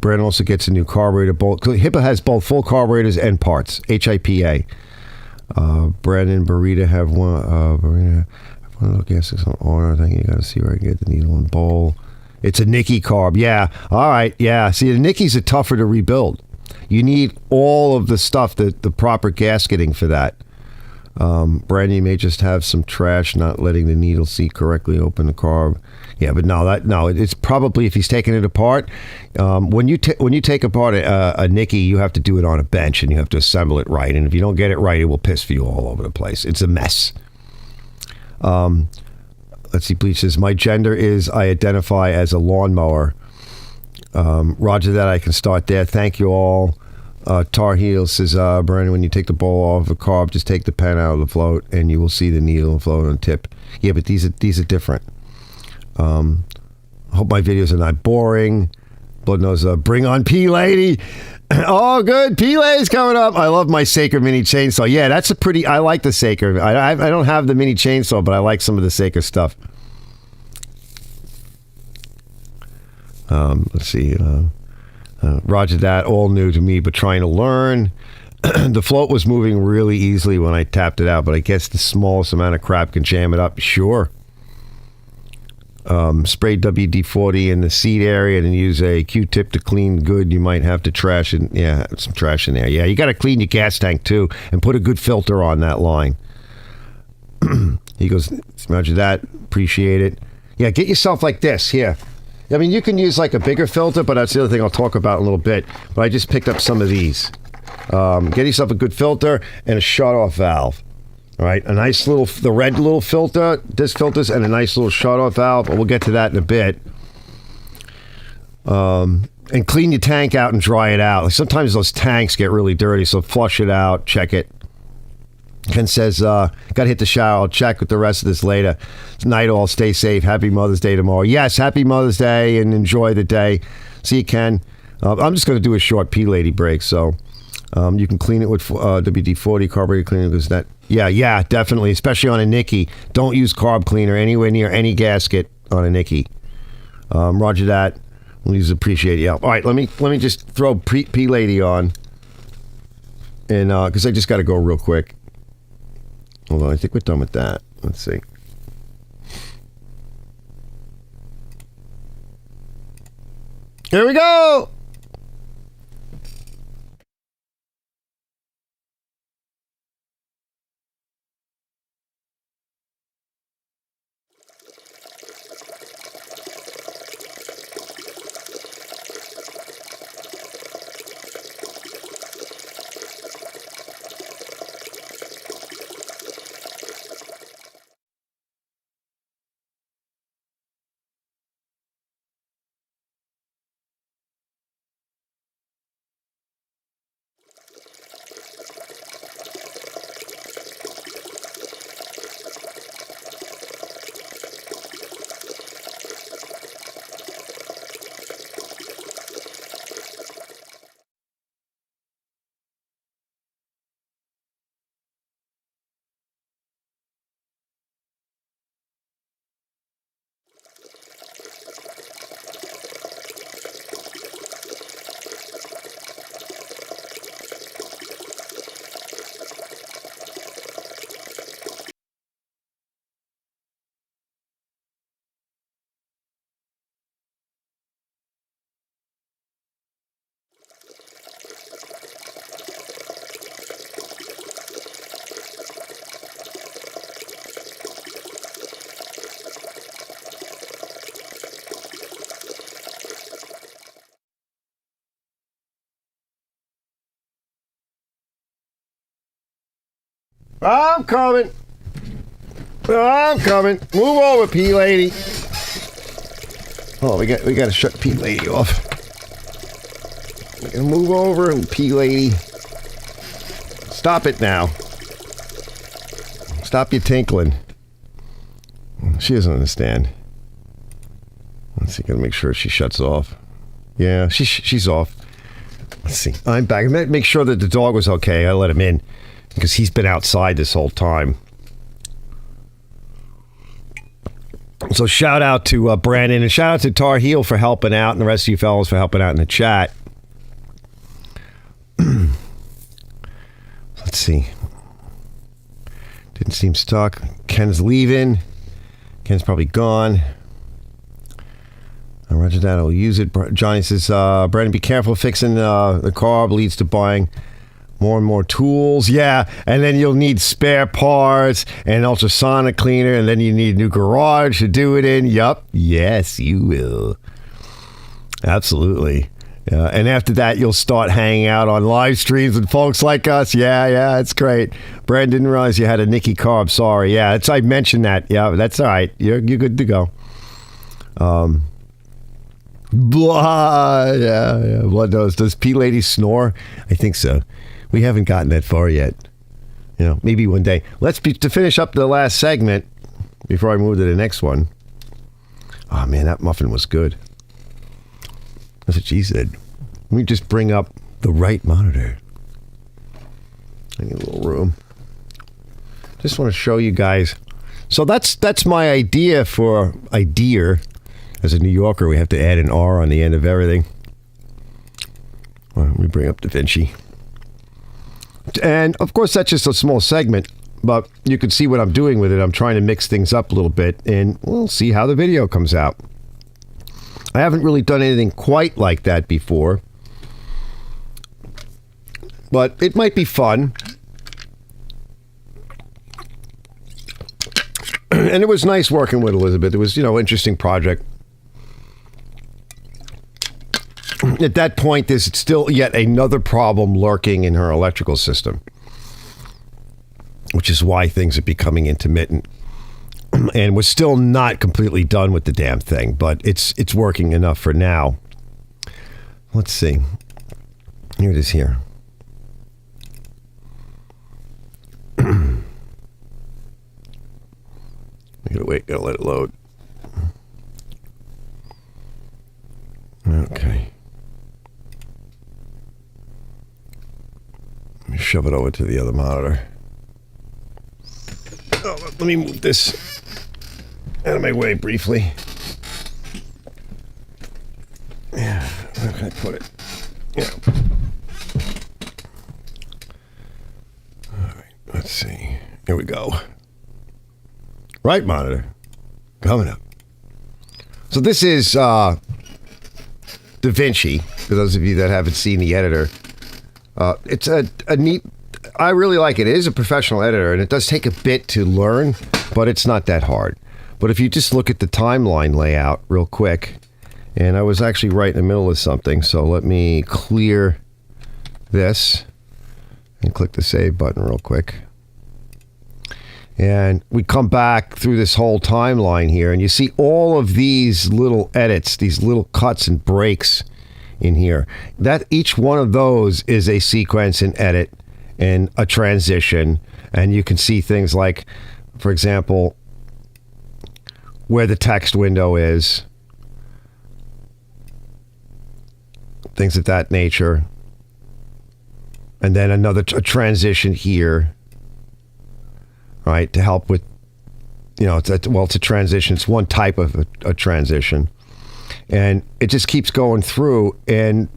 Brandon also gets a new carburetor. Hipa has both full carburetors and parts. H-I-P-A. Brandon, Burrito have one. Burrito have one of the gaskets on order. I think you got to see where I can get the needle and bowl. It's a Nicky carb. Yeah. All right. Yeah. See, the Nickies are tougher to rebuild. You need all of the stuff, the proper gasketing for that. Brandon, you may just have some trash not letting the needle seat correctly open the carb. Yeah, but no, it's probably if he's taking it apart. When you take apart a Nicky, you have to do it on a bench and you have to assemble it right. And if you don't get it right, it will piss for you all over the place. It's a mess. Let's see, Bleach says, my gender is I identify as a lawnmower. Roger that, I can start there. Thank you all. Tar Heel says, Brandon, when you take the bowl off the carb, just take the pen out of the float and you will see the needle float on the tip. Yeah, but these are different. I hope my videos are not boring. Blood knows, bring on P-Lady. Oh, good. P-Lady's coming up. I love my Saker mini chainsaw. Yeah, that's I like the Saker. I don't have the mini chainsaw, but I like some of the Saker stuff. Let's see. Roger that. All new to me, but trying to learn. The float was moving really easily when I tapped it out, but I guess the smallest amount of crap can jam it up. Sure. Spray WD-40 in the seat area and use a Q-tip to clean good. You might have to trash it. Yeah, some trash in there. Yeah, you got to clean your gas tank too and put a good filter on that line. He goes, roger that. Appreciate it. Yeah, get yourself like this here. I mean, you can use like a bigger filter, but that's the other thing I'll talk about in a little bit. But I just picked up some of these. Get yourself a good filter and a shut-off valve. All right, a nice little, the red little filter, disc filters, and a nice little shut-off valve. We'll get to that in a bit. And clean your tank out and dry it out. Like sometimes those tanks get really dirty, so flush it out, check it. Ken says, got to hit the shower. I'll check with the rest of this later. Night all. Stay safe. Happy Mother's Day tomorrow. Yes, happy Mother's Day and enjoy the day. See you, Ken. I'm just going to do a short P-Lady break, so you can clean it with WD-40 carburetor cleaner because that. Yeah, definitely, especially on a Nicky. Don't use carb cleaner anywhere near any gasket on a Nicky. Roger that. Please appreciate it. Yeah. All right, let me just throw P-Lady on, and because I just got to go real quick. Hold on, I think we're done with that. Let's see. Here we go. I'm coming. Move over, P-Lady. Oh, we got to shut P-Lady off. We gotta move over, P-Lady. Stop it now. Stop your tinkling. She doesn't understand. Let's see, gotta make sure she shuts off. Yeah, she's off. Let's see. I'm back. I make sure that the dog was okay. I let him in because he's been outside this whole time. So shout out to Brandon and shout out to Tar Heel for helping out and the rest of you fellas for helping out in the chat. Let's see. Didn't seem stuck. Ken's leaving. Ken's probably gone. All right. Roger that. I'll use it. Johnny says, Brandon, be careful fixing the carb leads to buying more and more tools. Yeah, and then you'll need spare parts and ultrasonic cleaner, and then you need a new garage to do it in. Yup. Yes, you will. Absolutely. And after that, you'll start hanging out on live streams with folks like us. Yeah, it's great. Brandon, didn't realize you had a Nicky Carb. Sorry. Yeah, I mentioned that. Yeah, that's all right. You're good to go. Blah. Yeah. Blood knows. Does P Lady snore? I think so. We haven't gotten that far yet. Maybe one day. To finish up the last segment before I move to the next one. Oh, man, that muffin was good. That's what she said. Let me just bring up the right monitor. I need a little room. Just want to show you guys. So that's my idea. As a New Yorker, we have to add an R on the end of everything. Well, let me bring up DaVinci. And, of course, that's just a small segment. But you can see what I'm doing with it. I'm trying to mix things up a little bit. And we'll see how the video comes out. I haven't really done anything quite like that before. But it might be fun. And it was nice working with Elizabeth. It was, interesting project. At that point, there's still yet another problem lurking in her electrical system, which is why things are becoming intermittent. And we're still not completely done with the damn thing, but it's working enough for now. Let's see. Here it is here. Gotta let it load. Okay. Let me shove it over to the other monitor. Oh, let me move this out of my way briefly. Yeah, where can I put it? Yeah. All right, let's see. Here we go. Right monitor. Coming up. So this is DaVinci, for those of you that haven't seen the editor. It's a neat... I really like it. It is a professional editor, and it does take a bit to learn, but it's not that hard. But if you just look at the timeline layout real quick, and I was actually right in the middle of something, so let me clear this and click the save button real quick. And we come back through this whole timeline here, and you see all of these little edits, these little cuts and breaks in here. That each one of those is a sequence and edit and a transition. And you can see things like, for example, where the text window is, things of that nature. And then a transition here. Right, to help with, it's a transition. It's one type of a transition. And it just keeps going through. And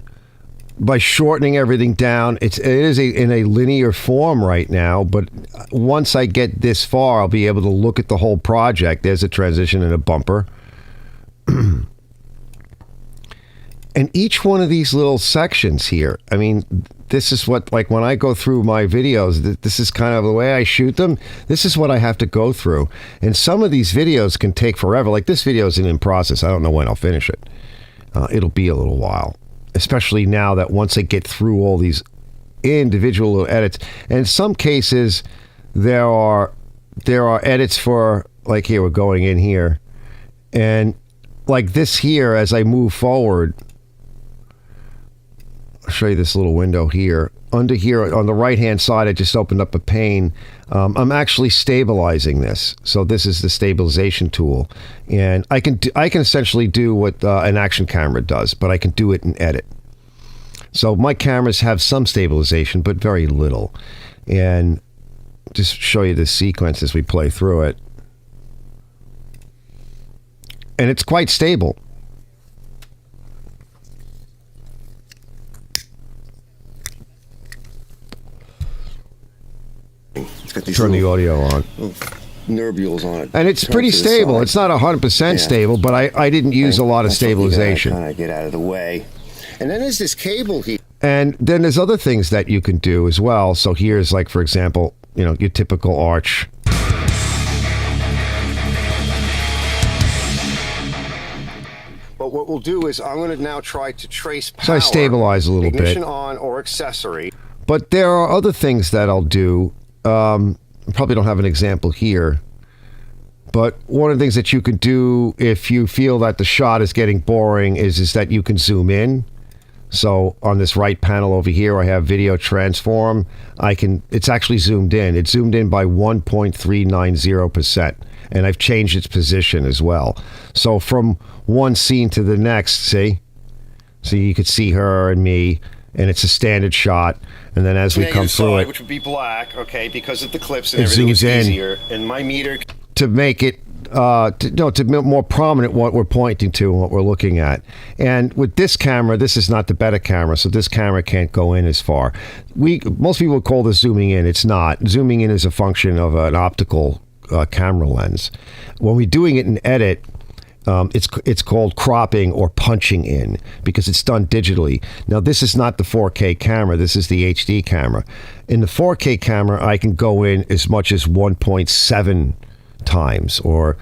by shortening everything down, it is in a linear form right now. But once I get this far, I'll be able to look at the whole project. There's a transition and a bumper. And each one of these little sections here, I mean, this is what, like when I go through my videos, this is kind of the way I shoot them. This is what I have to go through. And some of these videos can take forever. Like this video is in process. I don't know when I'll finish it. It'll be a little while, especially now that once I get through all these individual little edits. And in some cases, there are edits for, like here, we're going in here. And like this here, as I move forward, I'll show you this little window here. Under here on the right hand side, I just opened up a pane. I'm actually stabilizing this. So this is the stabilization tool. And I can essentially do what an action camera does, but I can do it in edit. So my cameras have some stabilization, but very little. And just show you this sequence as we play through it. And it's quite stable. Got these Turn the little- audio on. nervules on it. And it's pretty stable. It's not 100% stable, but I didn't use a lot of stabilization. Kind of get out of the way. And then there's this cable here. And then there's other things that you can do as well. So here's like, for example, your typical arch. But what we'll do is I'm going to now try to trace power. So I stabilize a little bit. Ignition on or accessory. But there are other things that I'll do. Probably don't have an example here. But one of the things that you can do if you feel that the shot is getting boring is that you can zoom in. So on this right panel over here, I have video transform. It's actually zoomed in. It's zoomed in by 1.390%. And I've changed its position as well. So from one scene to the next, see? So you could see her and me, and it's a standard shot. And then as we come through it, which would be black, okay, because of the clips and it everything, zooms it's in. easier. And my meter... To make it to make more prominent what we're pointing to and what we're looking at. And with this camera, this is not the beta camera, so this camera can't go in as far. Most people would call this zooming in. It's not. Zooming in is a function of an optical camera lens. When we're doing it in edit, it's called cropping or punching in because it's done digitally. Now, this is not the 4K camera. This is the HD camera. In the 4K camera, I can go in as much as 1.7 times, or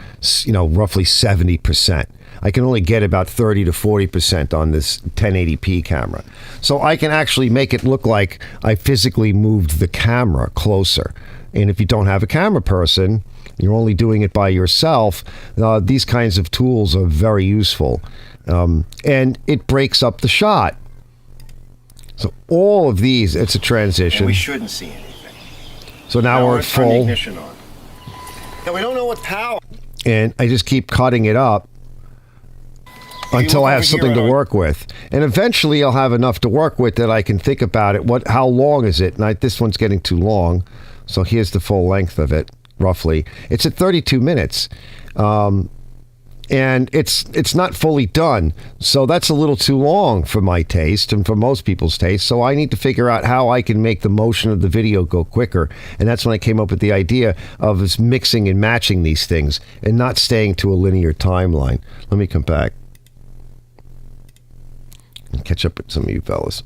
roughly 70%. I can only get about 30 to 40% on this 1080p camera. So I can actually make it look like I physically moved the camera closer. And if you don't have a camera person, you're only doing it by yourself, these kinds of tools are very useful. And it breaks up the shot. So all of these, it's a transition. And we shouldn't see anything. So now we're at turn the full. ignition on. Now, we don't know what power. And I just keep cutting it up until I have something to work with. And eventually I'll have enough to work with that I can think about it. How long is it? And this one's getting too long. So here's the full length of it, roughly. It's at 32 minutes. And it's not fully done. So that's a little too long for my taste and for most people's taste. So I need to figure out how I can make the motion of the video go quicker. And that's when I came up with the idea of just mixing and matching these things and not staying to a linear timeline. Let me come back and catch up with some of you fellas.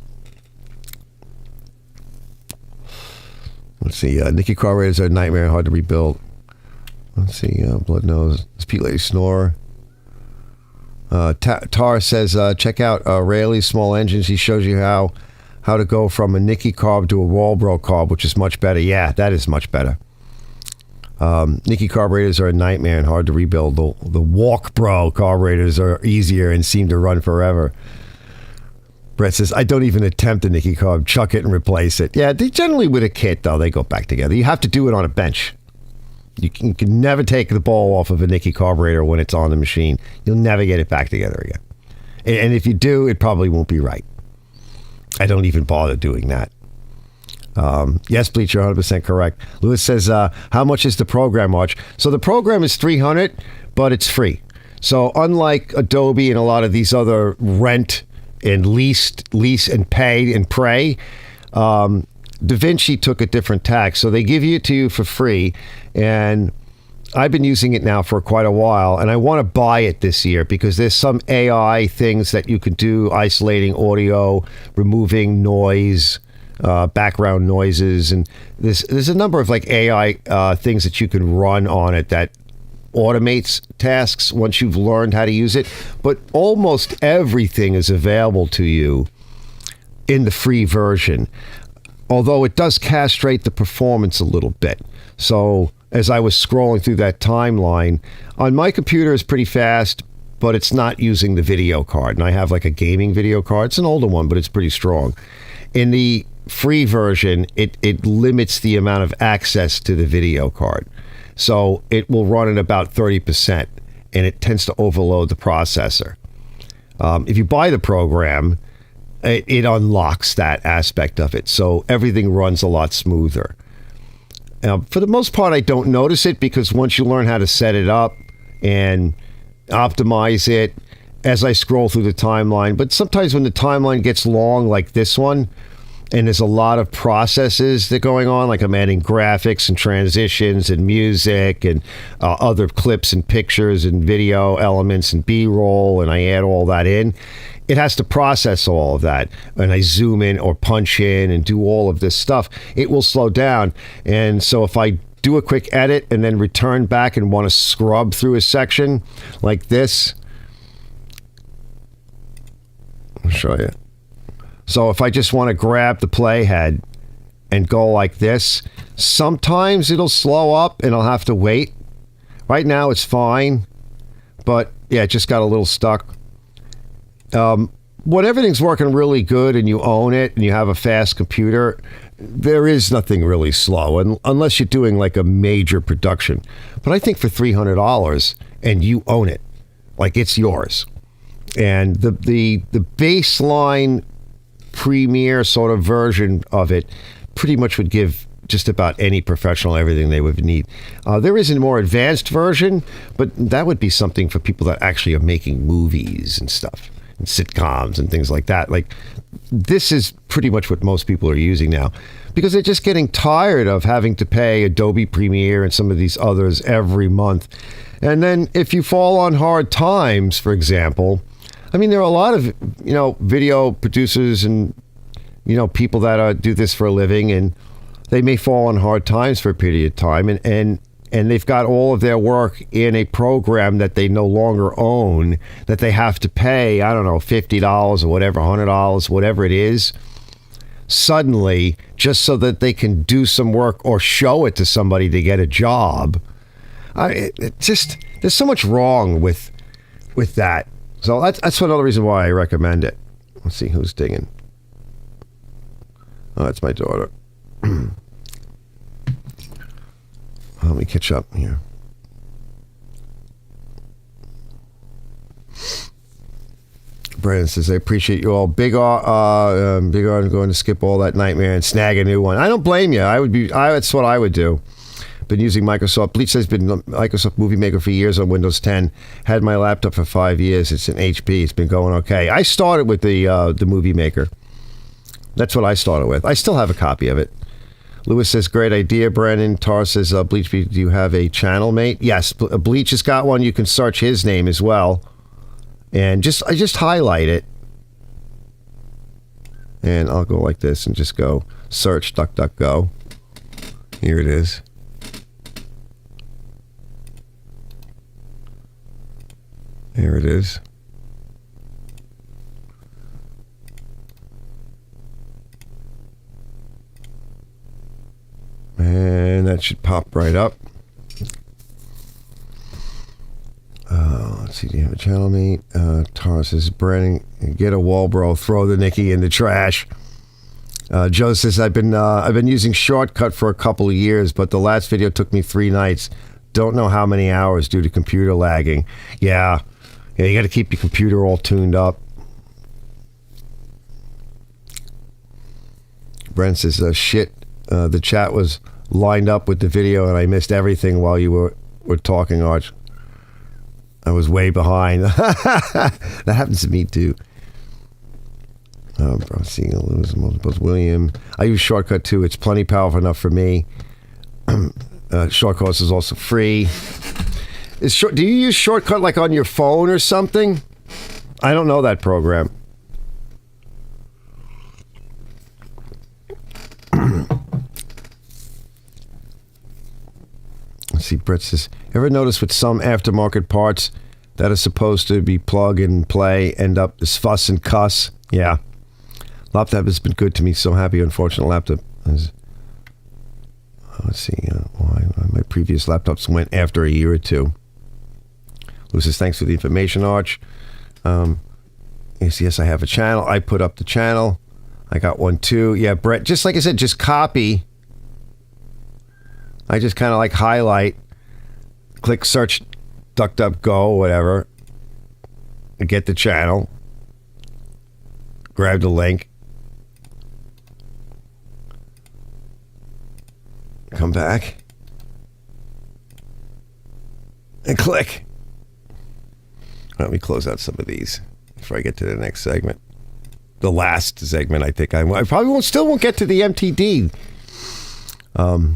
Let's see. Nicky carburetors are a nightmare, hard to rebuild. Let's see. Blood nose. Does Pete Lady snore? Tar says, check out Rayleigh's small engines. He shows you how to go from a Nicky carb to a Walbro carb, which is much better. Yeah, that is much better. Nicky carburetors are a nightmare and hard to rebuild. The Walk Bro carburetors are easier and seem to run forever. Brett says, I don't even attempt a Nicky carb. Chuck it and replace it. Yeah, they generally with a kit, though, they go back together. You have to do it on a bench. You can never take the ball off of a Nicky carburetor when it's on the machine. You'll never get it back together again. And if you do, it probably won't be right. I don't even bother doing that. Yes, Bleach, you're 100% correct. Lewis says, how much is the program, March? So the program is $300, but it's free. So unlike Adobe and a lot of these other rent and lease and pay and pray, DaVinci took a different tack. So they give it to you for free. And I've been using it now for quite a while. And I want to buy it this year because there's some AI things that you can do, isolating audio, removing noise, background noises. And there's a number of like AI things that you can run on it that automates tasks once you've learned how to use it. But almost everything is available to you in the free version. Although it does castrate the performance a little bit. So as I was scrolling through that timeline, on my computer it's pretty fast, but it's not using the video card. And I have like a gaming video card. It's an older one, but it's pretty strong. In the free version, it limits the amount of access to the video card. So it will run at about 30%, and it tends to overload the processor. If you buy the program, it unlocks that aspect of it. So everything runs a lot smoother. For the most part, I don't notice it because once you learn how to set it up and optimize it as I scroll through the timeline, but sometimes when the timeline gets long like this one, and there's a lot of processes that are going on, like I'm adding graphics and transitions and music and other clips and pictures and video elements and B-roll, and I add all that in. It has to process all of that, and I zoom in or punch in and do all of this stuff. It will slow down, and so if I do a quick edit and then return back and want to scrub through a section like this, I'll show you. So if I just want to grab the playhead and go like this, sometimes it'll slow up and I'll have to wait. Right now it's fine, but yeah, it just got a little stuck. When everything's working really good and you own it and you have a fast computer, there is nothing really slow, unless you're doing like a major production. But I think for $300 and you own it, like it's yours. And the baseline Premiere sort of version of it pretty much would give just about any professional everything they would need. There is a more advanced version, but that would be something for people that actually are making movies and stuff, and sitcoms and things like that. Like, this is pretty much what most people are using now, because they're just getting tired of having to pay Adobe Premiere and some of these others every month. And then if you fall on hard times, for example, I mean, there are a lot of, video producers and, people that do this for a living, and they may fall on hard times for a period of time, and they've got all of their work in a program that they no longer own, that they have to pay, I don't know, $50 or whatever, $100, whatever it is, suddenly, just so that they can do some work or show it to somebody to get a job. There's so much wrong with that. So that's another reason why I recommend it. Let's see who's dinging. Oh, that's my daughter. Let me catch up here. Brandon says, I appreciate you all. Big on going to skip all that nightmare and snag a new one. I don't blame you. That's what I would do. Been using Microsoft. Bleach has been Microsoft Movie Maker for years on Windows 10. Had my laptop for 5 years. It's an HP. It's been going okay. I started with the Movie Maker. That's what I started with. I still have a copy of it. Lewis says, great idea, Brandon. Tar says, Bleach, do you have a channel mate? Yes, Bleach has got one. You can search his name as well. And I just highlight it. And I'll go like this and just go search DuckDuckGo. Here it is. There it is. And that should pop right up. Let's see, do you have a channel mate? Tara says, Brandon, get a wall, bro. Throw the Nikki in the trash. Joe says, I've been using Shortcut for a couple of years, but the last video took me 3 nights. Don't know how many hours due to computer lagging. Yeah, you got to keep your computer all tuned up. Brent says, shit, the chat was lined up with the video and I missed everything while you were talking, Arch. I was way behind. That happens to me too. I'm seeing William. I use Shortcut too. It's plenty powerful enough for me. Shortcut is also free. Do you use Shortcut like on your phone or something? I don't know that program. Let's see, Brett says, ever notice with some aftermarket parts that are supposed to be plug and play end up as fuss and cuss? Yeah. Laptop has been good to me. So happy. Unfortunate laptop is, let's see, why my previous laptops went after a year or two. Lou says, thanks for the information, Arch. Yes, I have a channel. I put up the channel. I got one too. Yeah, Brett, just like I said, just copy. I just kind of like highlight, click search, DuckDuckGo, whatever, and get the channel, grab the link, come back, and click. Let me close out some of these before I get to the next segment. the last segment. I think I probably won't get to the MTD. So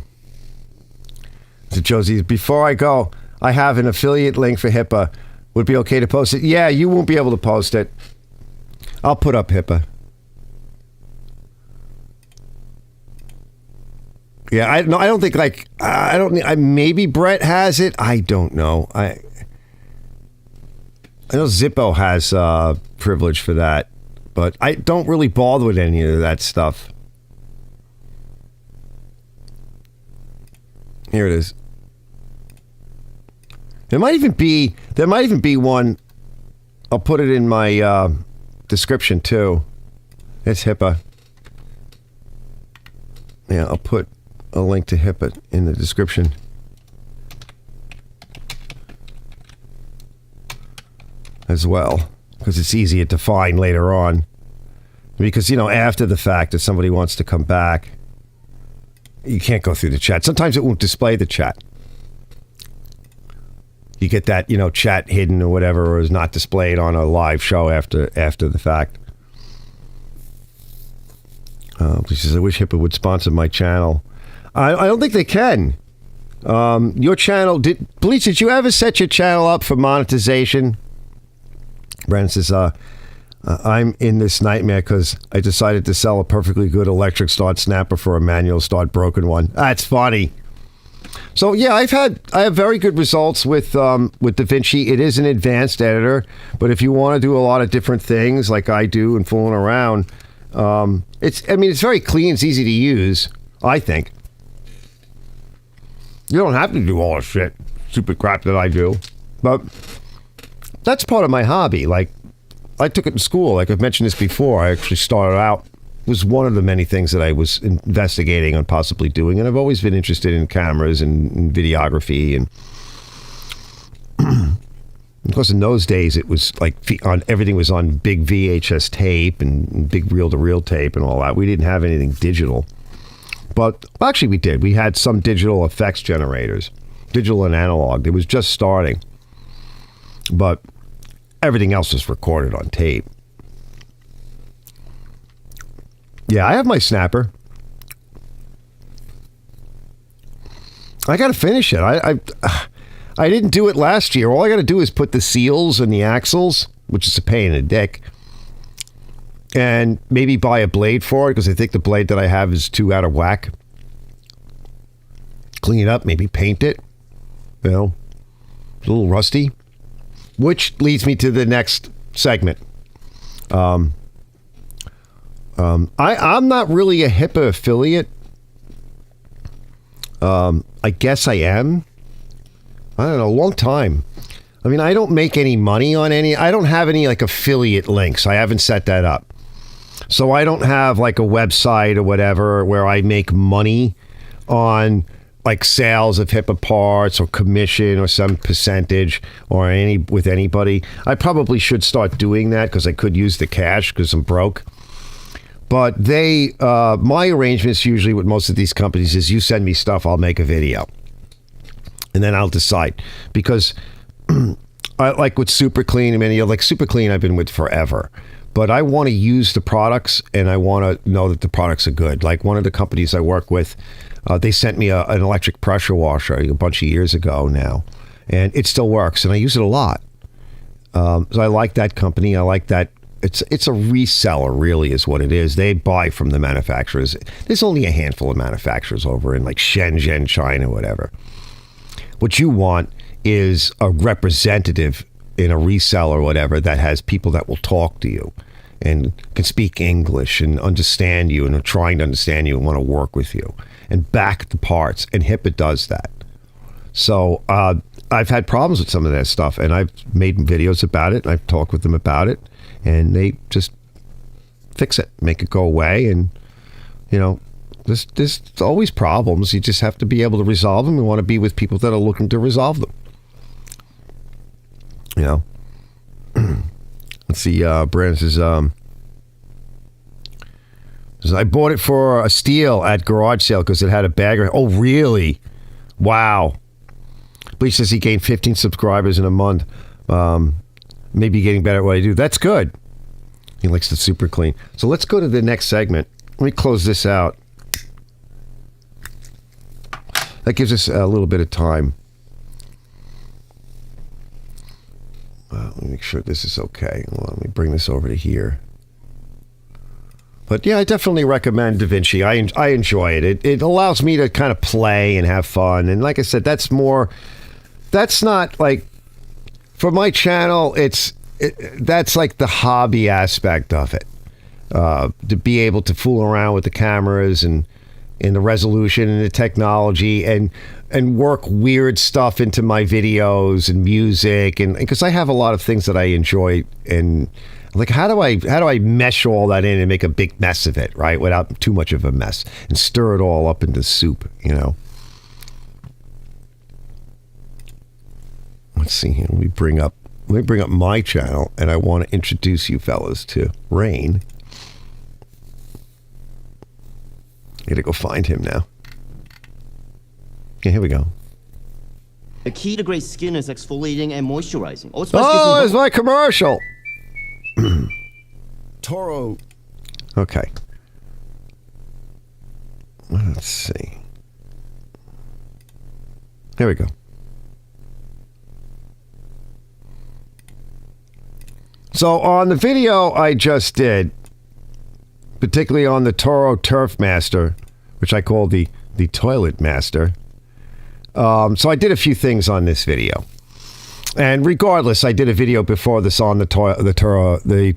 Josie, before I go, I have an affiliate link for Hipa. Would it be okay to post it? Yeah, you won't be able to post it. I'll put up Hipa. Yeah, I don't think maybe Brett has it. I don't know. I know Zippo has privilege for that, but I don't really bother with any of that stuff. Here it is. There might even be one. I'll put it in my description too. It's Hipa. Yeah, I'll put a link to Hipa in the description. As well, because it's easier to find later on. Because, after the fact, if somebody wants to come back, you can't go through the chat. Sometimes it won't display the chat. You get that, chat hidden or whatever, or is not displayed on a live show after the fact. She says, I wish Hipa would sponsor my channel. I don't think they can. Your channel, Bleach, did you ever set your channel up for monetization? Brandon says, I'm in this nightmare because I decided to sell a perfectly good electric start snapper for a manual start broken one. That's funny. So yeah, I have very good results with DaVinci. It is an advanced editor, but if you want to do a lot of different things like I do and fooling around, it's very clean. It's easy to use, I think. You don't have to do all the shit, stupid crap that I do, but that's part of my hobby. Like, I took it in school. Like I've mentioned this before. I actually started out. It was one of the many things that I was investigating on possibly doing, and I've always been interested in cameras and videography. And of course, in those days, it was like everything was on big VHS tape and big reel-to-reel tape and all that. We didn't have anything digital, but actually, we did. We had some digital effects generators, digital and analog. It was just starting, but everything else was recorded on tape. Yeah, I have my snapper. I got to finish it. I didn't do it last year. All I got to do is put the seals and the axles, which is a pain in the dick, and maybe buy a blade for it because I think the blade that I have is too out of whack. Clean it up, maybe paint it. It's a little rusty. Which leads me to the next segment. I'm not really a Hipa affiliate. I guess I am. I don't know, a long time. I mean, I don't make any money on any. I don't have any like affiliate links. I haven't set that up. So I don't have like a website or whatever where I make money on like sales of Hipa parts or commission or some percentage or with anybody. I probably should start doing that because I could use the cash because I'm broke. But my arrangements usually with most of these companies is you send me stuff, I'll make a video. And then I'll decide. Because I like with Superclean and many like Superclean I've been with forever. But I want to use the products and I want to know that the products are good. Like one of the companies I work with, they sent me an electric pressure washer a bunch of years ago now. And it still works and I use it a lot. So I like that company. I like that. It's a reseller, really, is what it is. They buy from the manufacturers. There's only a handful of manufacturers over in like Shenzhen, China, whatever. What you want is a representative in a reseller or whatever that has people that will talk to you and can speak English and understand you and are trying to understand you and want to work with you and back the parts. And Hipa does that. So I've had problems with some of that stuff and I've made videos about it. And I've talked with them about it. And they just fix it, make it go away. And, there's always problems. You just have to be able to resolve them and want to be with people that are looking to resolve them. Let's see. Brandon says, I bought it for a steal at garage sale because it had a bagger. Oh, really? Wow. Bleach says he gained 15 subscribers in a month. Maybe getting better at what I do. That's good. He likes the super clean. So let's go to the next segment. Let me close this out. That gives us a little bit of time. Let me make sure this is okay. Well, let me bring this over to here. But yeah, I definitely recommend DaVinci. I enjoy it. It allows me to kind of play and have fun. And like I said, that's not like, for my channel, that's like the hobby aspect of it. To be able to fool around with the cameras and the resolution and the technology and work weird stuff into my videos and music, and because I have a lot of things that I enjoy, and like how do I mesh all that in and make a big mess of it, right, without too much of a mess, and stir it all up into soup, you know. Let's see here. Let me bring up my channel, and I want to introduce you fellas to Rain. I gotta go find him now. Okay, here we go. The key to great skin is exfoliating and moisturizing. Oh, it's my commercial. Toro. Okay. Let's see. There we go. So on the video I just did, particularly on the Toro Turf Master, which I call the Toilet Master. So I did a few things on this video. And regardless, I did a video before this on the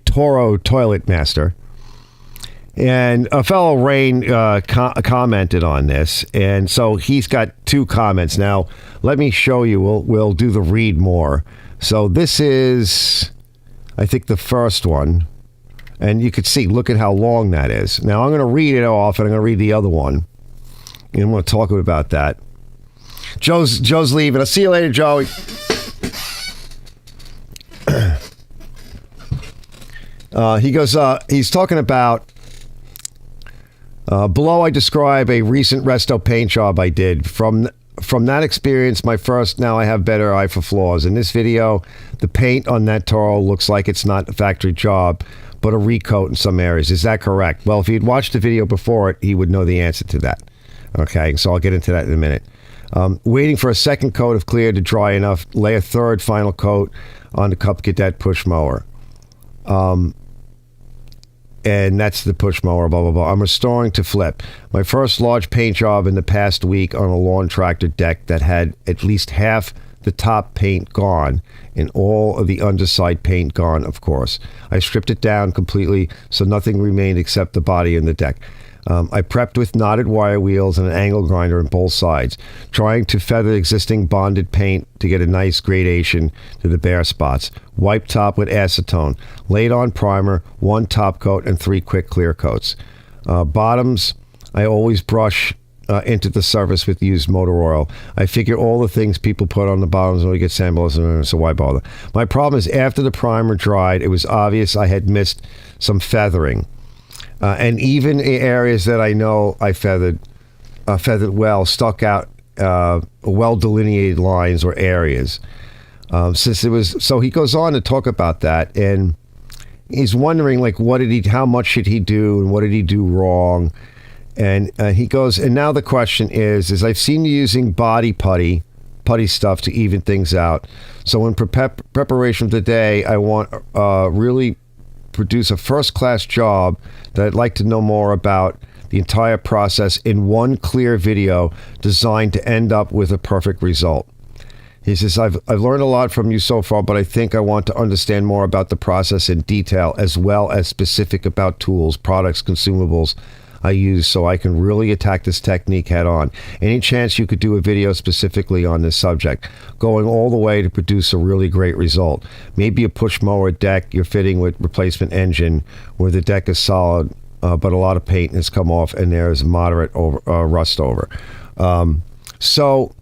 Toro Toilet Master. And a fellow Rain commented on this. And so he's got 2 comments. Now, let me show you. We'll do the read more. So this is, I think, the first one. And you could see, look at how long that is. Now, I'm going to read it off, and I'm going to read the other one. And I'm going to talk about that. Joe's leaving. I'll see you later, Joey. He goes, he's talking about, below I describe a recent resto paint job I did. From that experience, my first, now I have better eye for flaws. In this video, the paint on that Toro looks like it's not a factory job, but a recoat in some areas. Is that correct? Well, if he'd watched the video before it, he would know the answer to that. Okay, so I'll get into that in a minute. Waiting for a second coat of clear to dry enough. Lay a third final coat on the Cup Cadet push mower. And that's the push mower, blah, blah, blah. I'm restoring to flip. My first large paint job in the past week on a lawn tractor deck that had at least half the top paint gone and all of the underside paint gone, of course. I stripped it down completely so nothing remained except the body and the deck. I prepped with knotted wire wheels and an angle grinder on both sides, trying to feather existing bonded paint to get a nice gradation to the bare spots. Wiped top with acetone. Laid on primer, 1 top coat, and 3 quick clear coats. Bottoms, I always brush into the surface with used motor oil. I figure all the things people put on the bottoms when we get samples, so why bother? My problem is after the primer dried, it was obvious I had missed some feathering. And even in areas that I know I feathered well, stuck out well delineated lines or areas. Since it was, so he goes on to talk about that, and he's wondering like how much should he do and what did he do wrong? And he goes, and now the question is I've seen you using body putty stuff to even things out. So in preparation for today, I want really produce a first-class job that I'd like to know more about the entire process in one clear video designed to end up with a perfect result. He says, I've learned a lot from you so far, but I think I want to understand more about the process in detail, as well as specific about tools, products, consumables I use, so I can really attack this technique head on. Any chance you could do a video specifically on this subject, going all the way to produce a really great result? Maybe a push mower deck you're fitting with replacement engine, where the deck is solid, but a lot of paint has come off and there's moderate rust over. So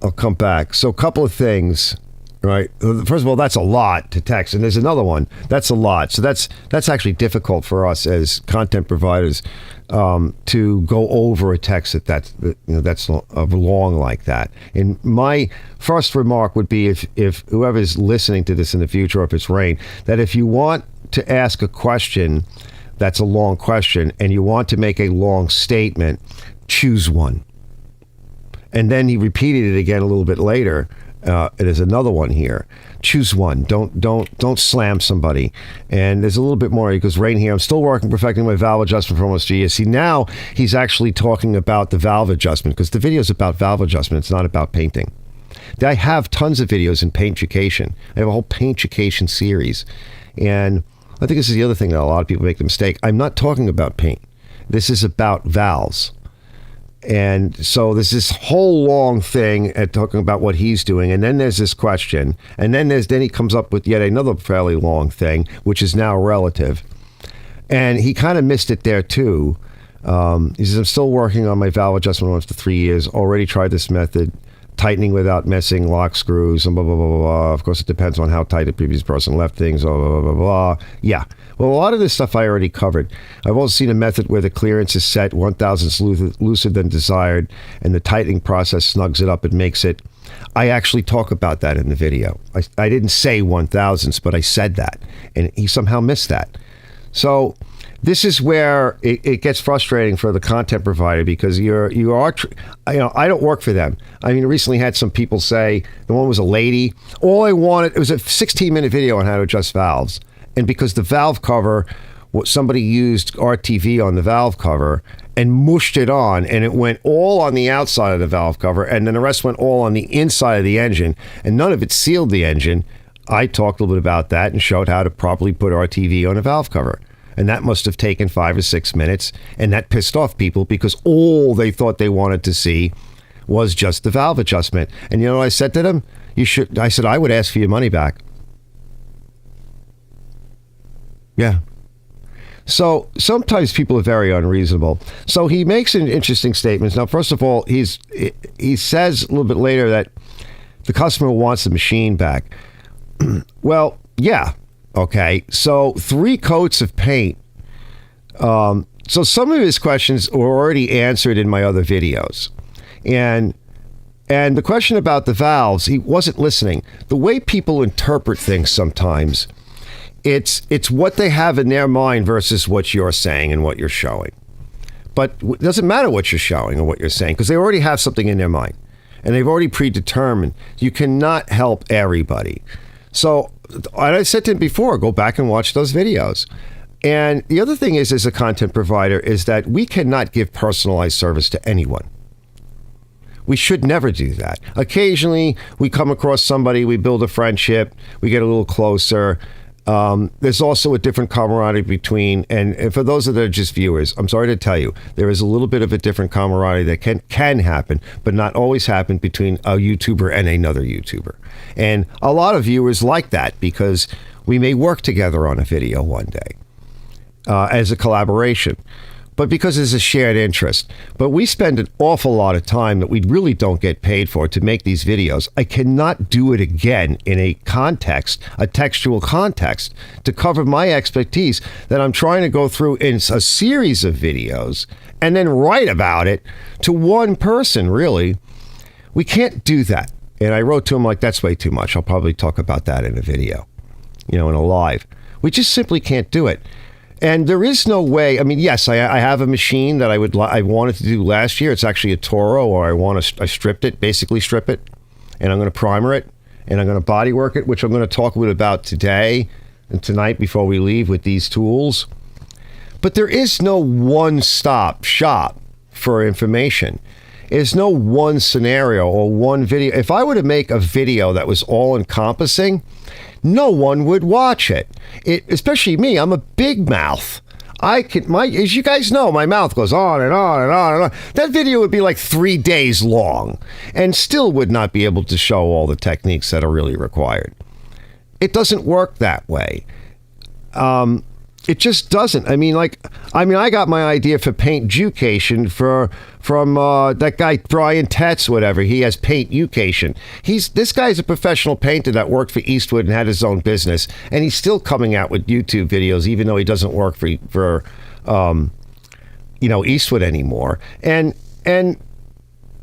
I'll come back. So a couple of things. Right. First of all, that's a lot to text, and there's another one. That's a lot. So that's actually difficult for us as content providers to go over a text that's long like that. And my first remark would be, if whoever's listening to this in the future, or if it's Rain, that if you want to ask a question that's a long question and you want to make a long statement, choose one. And then he repeated it again a little bit later. There's another one here. Choose one. Don't slam somebody. And there's a little bit more. He goes, right here, I'm still working, perfecting my valve adjustment for almost 2 years. See, now he's actually talking about the valve adjustment because the video is about valve adjustment. It's not about painting. I have tons of videos in paint education. I have a whole paint education series. And I think this is the other thing that a lot of people make the mistake. I'm not talking about paint. This is about valves. And so there's this whole long thing at talking about what he's doing. And then there's this question. And then he comes up with yet another fairly long thing, which is now relative. And he kind of missed it there too. He says, I'm still working on my valve adjustment once to 3 years. Already tried this method. Tightening without messing, lock screws, and blah, blah, blah, blah, blah. Of course, it depends on how tight the previous person left things, blah, blah, blah, blah. Yeah. Well, a lot of this stuff I already covered. I've also seen a method where the clearance is set 1,000 looser than desired, and the tightening process snugs it up and makes it. I actually talk about that in the video. I didn't say 1,000s, but I said that, and he somehow missed that. So this is where it gets frustrating for the content provider because I don't work for them. I mean, I recently had some people say, the one was a lady, it was a 16-minute video on how to adjust valves. And because the valve cover, somebody used RTV on the valve cover and mushed it on, and it went all on the outside of the valve cover, and then the rest went all on the inside of the engine, and none of it sealed the engine. I talked a little bit about that and showed how to properly put RTV on a valve cover. And that must have taken 5 or 6 minutes. And that pissed off people because all they thought they wanted to see was just the valve adjustment. And you know what I said to them? I said, I would ask for your money back. Yeah. So sometimes people are very unreasonable. So he makes an interesting statement. Now, first of all, he says a little bit later that the customer wants the machine back. Well, yeah. Okay, so 3 coats of paint. So some of his questions were already answered in my other videos. And the question about the valves, he wasn't listening. The way people interpret things sometimes, it's what they have in their mind versus what you're saying and what you're showing. But it doesn't matter what you're showing or what you're saying because they already have something in their mind. And they've already predetermined. You cannot help everybody. So I said to him before, go back and watch those videos. And the other thing is, as a content provider, is that we cannot give personalized service to anyone. We should never do that. Occasionally, we come across somebody, we build a friendship, we get a little closer. There's also a different camaraderie between, and for those that are just viewers, I'm sorry to tell you, there is a little bit of a different camaraderie that can happen, but not always happen between a YouTuber and another YouTuber. And a lot of viewers like that because we may work together on a video one day as a collaboration. But because it's a shared interest. But we spend an awful lot of time that we really don't get paid for to make these videos. I cannot do it again in a textual context, to cover my expertise that I'm trying to go through in a series of videos and then write about it to one person, really. We can't do that. And I wrote to him like, that's way too much. I'll probably talk about that in a video, in a live. We just simply can't do it. And there is no way. I mean, yes, I have a machine that I wanted to do last year. It's actually a Toro, or I stripped it, basically strip it, and I'm going to primer it, and I'm going to body work it, which I'm going to talk a bit about today and tonight before we leave with these tools. But there is no one-stop shop for information. There's no one scenario or one video. If I were to make a video that was all-encompassing, no one would watch it. Especially me. I'm a big mouth. As you guys know, my mouth goes on and on and on and on. That video would be like 3 days long and still would not be able to show all the techniques that are really required. It doesn't work that way. It just doesn't. I got my idea for paint education from that guy Brian Tetz, whatever. He has paint education. This guy's a professional painter that worked for Eastwood and had his own business, and he's still coming out with YouTube videos, even though he doesn't work for Eastwood anymore. And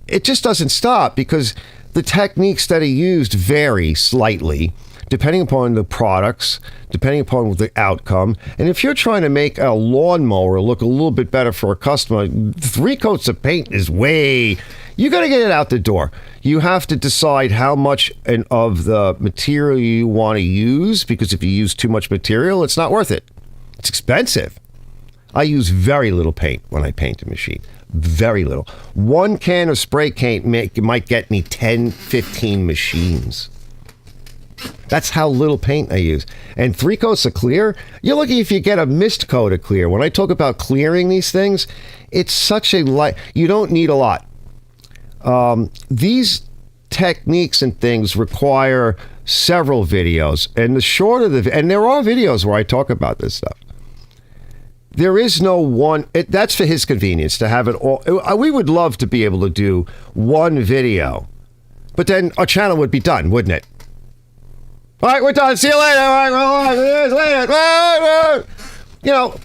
it just doesn't stop because the techniques that he used vary slightly depending upon the products, depending upon the outcome. And if you're trying to make a lawnmower look a little bit better for a customer, 3 coats of paint is way... You got to get it out the door. You have to decide how much of the material you want to use, because if you use too much material, it's not worth it. It's expensive. I use very little paint when I paint a machine. Very little. 1 can of spray paint might get me 10, 15 machines. That's how little paint I use. And 3 coats of clear, you're lucky if you get a mist coat of clear. When I talk about clearing these things, it's such a light... You don't need a lot. These techniques and things require several videos, and the shorter and there are videos where I talk about this stuff. There is no one. That's for his convenience to have it all. We would love to be able to do one video, but then our channel would be done, wouldn't it? All right, we're done. See you later. All right, later. You know,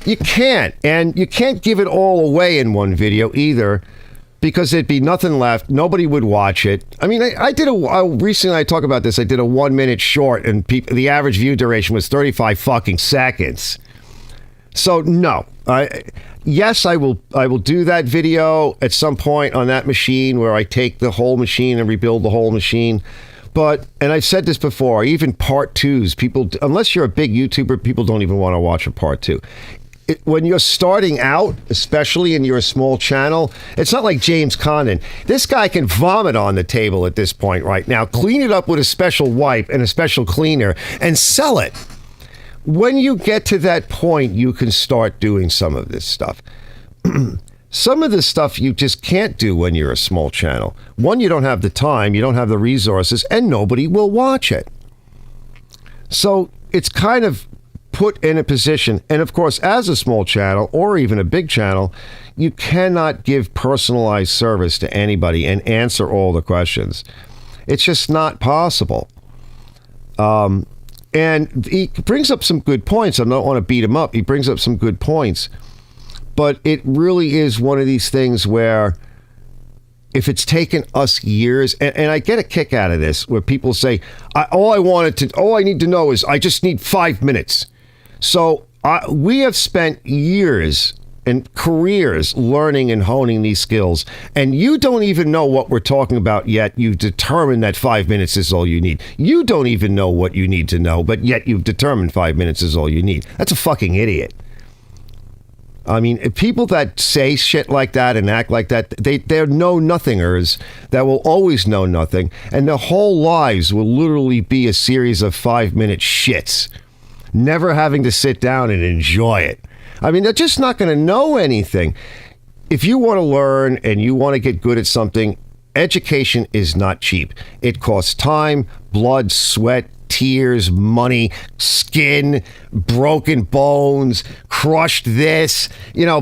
you can't, and you can't give it all away in one video either. Because there'd be nothing left. Nobody would watch it. I mean, I did recently, I talk about this, I did a 1-minute short, and the average view duration was 35 fucking seconds. So, no. Yes, I will do that video at some point on that machine where I take the whole machine and rebuild the whole machine. But, and I've said this before, even part 2s, people, unless you're a big YouTuber, people don't even want to watch a part 2. When you're starting out, especially and you're a small channel, it's not like James Condon. This guy can vomit on the table at this point right now, clean it up with a special wipe and a special cleaner, and sell it. When you get to that point, you can start doing some of this stuff. Some of this stuff you just can't do when you're a small channel. One, you don't have the time, you don't have the resources, and nobody will watch it. So it's kind of put in a position, and of course, as a small channel or even a big channel, you cannot give personalized service to anybody and answer all the questions. It's just not possible. And he brings up some good points. I don't want to beat him up. He brings up some good points, but it really is one of these things where if it's taken us years, and I get a kick out of this, where people say, all I need to know is I just need 5 minutes. So we have spent years and careers learning and honing these skills, and you don't even know what we're talking about yet. You've determined that 5 minutes is all you need. You don't even know what you need to know, but yet you've determined 5 minutes is all you need. That's a fucking idiot. I mean, people that say shit like that and act like that, they're know-nothingers that will always know nothing, and their whole lives will literally be a series of 5-minute shits, never having to sit down and enjoy it. I mean, they're just not going to know anything. If you want to learn and you want to get good at something, education is not cheap. It costs time, blood, sweat, tears, money, skin, broken bones, crushed this,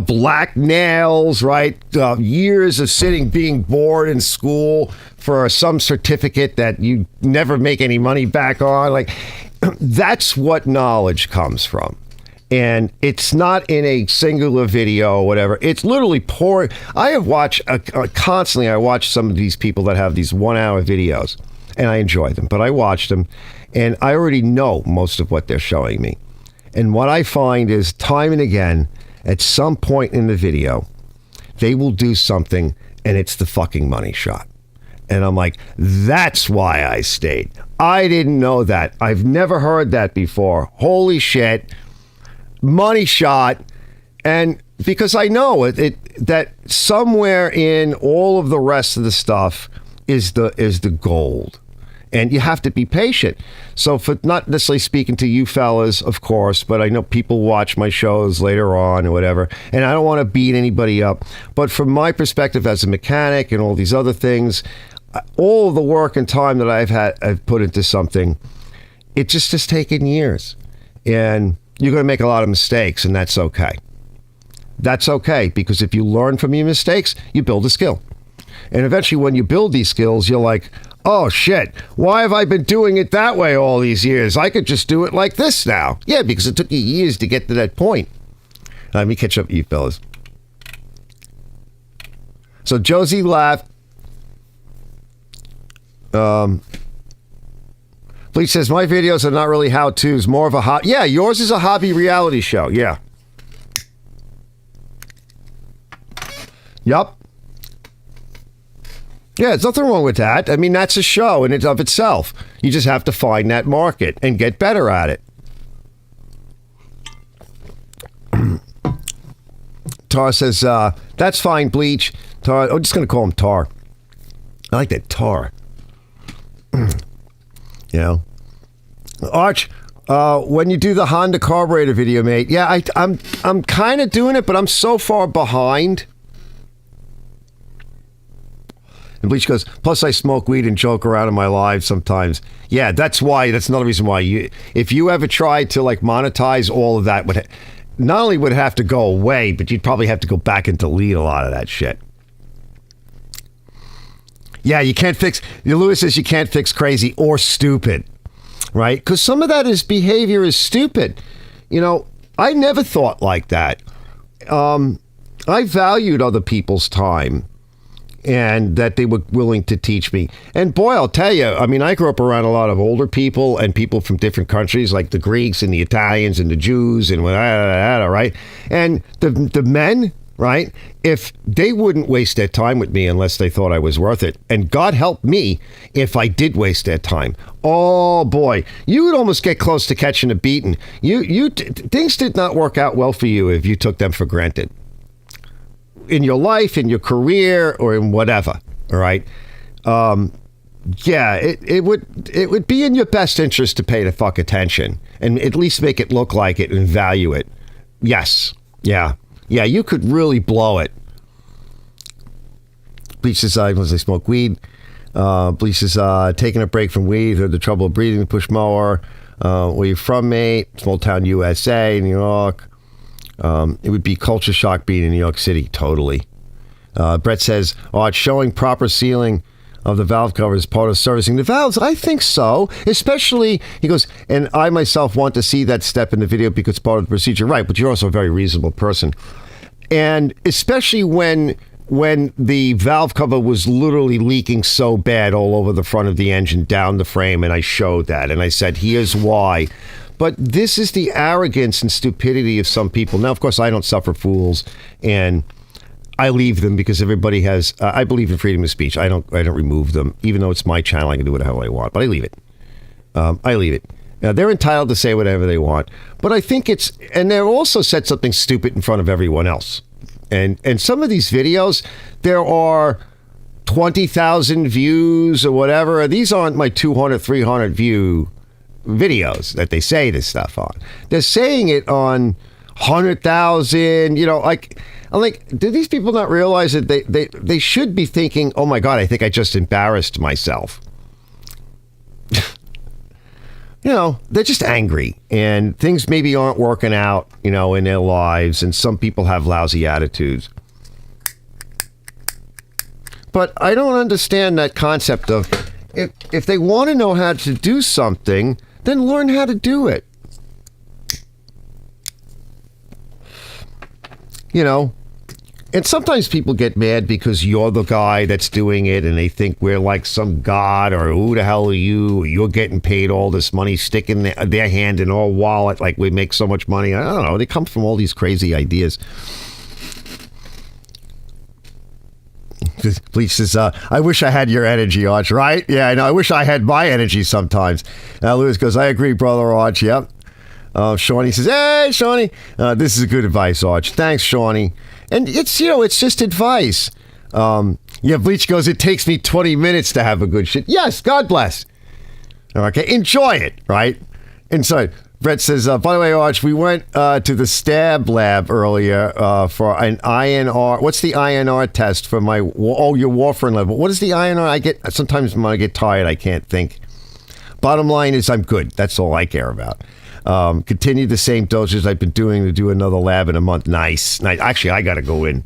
black nails, right? Years of being bored in school for some certificate that you never make any money back on. Like, that's what knowledge comes from. And it's not in a singular video or whatever. It's literally pouring. I have watched constantly. I watch some of these people that have these 1-hour videos, and I enjoy them. But I watch them, and I already know most of what they're showing me. And what I find is time and again, at some point in the video, they will do something, and it's the fucking money shot. And I'm like, that's why I stayed. I didn't know that. I've never heard that before. Holy shit. Money shot. And because I know that somewhere in all of the rest of the stuff is the gold. And you have to be patient. So for not necessarily speaking to you fellas, of course, but I know people watch my shows later on or whatever, and I don't want to beat anybody up. But from my perspective as a mechanic and all these other things, all of the work and time that I've put into something, it just has taken years. And you're going to make a lot of mistakes, and that's okay. That's okay, because if you learn from your mistakes, you build a skill. And eventually when you build these skills, you're like, oh shit, why have I been doing it that way all these years? I could just do it like this now. Yeah, because it took you years to get to that point. Let me catch up with you fellas. So Josie laughed. Bleach says, my videos are not really how-tos, more of a hobby. Yeah, yours is a hobby reality show. Yeah. Yup. Yeah, there's nothing wrong with that. I mean, that's a show in and of itself. You just have to find that market and get better at it. Tar says, that's fine, Bleach. Tar, I'm just going to call him Tar. I like that Tar. You know, Arch, when you do the Honda carburetor video, mate, yeah, I'm kind of doing it, but I'm so far behind. And Bleach goes, plus I smoke weed and joke around in my lives sometimes. Yeah, that's another reason why if you ever tried to like monetize all of that, not only would it have to go away, but you'd probably have to go back and delete a lot of that shit. Yeah, you can't fix, Lewis says you can't fix crazy or stupid, right? Because some of that behavior is stupid. You know, I never thought like that. I valued other people's time and that they were willing to teach me. And boy, I'll tell you, I mean, I grew up around a lot of older people and people from different countries, like the Greeks and the Italians and the Jews and right? And the men, right? If they wouldn't waste their time with me unless they thought I was worth it, and God help me if I did waste their time. Oh boy, you would almost get close to catching a beating. Things did not work out well for you if you took them for granted. In your life, in your career, or in whatever, all right? Yeah, it would be in your best interest to pay the fuck attention and at least make it look like it and value it. Yes, yeah, you could really blow it. Bleach says, once I smoke weed. Bleach says, taking a break from weed, or the trouble of breathing, push mower. Where you from, mate? Small town USA, New York. It would be culture shock being in New York City. Totally. Brett says, it's showing proper sealing of the valve cover as part of servicing the valves. I think so. Especially, he goes, and I myself want to see that step in the video because it's part of the procedure. Right, but you're also a very reasonable person. And especially when the valve cover was literally leaking so bad all over the front of the engine, down the frame, and I showed that. And I said, here's why. But this is the arrogance and stupidity of some people. Now, of course, I don't suffer fools, and I leave them because everybody has. I believe in freedom of speech. I don't remove them, even though it's my channel. I can do whatever I want, but I leave it. I leave it. Now, they're entitled to say whatever they want, but I think it's. And they've also said something stupid in front of everyone else. And some of these videos, there are 20,000 views or whatever. These aren't my 200, 300 view videos that they say this stuff on. They're saying it on 100,000, you know, like, I'm like, do these people not realize that they should be thinking, oh my God, I think I just embarrassed myself. You know, they're just angry and things maybe aren't working out, you know, in their lives, and some people have lousy attitudes. But I don't understand that concept of if they want to know how to do something, then learn how to do it. You know, and sometimes people get mad because you're the guy that's doing it and they think we're like some god, or who the hell are you? Or you're getting paid all this money, sticking their hand in our wallet like we make so much money. I don't know. They come from all these crazy ideas. Bleach says, I wish I had your energy, Arch, right? Yeah, I know. I wish I had my energy sometimes. Lewis goes, I agree, brother Arch. Yep. Shawnee says, hey, Shawnee. This is good advice, Arch. Thanks, Shawnee. And it's, you know, it's just advice. Yeah, Bleach goes, it takes me 20 minutes to have a good shit. Yes, God bless. Okay, enjoy it, right? And so Brett says, by the way, Arch, we went to the stab lab earlier for an INR. What's the INR test for my, your warfarin level? What is the INR? I get, sometimes when I get tired, I can't think. Bottom line is I'm good. That's all I care about. Continue the same doses I've been doing to do another lab in a month. Nice. Actually, I got to go in.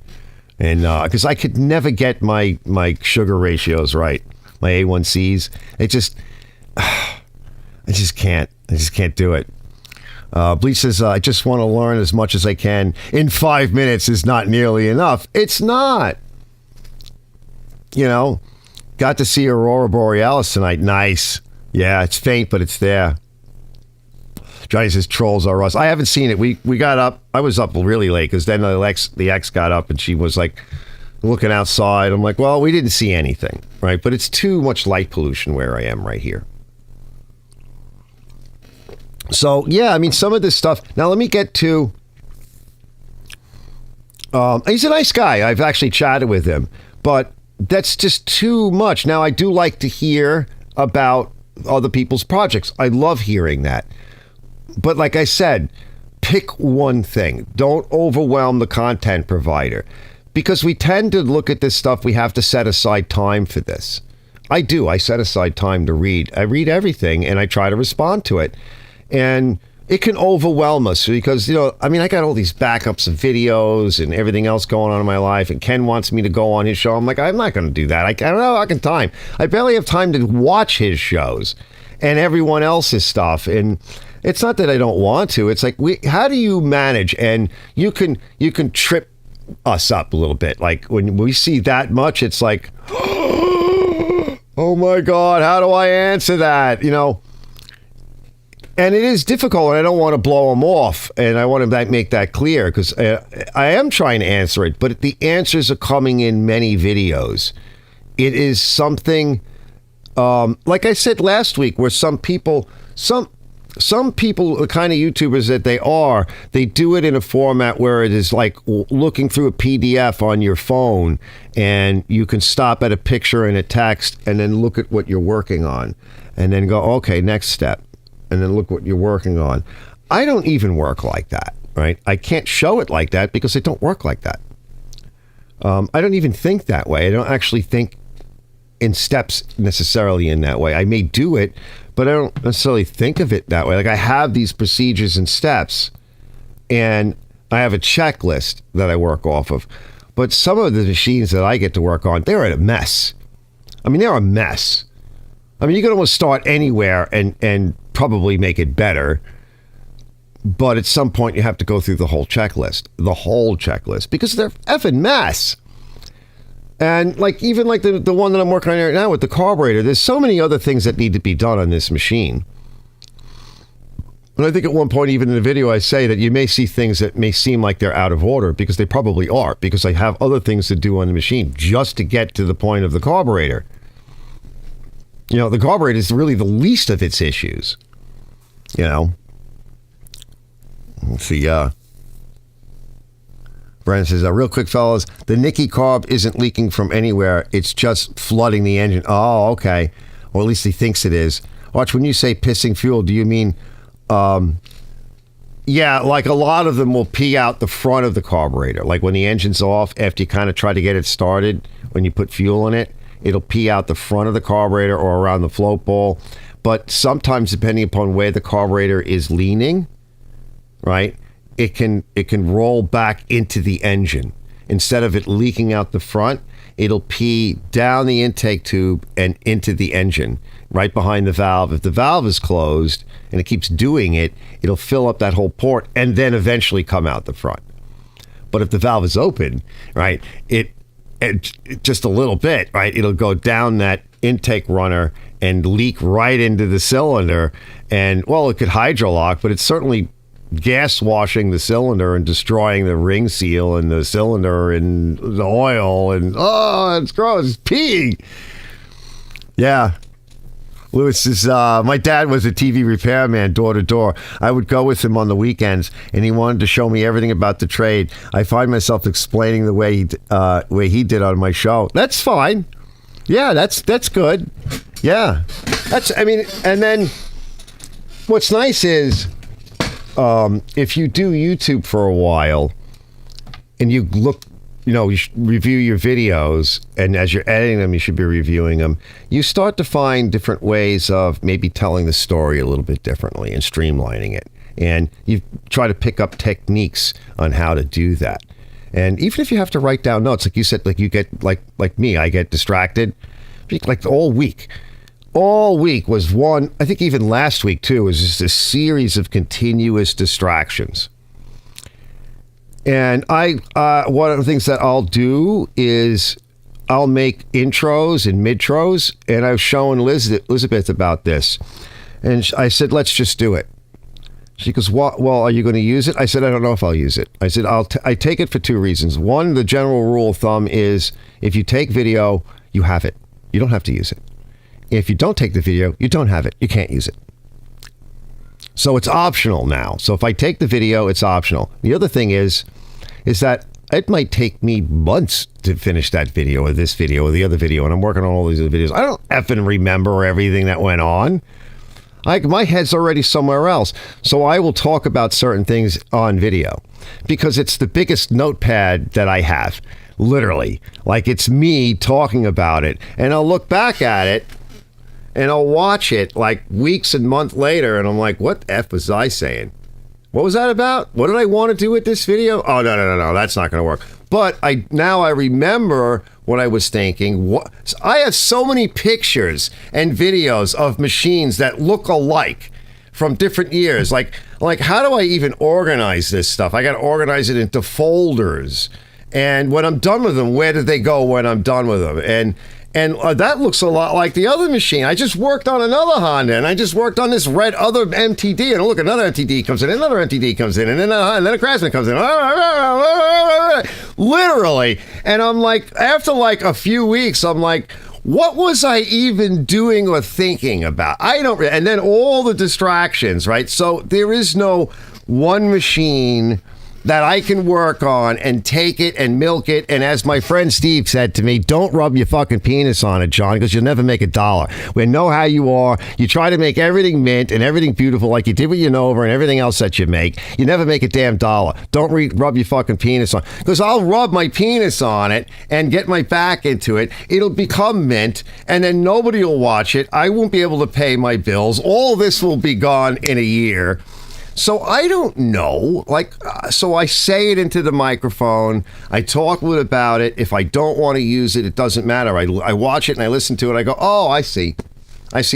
And because I could never get my sugar ratios right. My A1Cs. I just can't. I just can't do it. Bleach says, I just want to learn as much as I can. In 5 minutes is not nearly enough. It's not. You know, got to see Aurora Borealis tonight. Nice. Yeah, it's faint, but it's there. Johnny says trolls are us. I haven't seen it. We got up. I was up really late because then the ex got up and she was like looking outside. I'm like, well, we didn't see anything, right? But it's too much light pollution where I am right here. So, yeah, I mean, some of this stuff. Now, let me get to... he's a nice guy. I've actually chatted with him. But that's just too much. Now, I do like to hear about other people's projects. I love hearing that. But like I said, pick one thing. Don't overwhelm the content provider. Because we tend to look at this stuff, we have to set aside time for this. I do. I set aside time to read. I read everything, and I try to respond to it. And it can overwhelm us because, I got all these backups of videos and everything else going on in my life. And Ken wants me to go on his show. I'm like, I'm not going to do that. I don't know. I can time. I barely have time to watch his shows and everyone else's stuff. And it's not that I don't want to. It's like, how do you manage? And you can trip us up a little bit. Like when we see that much, it's like, oh my God, how do I answer that? And it is difficult, and I don't want to blow them off, and I want to make that clear, because I am trying to answer it, but the answers are coming in many videos. It is something, like I said last week, where some people, the kind of YouTubers that they do it in a format where it is like looking through a PDF on your phone, and you can stop at a picture and a text, and then look at what you're working on, and then go, okay, next step. And then look what you're working on. I don't even work like that, right? I can't show it like that because I don't work like that. I don't even think that way. I don't actually think in steps necessarily in that way. I may do it, but I don't necessarily think of it that way. Like I have these procedures and steps, and I have a checklist that I work off of. But some of the machines that I get to work on, they're a mess. They're a mess. You can almost start anywhere and probably make it better. But at some point, you have to go through the whole checklist, because they're effing mess. And even the one that I'm working on right now with the carburetor, there's so many other things that need to be done on this machine. And I think at one point, even in the video, I say that you may see things that may seem like they're out of order, because they probably are, because I have other things to do on the machine just to get to the point of the carburetor. The carburetor is really the least of its issues. Let's see. Brandon says, real quick, fellas, the Nicky carb isn't leaking from anywhere. It's just flooding the engine. Oh, okay. Or at least he thinks it is. Watch, when you say pissing fuel, do you mean... yeah, like a lot of them will pee out the front of the carburetor. Like when the engine's off, after you kind of try to get it started, when you put fuel in it, it'll pee out the front of the carburetor or around the float bowl. But sometimes, depending upon where the carburetor is leaning, right, it can roll back into the engine. Instead of it leaking out the front, it'll pee down the intake tube and into the engine, right behind the valve. If the valve is closed and it keeps doing it, it'll fill up that whole port and then eventually come out the front. But if the valve is open, right, it just a little bit, right, it'll go down that intake runner and leak right into the cylinder. And, well, it could hydrolock, but it's certainly gas washing the cylinder and destroying the ring seal and the cylinder and the oil. And, oh, it's gross. It's peeing. Yeah. Lewis says, my dad was a TV repairman door to door. I would go with him on the weekends, and he wanted to show me everything about the trade. I find myself explaining the way he did on my show. That's fine. Yeah, that's good. Yeah. And then what's nice is if you do YouTube for a while and you look, you review your videos, and as you're editing them, you should be reviewing them. You start to find different ways of maybe telling the story a little bit differently and streamlining it. And you try to pick up techniques on how to do that. And even if you have to write down notes, like you said, like you get, like me, I get distracted. Like all week was one, I think even last week too, was just a series of continuous distractions. And one of the things that I'll do is I'll make intros and midtros, and I was showing Elizabeth about this, and I said, let's just do it. She goes, well, are you going to use it? I said, I don't know if I'll use it. I said, I take it for two reasons. One, the general rule of thumb is if you take video, you have it. You don't have to use it. If you don't take the video, you don't have it. You can't use it. So it's optional now. So if I take the video, it's optional. The other thing is that it might take me months to finish that video or this video or the other video, and I'm working on all these other videos. I don't effing remember everything that went on. My head's already somewhere else. So I will talk about certain things on video because it's the biggest notepad that I have, literally. Like it's me talking about it. And I'll look back at it and I'll watch it like weeks and months later. And I'm like, what the F was I saying? What was that about? What did I want to do with this video? Oh, no. That's not going to work. But now I remember what I was thinking. I have so many pictures and videos of machines that look alike from different years. Like how do I even organize this stuff? I got to organize it into folders. And when I'm done with them, where do they go when I'm done with them? And that looks a lot like the other machine. I just worked on another Honda, and I just worked on this red other MTD, and look, another MTD comes in, another MTD comes in, and then a Craftsman comes in. Literally. And I'm like, after like a few weeks, I'm like, what was I even doing or thinking about? And then all the distractions, right? So there is no one machine that I can work on and take it and milk it. And as my friend Steve said to me, don't rub your fucking penis on it, John, because you'll never make $1. We know how you are. You try to make everything mint and everything beautiful like you did with your Nova and everything else that you make. You never make a damn $1. Don't rub your fucking penis on, because I'll rub my penis on it and get my back into it. It'll become mint, and then nobody will watch it. I won't be able to pay my bills. All this will be gone in a year. So I don't know, so I say it into the microphone. I talk about it. If I don't want to use it, it doesn't matter. I watch it and I listen to it. I go, oh, I see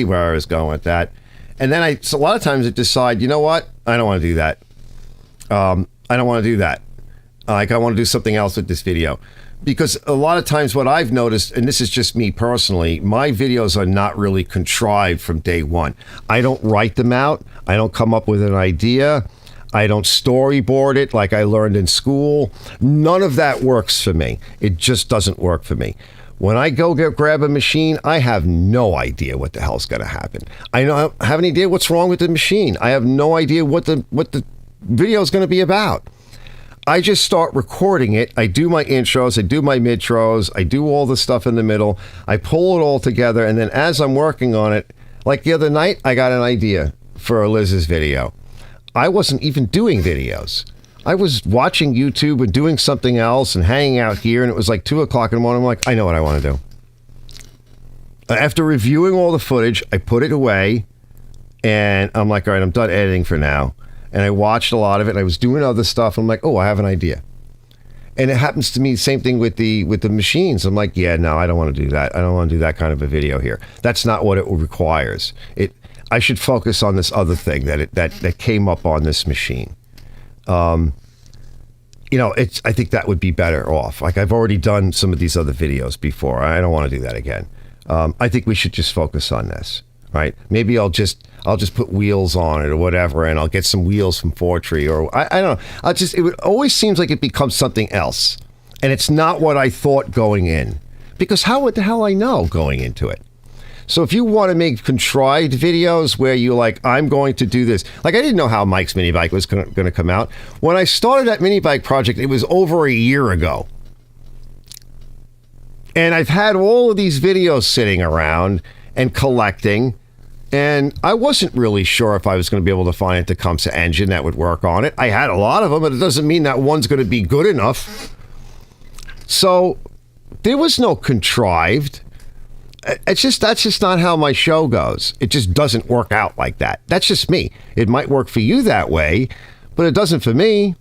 where I was going with that. And then a lot of times I decide, you know what? I don't want to do that. I don't want to do that. I want to do something else with this video. Because a lot of times what I've noticed, and this is just me personally, my videos are not really contrived from day one. I don't write them out. I don't come up with an idea. I don't storyboard it like I learned in school. None of that works for me. It just doesn't work for me. When I go grab a machine, I have no idea what the hell's going to happen. I don't have any idea what's wrong with the machine. I have no idea what the video is going to be about. I just start recording it. I do my intros, I do my midtros, I do all the stuff in the middle. I pull it all together, and then as I'm working on it, like the other night, I got an idea for Liz's video. I wasn't even doing videos. I was watching YouTube and doing something else and hanging out here, and it was like 2 o'clock in the morning. I'm like, I know what I want to do. After reviewing all the footage, I put it away, and I'm like, all right, I'm done editing for now. And I watched a lot of it, and I was doing other stuff. I'm like, oh, I have an idea. And it happens to me, same thing with the machines. I'm like, yeah, no, I don't want to do that. I don't want to do that kind of a video here. That's not what it requires. I should focus on this other thing that came up on this machine. I think that would be better off. Like, I've already done some of these other videos before. I don't want to do that again. I think we should just focus on this. Right? Maybe I'll just put wheels on it or whatever, and I'll get some wheels from Fortree, or I don't know. It always seems like it becomes something else, and it's not what I thought going in. Because how would the hell I know going into it? So if you want to make contrived videos where you're like, I'm going to do this. Like, I didn't know how Mike's mini bike was going to come out. When I started that mini bike project, it was over a year ago. And I've had all of these videos sitting around and collecting, and I wasn't really sure if I was going to be able to find a Tecumseh engine that would work on it. I had a lot of them, but it doesn't mean that one's going to be good enough. So there was no contrived. That's just not how my show goes. It just doesn't work out like that. That's just me. It might work for you that way, but it doesn't for me.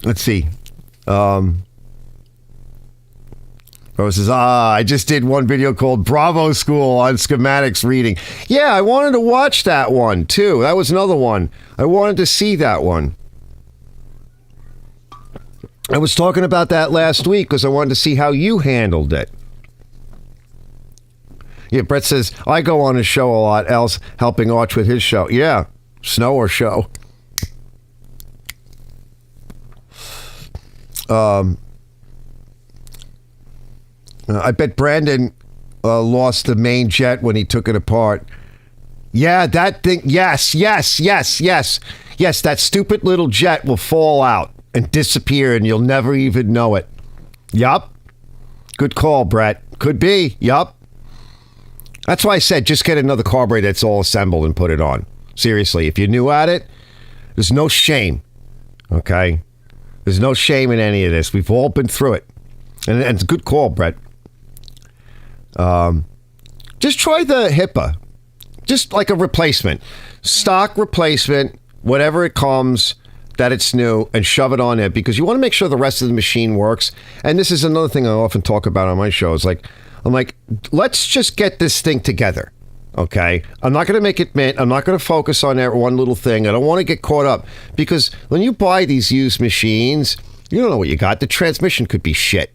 Let's see. Rose says, I just did one video called Bravo School on schematics reading. Yeah, I wanted to watch that one, too. That was another one. I wanted to see that one. I was talking about that last week because I wanted to see how you handled it. Yeah, Brett says, I go on his show a lot, else helping Arch with his show. Yeah, snow or show. I bet Brandon lost the main jet when he took it apart. Yeah, that thing. Yes. That stupid little jet will fall out and disappear, and you'll never even know it. Yup. Good call, Brett. Could be. Yup. That's why I said just get another carburetor that's all assembled and put it on. Seriously, if you're new at it, there's no shame. Okay? There's no shame in any of this. We've all been through it. And it's a good call, Brett. Just try the Hipa. Just like a replacement. Stock replacement, whatever it comes, that it's new, and shove it on it because you want to make sure the rest of the machine works. And this is another thing I often talk about on my shows. I'm like, let's just get this thing together. Okay? I'm not going to make it mint. I'm not going to focus on that one little thing. I don't want to get caught up because when you buy these used machines, you don't know what you got. The transmission could be shit.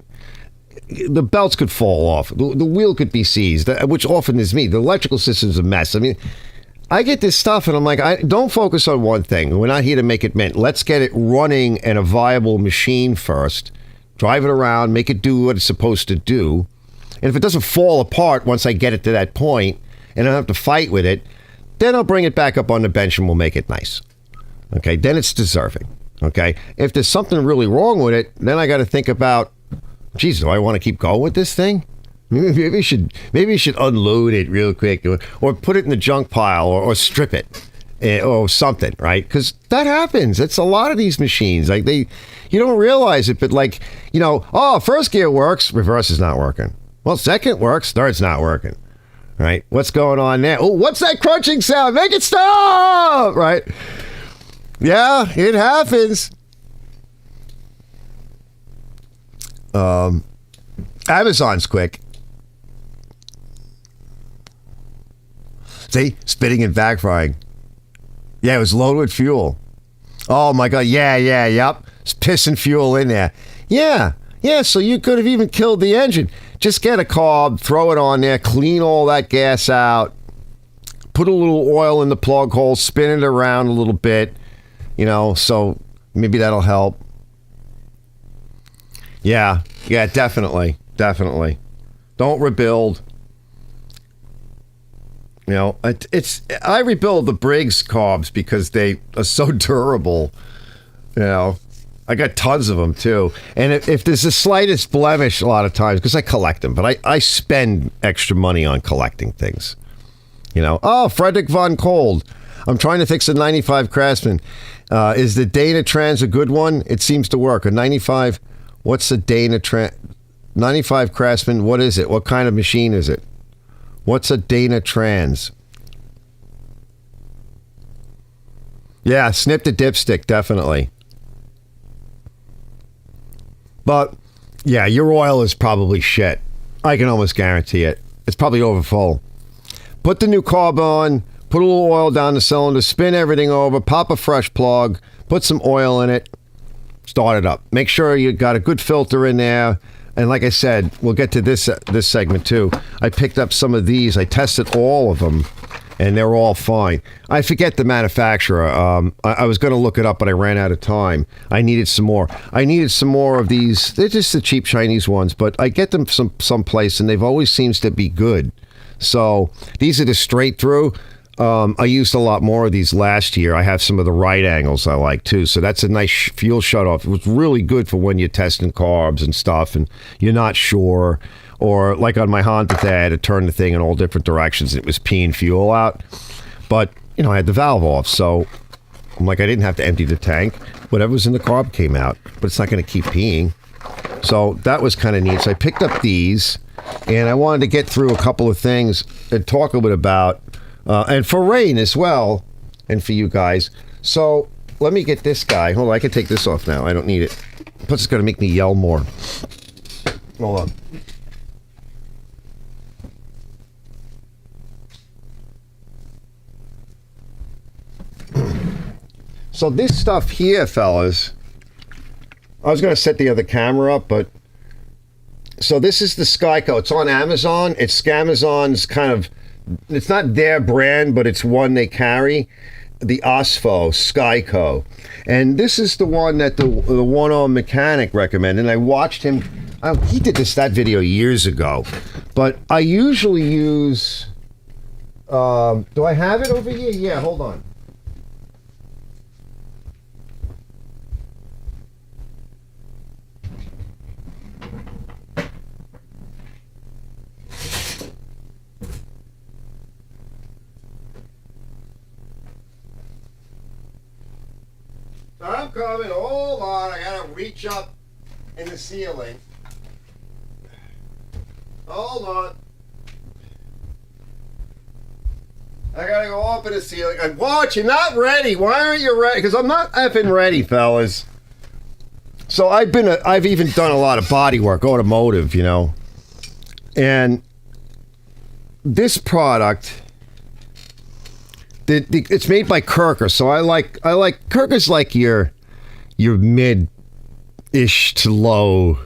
The belts could fall off. The wheel could be seized, which often is me. The electrical system's a mess. I mean, I get this stuff and I'm like, don't focus on one thing. We're not here to make it mint. Let's get it running and a viable machine first. Drive it around, make it do what it's supposed to do. And if it doesn't fall apart once I get it to that point and I don't have to fight with it, then I'll bring it back up on the bench and we'll make it nice. Okay, then it's deserving. Okay, if there's something really wrong with it, then I got to think about, geez, do I want to keep going with this thing? Maybe you should unload it real quick or put it in the junk pile or strip it or something, right? Because that happens. It's a lot of these machines. Like you don't realize it, but first gear works, reverse is not working. Well, second works, third's not working, right? What's going on there? Oh, what's that crunching sound? Make it stop, right? Yeah, it happens. Amazon's quick. See, spitting and backfiring. Yeah, it was loaded with fuel. Oh my God, yep. It's pissing fuel in there. Yeah, so you could have even killed the engine. Just get a carb, throw it on there, clean all that gas out, put a little oil in the plug hole, spin it around a little bit, so maybe that'll help. Yeah, definitely. Don't rebuild. I rebuild the Briggs carbs because they are so durable. I got tons of them too. And if there's the slightest blemish, a lot of times, because I collect them, but I spend extra money on collecting things. Frederick Von Cold. I'm trying to fix a 95 Craftsman. Is the Dana Trans a good one? It seems to work. A 95. What's the Dana 95 Craftsman? What is it? What kind of machine is it? What's a Dana Trans? Yeah, snip the dipstick, definitely. But, yeah, your oil is probably shit. I can almost guarantee it. It's probably overfull. Put the new carb on, put a little oil down the cylinder, spin everything over, pop a fresh plug, put some oil in it, start it up. Make sure you got a good filter in there. And like I said, we'll get to this segment too. I picked up some of these. I tested all of them, and they're all fine. I forget the manufacturer. I was going to look it up, but I ran out of time. I needed some more. Of these. They're just the cheap Chinese ones, but I get them someplace, and they've always seems to be good. So these are the straight through. I used a lot more of these last year. I have some of the right angles I like too. So that's a nice fuel shutoff. It was really good for when you're testing carbs and stuff and you're not sure. Or like on my Honda, I had to turn the thing in all different directions. It was peeing fuel out. But, I had the valve off. So I'm like, I didn't have to empty the tank. Whatever was in the carb came out. But it's not going to keep peeing. So that was kind of neat. So I picked up these. And I wanted to get through a couple of things and talk a bit about... and for Rain as well, and for you guys. So let me get this guy. Hold on, I can take this off now. I don't need it. Plus, it's going to make me yell more. Hold on. So this stuff here, fellas, I was going to set the other camera up, but so this is the Skyco. It's on Amazon. It's Amazon's kind of, it's not their brand, but it's one they carry. The Osfo Skyco, and this is the one that the one-armed mechanic recommended. And I watched him. He did that video years ago, but I usually use. Do I have it over here? Yeah, hold on. I'm coming. Hold on. I gotta reach up in the ceiling. Hold on. I gotta go up in the ceiling. And watch, you're not ready. Why aren't you ready? Because I'm not effing ready, fellas. So I've even done a lot of body work, automotive, you know. And this product, it's made by Kirker, so I like Kirker's like your mid-ish to low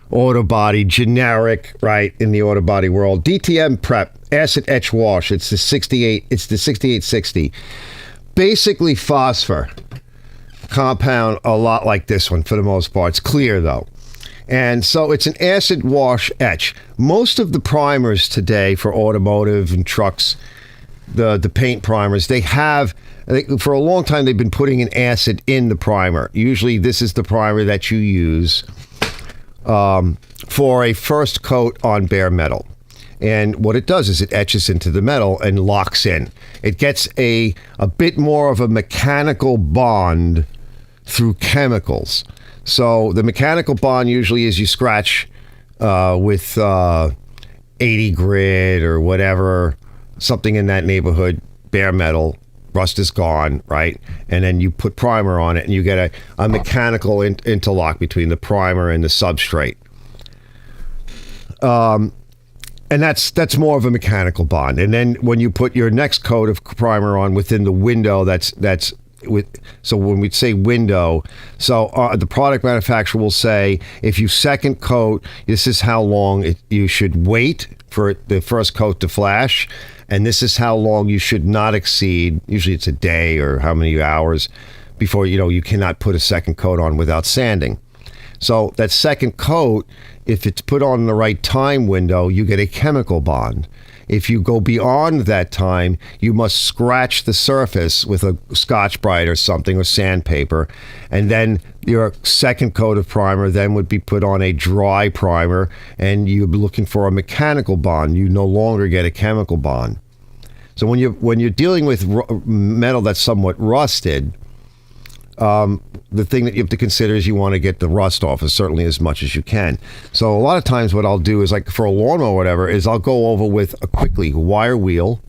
auto body, generic, right, in the auto body world. DTM prep, acid etch wash. It's the 6860. Basically phosphor compound, a lot like this one for the most part. It's clear though. And so it's an acid wash etch. Most of the primers today for automotive and trucks, the paint primers, for a long time they've been putting an acid in the primer. Usually this is the primer that you use for a first coat on bare metal. And what it does is it etches into the metal and locks in. It gets a bit more of a mechanical bond through chemicals. So the mechanical bond usually is you scratch with 80 grit or whatever, something in that neighborhood, bare metal, rust is gone, right? And then you put primer on it and you get a mechanical interlock between the primer and the substrate. And that's more of a mechanical bond. And then when you put your next coat of primer on within the window, so when we say window, the product manufacturer will say, if you second coat, this is how long you should wait for the first coat to flash, and this is how long you should not exceed. Usually it's a day or how many hours before you cannot put a second coat on without sanding. So that second coat, if it's put on in the right time window, you get a chemical bond. If you go beyond that time, you must scratch the surface with a Scotch-Brite or something, or sandpaper, and then your second coat of primer then would be put on a dry primer, and you'd be looking for a mechanical bond. You no longer get a chemical bond. So when you're dealing with metal that's somewhat rusted, the thing that you have to consider is you want to get the rust off certainly as much as you can. So a lot of times what I'll do is, like for a lawnmower or whatever, is I'll go over with a quickly wire wheel,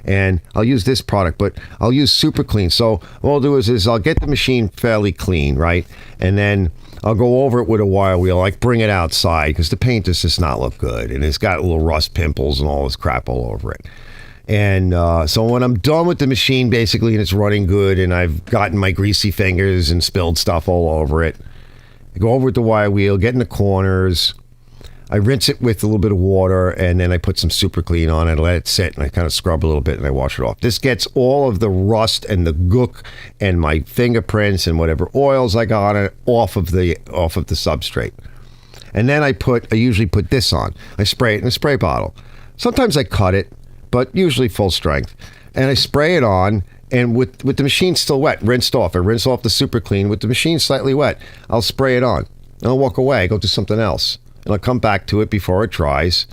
and I'll use this product, but I'll use Superclean. So what I'll do is I'll get the machine fairly clean, right? And then I'll go over it with a wire wheel, like bring it outside, because the paint does just not look good, and it's got little rust pimples and all this crap all over it. And so when I'm done with the machine, basically, and it's running good, and I've gotten my greasy fingers and spilled stuff all over it, I go over with the wire wheel, get in the corners, I rinse it with a little bit of water, and then I put some Superclean on it, let it sit, and I kind of scrub a little bit, and I wash it off. This gets all of the rust and the gook and my fingerprints and whatever oils I got on it off of the substrate. And then I usually put this on. I spray it in a spray bottle. Sometimes I cut it, but usually full strength. And I spray it on, and with the machine still wet, rinsed off. I rinse off the Superclean with the machine slightly wet. I'll spray it on. And I'll walk away, go do something else. And I'll come back to it before it dries,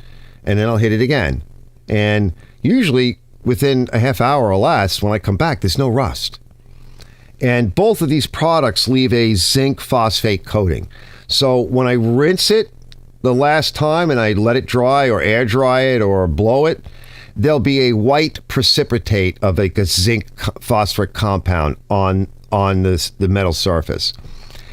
and then I'll hit it again. And usually within a half hour or less, when I come back, there's no rust. And both of these products leave a zinc phosphate coating. So when I rinse it the last time and I let it dry or air dry it or blow it, there'll be a white precipitate of a zinc phosphoric compound on the metal surface.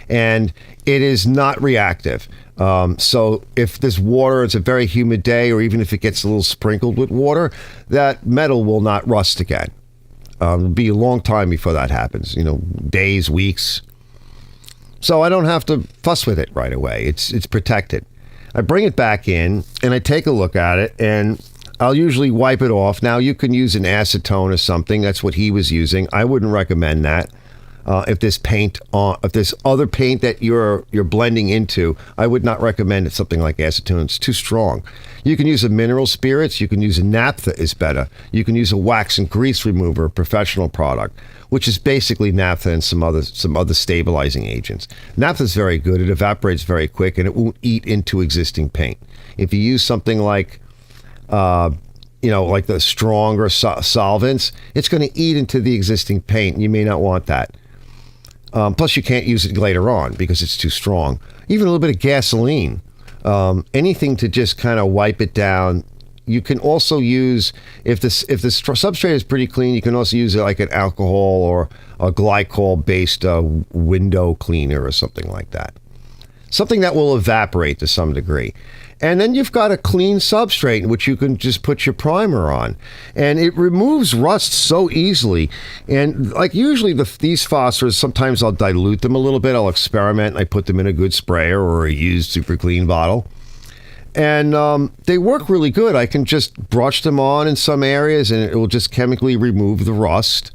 And it is not reactive. So if there's water, it's a very humid day, or even if it gets a little sprinkled with water, that metal will not rust again. It'll be a long time before that happens, days, weeks. So I don't have to fuss with it right away. It's protected. I bring it back in and I take a look at it, and I'll usually wipe it off. Now, you can use an acetone or something. That's what he was using. I wouldn't recommend that. If there's other paint that you're blending into, I would not recommend it. Something like acetone. It's too strong. You can use a mineral spirits. You can use a naphtha is better. You can use a wax and grease remover, a professional product, which is basically naphtha and some other stabilizing agents. Naphtha is very good. It evaporates very quick and it won't eat into existing paint. If you use something like like the stronger solvents, it's going to eat into the existing paint, and you may not want that. Plus, you can't use it later on because it's too strong. Even a little bit of gasoline, anything to just kind of wipe it down. You can also use, if the substrate is pretty clean, you can also use it like an alcohol or a glycol-based window cleaner or something like that. Something that will evaporate to some degree. And then you've got a clean substrate in which you can just put your primer on. And it removes rust so easily. And like usually these phosphors, sometimes I'll dilute them a little bit. I'll experiment. I put them in a good sprayer or a used Superclean bottle. And they work really good. I can just brush them on in some areas and it will just chemically remove the rust.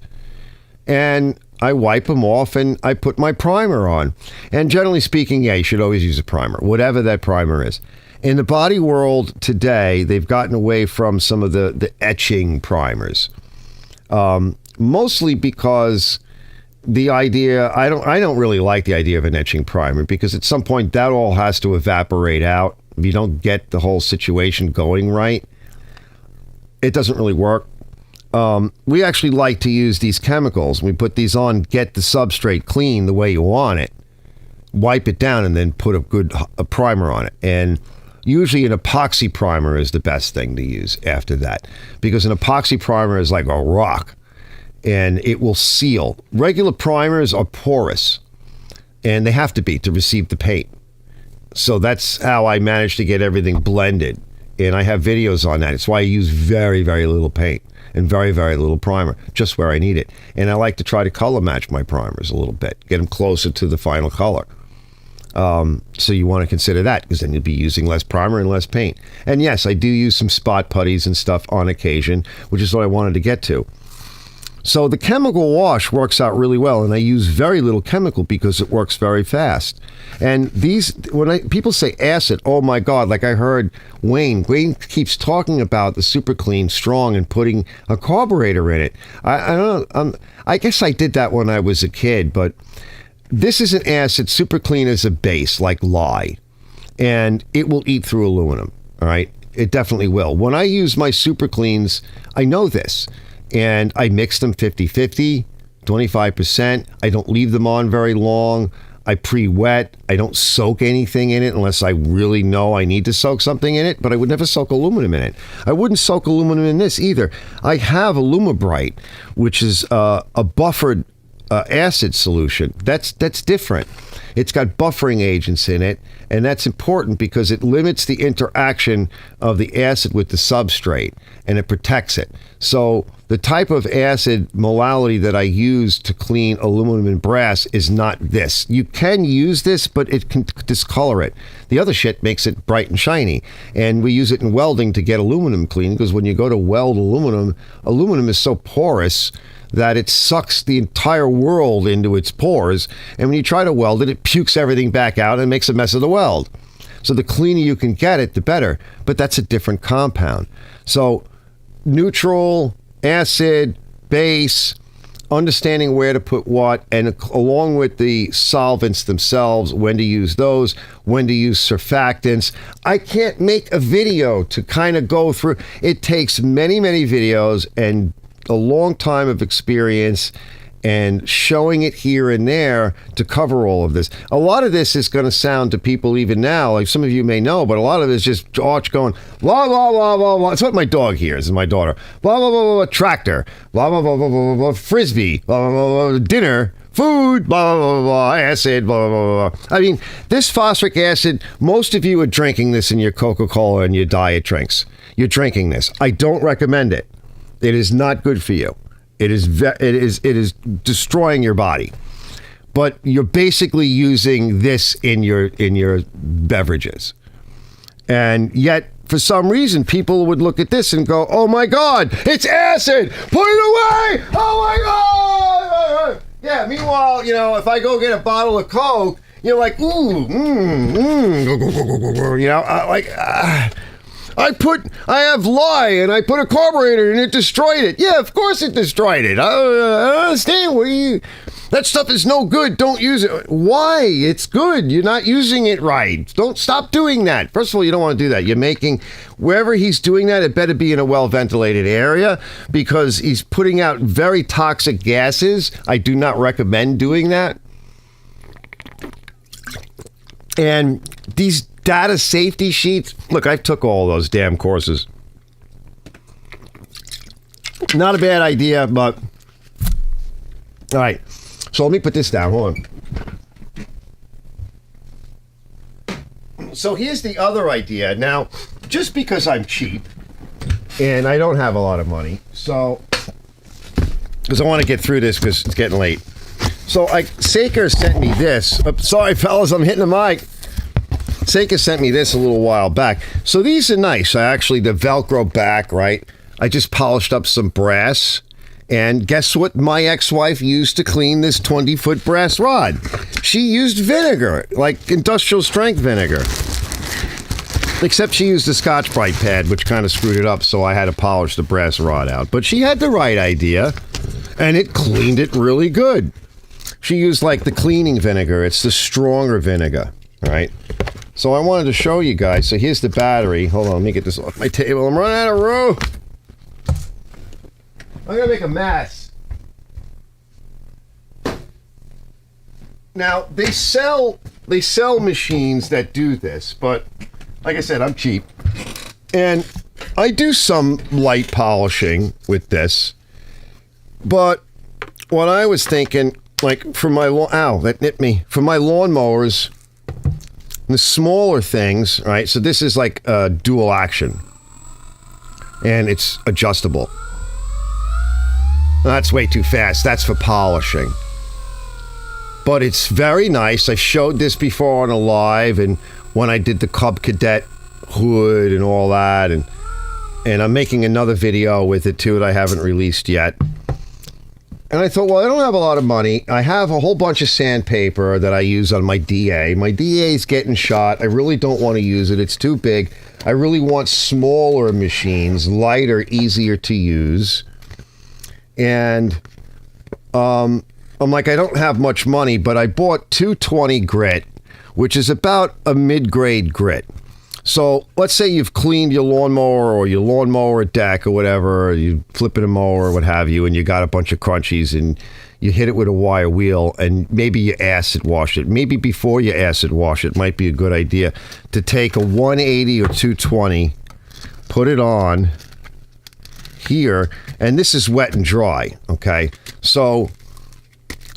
And I wipe them off and I put my primer on. And generally speaking, yeah, you should always use a primer, whatever that primer is. In the body world today, they've gotten away from some of the etching primers, mostly because the idea, I don't really like the idea of an etching primer, because at some point that all has to evaporate out. If you don't get the whole situation going right, it doesn't really work. We actually like to use these chemicals. We put these on, get the substrate clean the way you want it, wipe it down, and then put a primer on it. And usually an epoxy primer is the best thing to use after that, because an epoxy primer is like a rock and it will seal. Regular primers are porous and they have to be to receive the paint. So that's how I managed to get everything blended. And I have videos on that. It's why I use very, very little paint and very, very little primer, just where I need it. And I like to try to color match my primers a little bit, get them closer to the final color. So you want to consider that, because then you'll be using less primer and less paint. And yes, I do use some spot putties and stuff on occasion, which is what I wanted to get to. So the chemical wash works out really well, and I use very little chemical because it works very fast. And people say acid, oh my God, like I heard Wayne keeps talking about the Superclean Strong and putting a carburetor in it. I don't know, I guess I did that when I was a kid, but this is an acid. Superclean is a base, like lye, and it will eat through aluminum, all right? It definitely will. When I use my Supercleans, I know this, and I mix them 50-50, 25%. I don't leave them on very long. I pre-wet. I don't soak anything in it unless I really know I need to soak something in it, but I would never soak aluminum in it. I wouldn't soak aluminum in this either. I have Alumibrite, which is a buffered acid solution. That's different. It's got buffering agents in it, and that's important because it limits the interaction of the acid with the substrate, and it protects it. So the type of acid molality that I use to clean aluminum and brass is not this. You can use this, but it can discolor it. The other shit makes it bright and shiny, and we use it in welding to get aluminum clean, because when you go to weld aluminum is so porous that it sucks the entire world into its pores, and when you try to weld it, it pukes everything back out and makes a mess of the weld. So the cleaner you can get it, the better, but that's a different compound. So neutral, acid, base, understanding where to put what, and along with the solvents themselves, when to use those, when to use surfactants. I can't make a video to kind of go through. It takes many, many videos and a long time of experience and showing it here and there to cover all of this. A lot of this is going to sound to people even now, like some of you may know, but a lot of it is just Arch going, blah, blah, blah, blah, blah. It's what my dog hears and my daughter. Blah, blah, blah, blah, blah, tractor. Blah, blah, blah, blah, blah, blah, frisbee. Blah, blah, blah, blah, dinner. Food. Blah, blah, blah, blah, acid. Blah, blah, blah, blah. I mean, this phosphoric acid, most of you are drinking this in your Coca-Cola and your diet drinks. You're drinking this. I don't recommend it. It is not good for you. It is destroying your body. but you're basically using this in your beverages. And yet, for some reason, people would look at this and go, "Oh my God, it's acid! Put it away! Oh my God!" Yeah. Meanwhile, if I go get a bottle of Coke, you're like, "Ooh, I have lye and I put a carburetor and it destroyed it." Yeah, of course it destroyed it. I don't understand. That stuff is no good. Don't use it. Why? It's good. You're not using it right. Don't stop doing that. First of all, you don't want to do that. You're making, wherever he's doing that, it better be in a well-ventilated area because he's putting out very toxic gases. I do not recommend doing that. And these data safety sheets, look, I took all those damn courses. Not a bad idea, but all right. So let me put this down. Hold on. So here's the other idea. Now, just because I'm cheap and I don't have a lot of money, so because I want to get through this because it's getting late. So Saker sent me this. Sorry, fellas, I'm hitting the mic. Saker sent me this a little while back. So these are nice. The Velcro back, right? I just polished up some brass. And guess what my ex-wife used to clean this 20-foot brass rod? She used vinegar, like industrial strength vinegar. Except she used a Scotch-Brite pad, which kind of screwed it up, so I had to polish the brass rod out. But she had the right idea, and it cleaned it really good. She used like the cleaning vinegar. It's the stronger vinegar, right? So I wanted to show you guys. So here's the battery. Hold on, let me get this off my table. I'm running out of room. I'm gonna make a mess. Now they sell machines that do this, but like I said, I'm cheap, and I do some light polishing with this. But what I was thinking, like for my that nipped me. For my lawnmowers, the smaller things, right? So this is like dual action, and it's adjustable. That's way too fast. That's for polishing. But it's very nice. I showed this before on a live and when I did the Cub Cadet hood and all that. And I'm making another video with it too that I haven't released yet. And I thought, well, I don't have a lot of money. I have a whole bunch of sandpaper that I use on my DA. My DA is getting shot. I really don't want to use it. It's too big. I really want smaller machines, lighter, easier to use. And I'm like, I don't have much money, but I bought 220 grit, which is about a mid-grade grit. So let's say you've cleaned your lawnmower or your lawnmower deck or whatever, or you flipping a mower or what have you, and you got a bunch of crunchies and you hit it with a wire wheel and maybe you acid wash it. Maybe before you acid wash it might be a good idea to take a 180 or 220, put it on here, and this is wet and dry, okay? So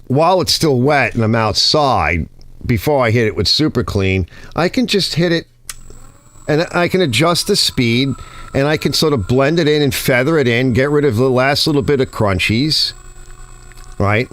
while it's still wet and I'm outside, before I hit it with Superclean, I can just hit it and I can adjust the speed and I can sort of blend it in and feather it in, get rid of the last little bit of crunchies, right?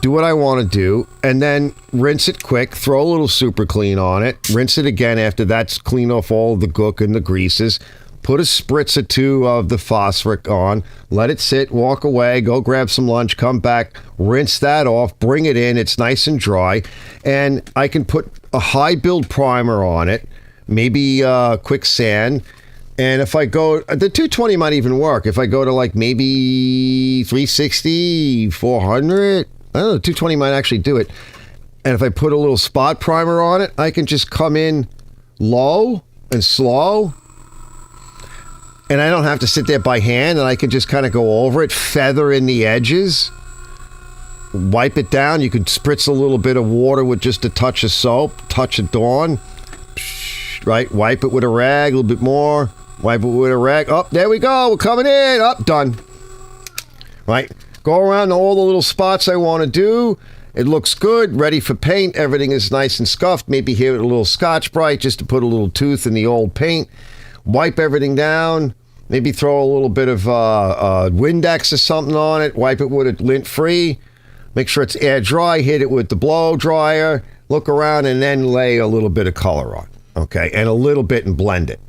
Do what I want to do, and then rinse it quick, throw a little Superclean on it, rinse it again after that's clean off all the gook and the greases, put a spritz or two of the phosphoric on, let it sit, walk away, go grab some lunch, come back, rinse that off, bring it in, it's nice and dry, and I can put a high build primer on it, maybe quicksand, and if I go, the 220 might even work, if I go to like maybe 360, 400, I don't know, 220 might actually do it, and if I put a little spot primer on it, I can just come in low and slow, and I don't have to sit there by hand, and I can just kind of go over it, feather in the edges, wipe it down. You could spritz a little bit of water with just a touch of soap, touch of Dawn, right? Wipe it with a rag, a little bit more, wipe it with a rag. Oh, there we go. We're coming in. Up, done. Right? Go around all the little spots I want to do. It looks good, ready for paint. Everything is nice and scuffed. Maybe here with a little Scotch-Brite just to put a little tooth in the old paint. Wipe everything down. Maybe throw a little bit of Windex or something on it. Wipe it with a lint-free. make sure it's air dry, hit it with the blow dryer, look around, and then lay a little bit of color on, okay, and a little bit and blend it.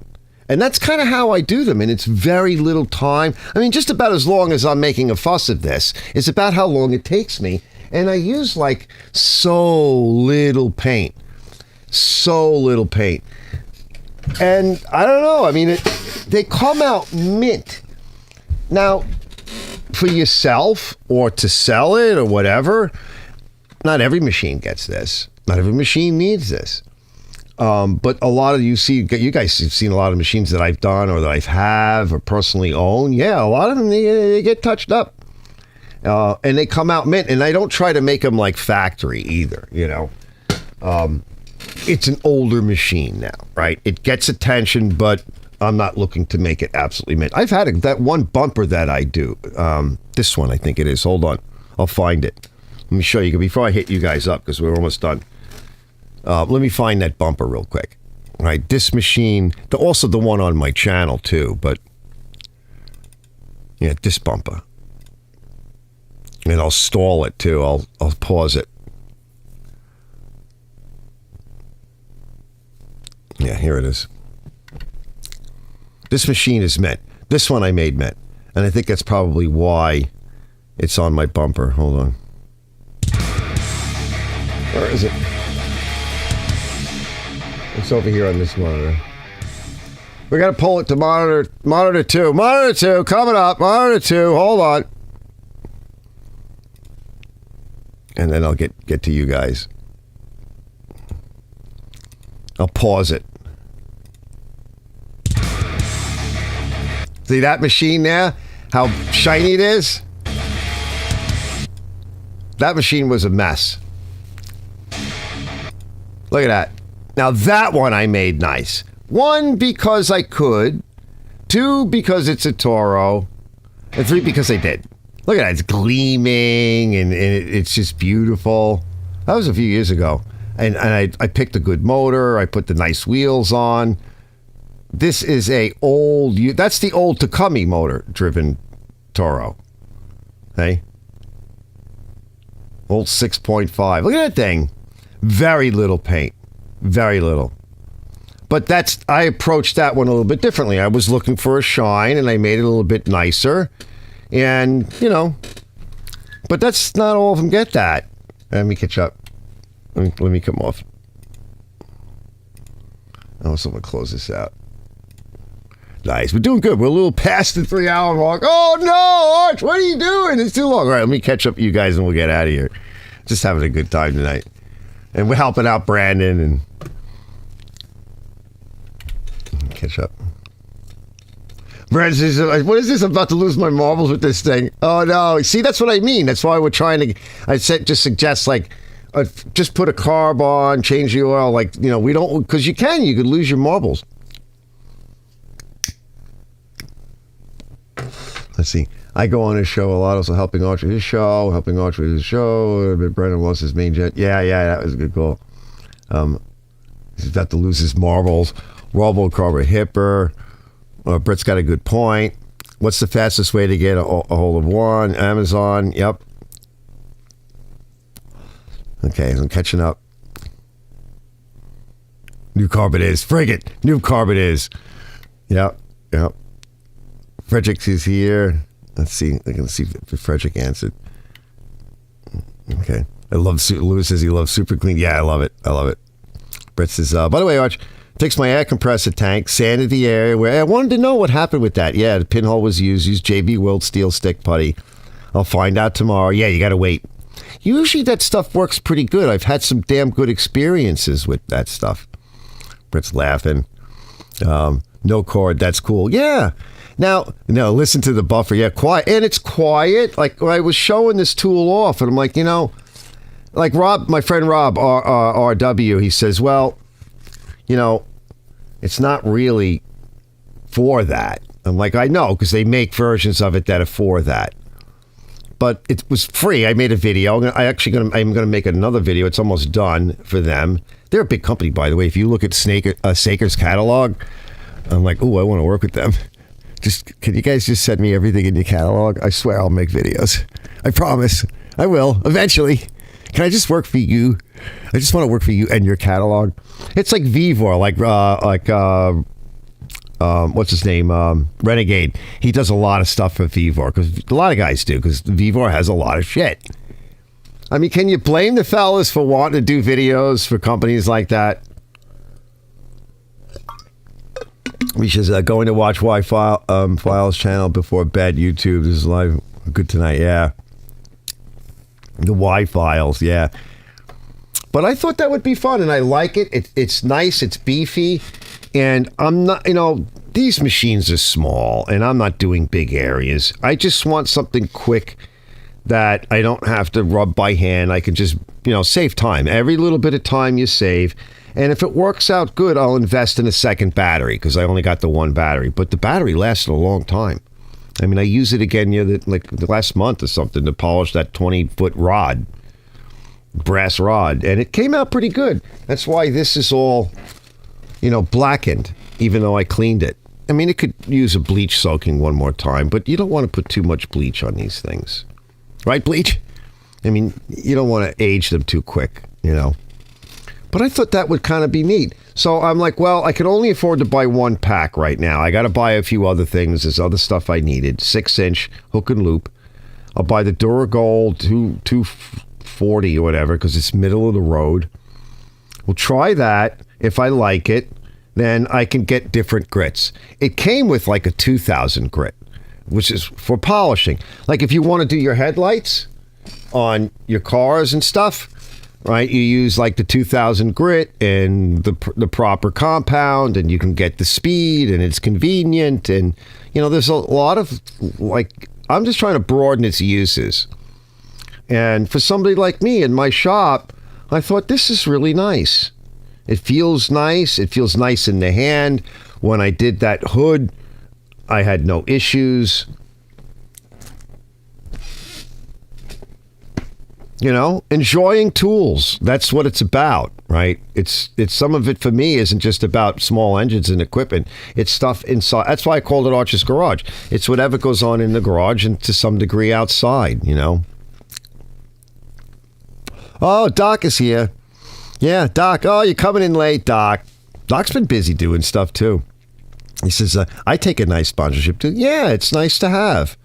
And that's kind of how I do them, and it's very little time. I mean, just about as long as I'm making a fuss of this is about how long it takes me. And I use like so little paint. And I don't know, I mean, they come out mint. Now, for yourself or to sell it or whatever, not every machine gets this. Not every machine needs this. But a lot of you guys have seen a lot of machines that I've done or that I have or personally own. Yeah, a lot of them, they get touched up. And they come out mint. And I don't try to make them like factory either, you know. It's an older machine now, right? It gets attention, but I'm not looking to make it absolutely mint. I've had that one bumper that I do. This one, I think it is. Hold on. I'll find it. Let me show you before I hit you guys up because we're almost done. Let me find that bumper real quick. All right, this machine, also the one on my channel too, but yeah, this bumper. And I'll stall it too. I'll pause it. Yeah, here it is. This machine is mint. This one I made mint. And I think that's probably why it's on my bumper. Hold on. Where is it? It's over here on this monitor. We got to pull it to monitor 2. Monitor 2, coming up. Monitor 2, hold on. And then I'll get to you guys. I'll pause it. See that machine there? How shiny it is? That machine was a mess. Look at that. Now that one I made nice. 1, because I could. 2, because it's a Toro. And 3, because I did. Look at that. It's gleaming and it's just beautiful. That was a few years ago. And I picked a good motor. I put the nice wheels on. This is that's the old Takumi motor driven Toro. Hey? Old 6.5. Look at that thing. Very little paint. Very little. But I approached that one a little bit differently. I was looking for a shine and I made it a little bit nicer. And, you know, but that's not all of them get that. Let me catch up. Let me come off. Oh, someone close this out. Nice. We're doing good. We're a little past the 3-hour mark. Oh, no, Arch, what are you doing? It's too long. All right, let me catch up with you guys and we'll get out of here. Just having a good time tonight. And we're helping out Brandon and catch up. Brandon says, what is this? I'm about to lose my marbles with this thing. Oh, no. See, that's what I mean. That's why we're trying to... just suggest, like, just put a carb on, change the oil. Like, you know, we don't... Because you could lose your marbles. Let's see. I go on his show a lot, also helping Arch with his show, Brandon lost his main jet. Yeah, that was a good call. He's about to lose his marbles. Robo-carb Hipa. Britt's got a good point. What's the fastest way to get a hold of one? Amazon. Yep. Okay, I'm catching up. New carb it is. Frig it. New carb it is. Yep. Frederick is here. Let's see. I can see if Frederick answered. Okay. Lewis says he loves Superclean. Yeah, I love it. Brett says, by the way, Arch, fixed my air compressor tank, sanded the area where I wanted to know what happened with that. Yeah, the pinhole was used JB Wild steel stick putty. I'll find out tomorrow. Yeah, you got to wait. Usually that stuff works pretty good. I've had some damn good experiences with that stuff. Brett's laughing. No cord. That's cool. Yeah. Now, listen to the buffer. Yeah, quiet. And it's quiet. Like, I was showing this tool off, and I'm like, you know, like Rob, my friend Rob, RW, he says, well, you know, it's not really for that. I'm like, I know, because they make versions of it that are for that. But it was free. I made a video. I'm going to make another video. It's almost done for them. They're a big company, by the way. If you look at Saker's catalog, I'm like, oh, I want to work with them. Can you guys just send me everything in your catalog? I swear I'll make videos. I promise. I will eventually. Can I just work for you? I just want to work for you and your catalog. It's like Vivor, what's his name? Renegade. He does a lot of stuff for Vivor because a lot of guys do because Vivor has a lot of shit. I mean, can you blame the fellas for wanting to do videos for companies like that? Which is going to watch Files channel before bed. YouTube. This is live. Good tonight. Yeah. The Y-Files. Yeah. But I thought that would be fun, and I like it. It's nice. It's beefy. And I'm not, these machines are small, and I'm not doing big areas. I just want something quick that I don't have to rub by hand. I can just, save time. Every little bit of time you save. And if it works out good, I'll invest in a second battery because I only got the one battery. But the battery lasted a long time. I mean, I used it again the last month or something to polish that 20-foot rod, brass rod. And it came out pretty good. That's why this is all, blackened, even though I cleaned it. I mean, it could use a bleach soaking one more time, but you don't want to put too much bleach on these things. Right, bleach? I mean, you don't want to age them too quick, But I thought that would kind of be neat. So I'm like, well, I can only afford to buy one pack right now. I got to buy a few other things. There's other stuff I needed. 6-inch hook and loop. I'll buy the Duragold 240 or whatever because it's middle of the road. We'll try that. If I like it, then I can get different grits. It came with like a 2000 grit, which is for polishing. Like if you want to do your headlights on your cars and stuff, right? You use like the 2000 grit and the proper compound, and you can get the speed, and it's convenient. And, there's a lot of I'm just trying to broaden its uses. And for somebody like me in my shop, I thought this is really nice. It feels nice. It feels nice in the hand. When I did that hood, I had no issues. Enjoying tools. That's what it's about, right? It's some of it for me isn't just about small engines and equipment. It's stuff inside. That's why I called it Archer's Garage. It's whatever goes on in the garage and to some degree outside, Oh, Doc is here. Yeah, Doc. Oh, you're coming in late, Doc. Doc's been busy doing stuff too. He says, I take a nice sponsorship too. Yeah, it's nice to have.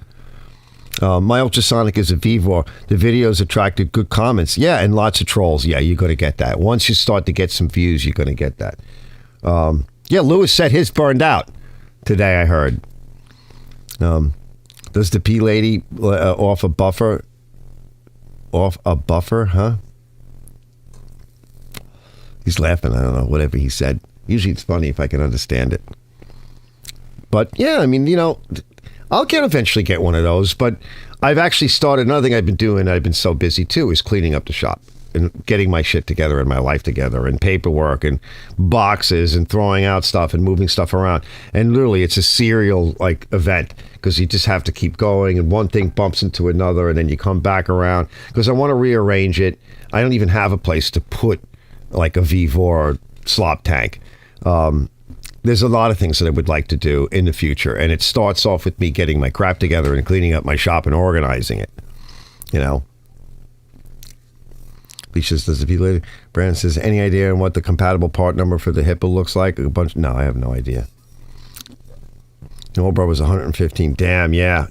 My ultrasonic is a Vivor. The videos attracted good comments. Yeah, and lots of trolls. Yeah, you're going to get that. Once you start to get some views, you're going to get that. Yeah, Lewis said his burned out today, I heard. Does the P lady off a buffer? Off a buffer, huh? He's laughing. I don't know, whatever he said. Usually it's funny if I can understand it. But yeah, I mean, I'll eventually get one of those, but I've actually started another thing I've been doing. I've been so busy too, is cleaning up the shop and getting my shit together and my life together and paperwork and boxes and throwing out stuff and moving stuff around. And literally it's a serial event because you just have to keep going and one thing bumps into another and then you come back around because I want to rearrange it. I don't even have a place to put like a Vivor slop tank. There's a lot of things that I would like to do in the future, and it starts off with me getting my crap together and cleaning up my shop and organizing it. Leisha says, if you later. Brandon says, any idea on what the compatible part number for the Hipa looks like? No, I have no idea. Noble was 115. Damn, yeah.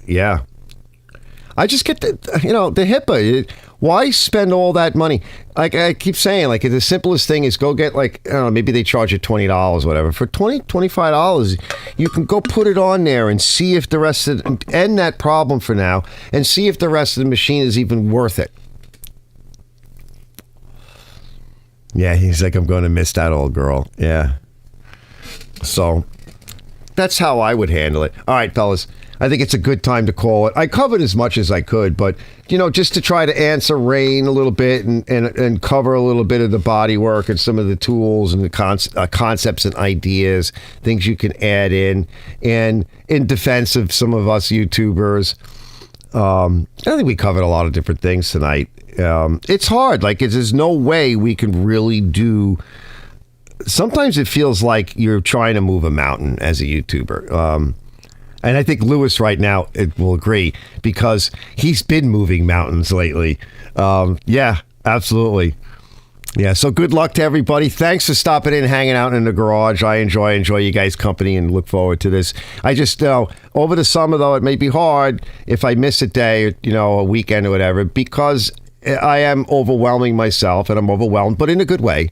I just get the Hipa. Why spend all that money? Like I keep saying, the simplest thing is go get I don't know, maybe they charge you $20, whatever. For $25, you can go put it on there and see if the rest of end that problem for now and see if the rest of the machine is even worth it. Yeah, he's like, I'm going to miss that old girl. Yeah. So that's how I would handle it. All right, fellas. I think it's a good time to call it. I covered as much as I could, but, just to try to answer Rain a little bit and cover a little bit of the body work and some of the tools and the concepts and ideas, things you can add in. And in defense of some of us YouTubers, I think we covered a lot of different things tonight. It's hard. There's no way we can really do. Sometimes it feels like you're trying to move a mountain as a YouTuber. And I think Lewis right now will agree because he's been moving mountains lately. Yeah, absolutely. Yeah, so good luck to everybody. Thanks for stopping in and hanging out in the garage. I enjoy you guys' company and look forward to this. I just over the summer, though, it may be hard if I miss a day, a weekend or whatever, because I am overwhelming myself, and I'm overwhelmed, but in a good way.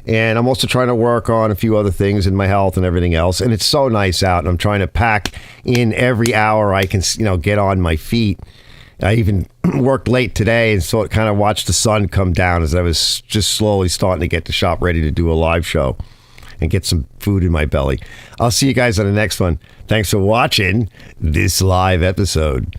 And I'm also trying to work on a few other things in my health and everything else. And it's so nice out, and I'm trying to pack in every hour I can, get on my feet. I even worked late today and so it kind of watched the sun come down as I was just slowly starting to get the shop ready to do a live show and get some food in my belly. I'll see you guys on the next one. Thanks for watching this live episode.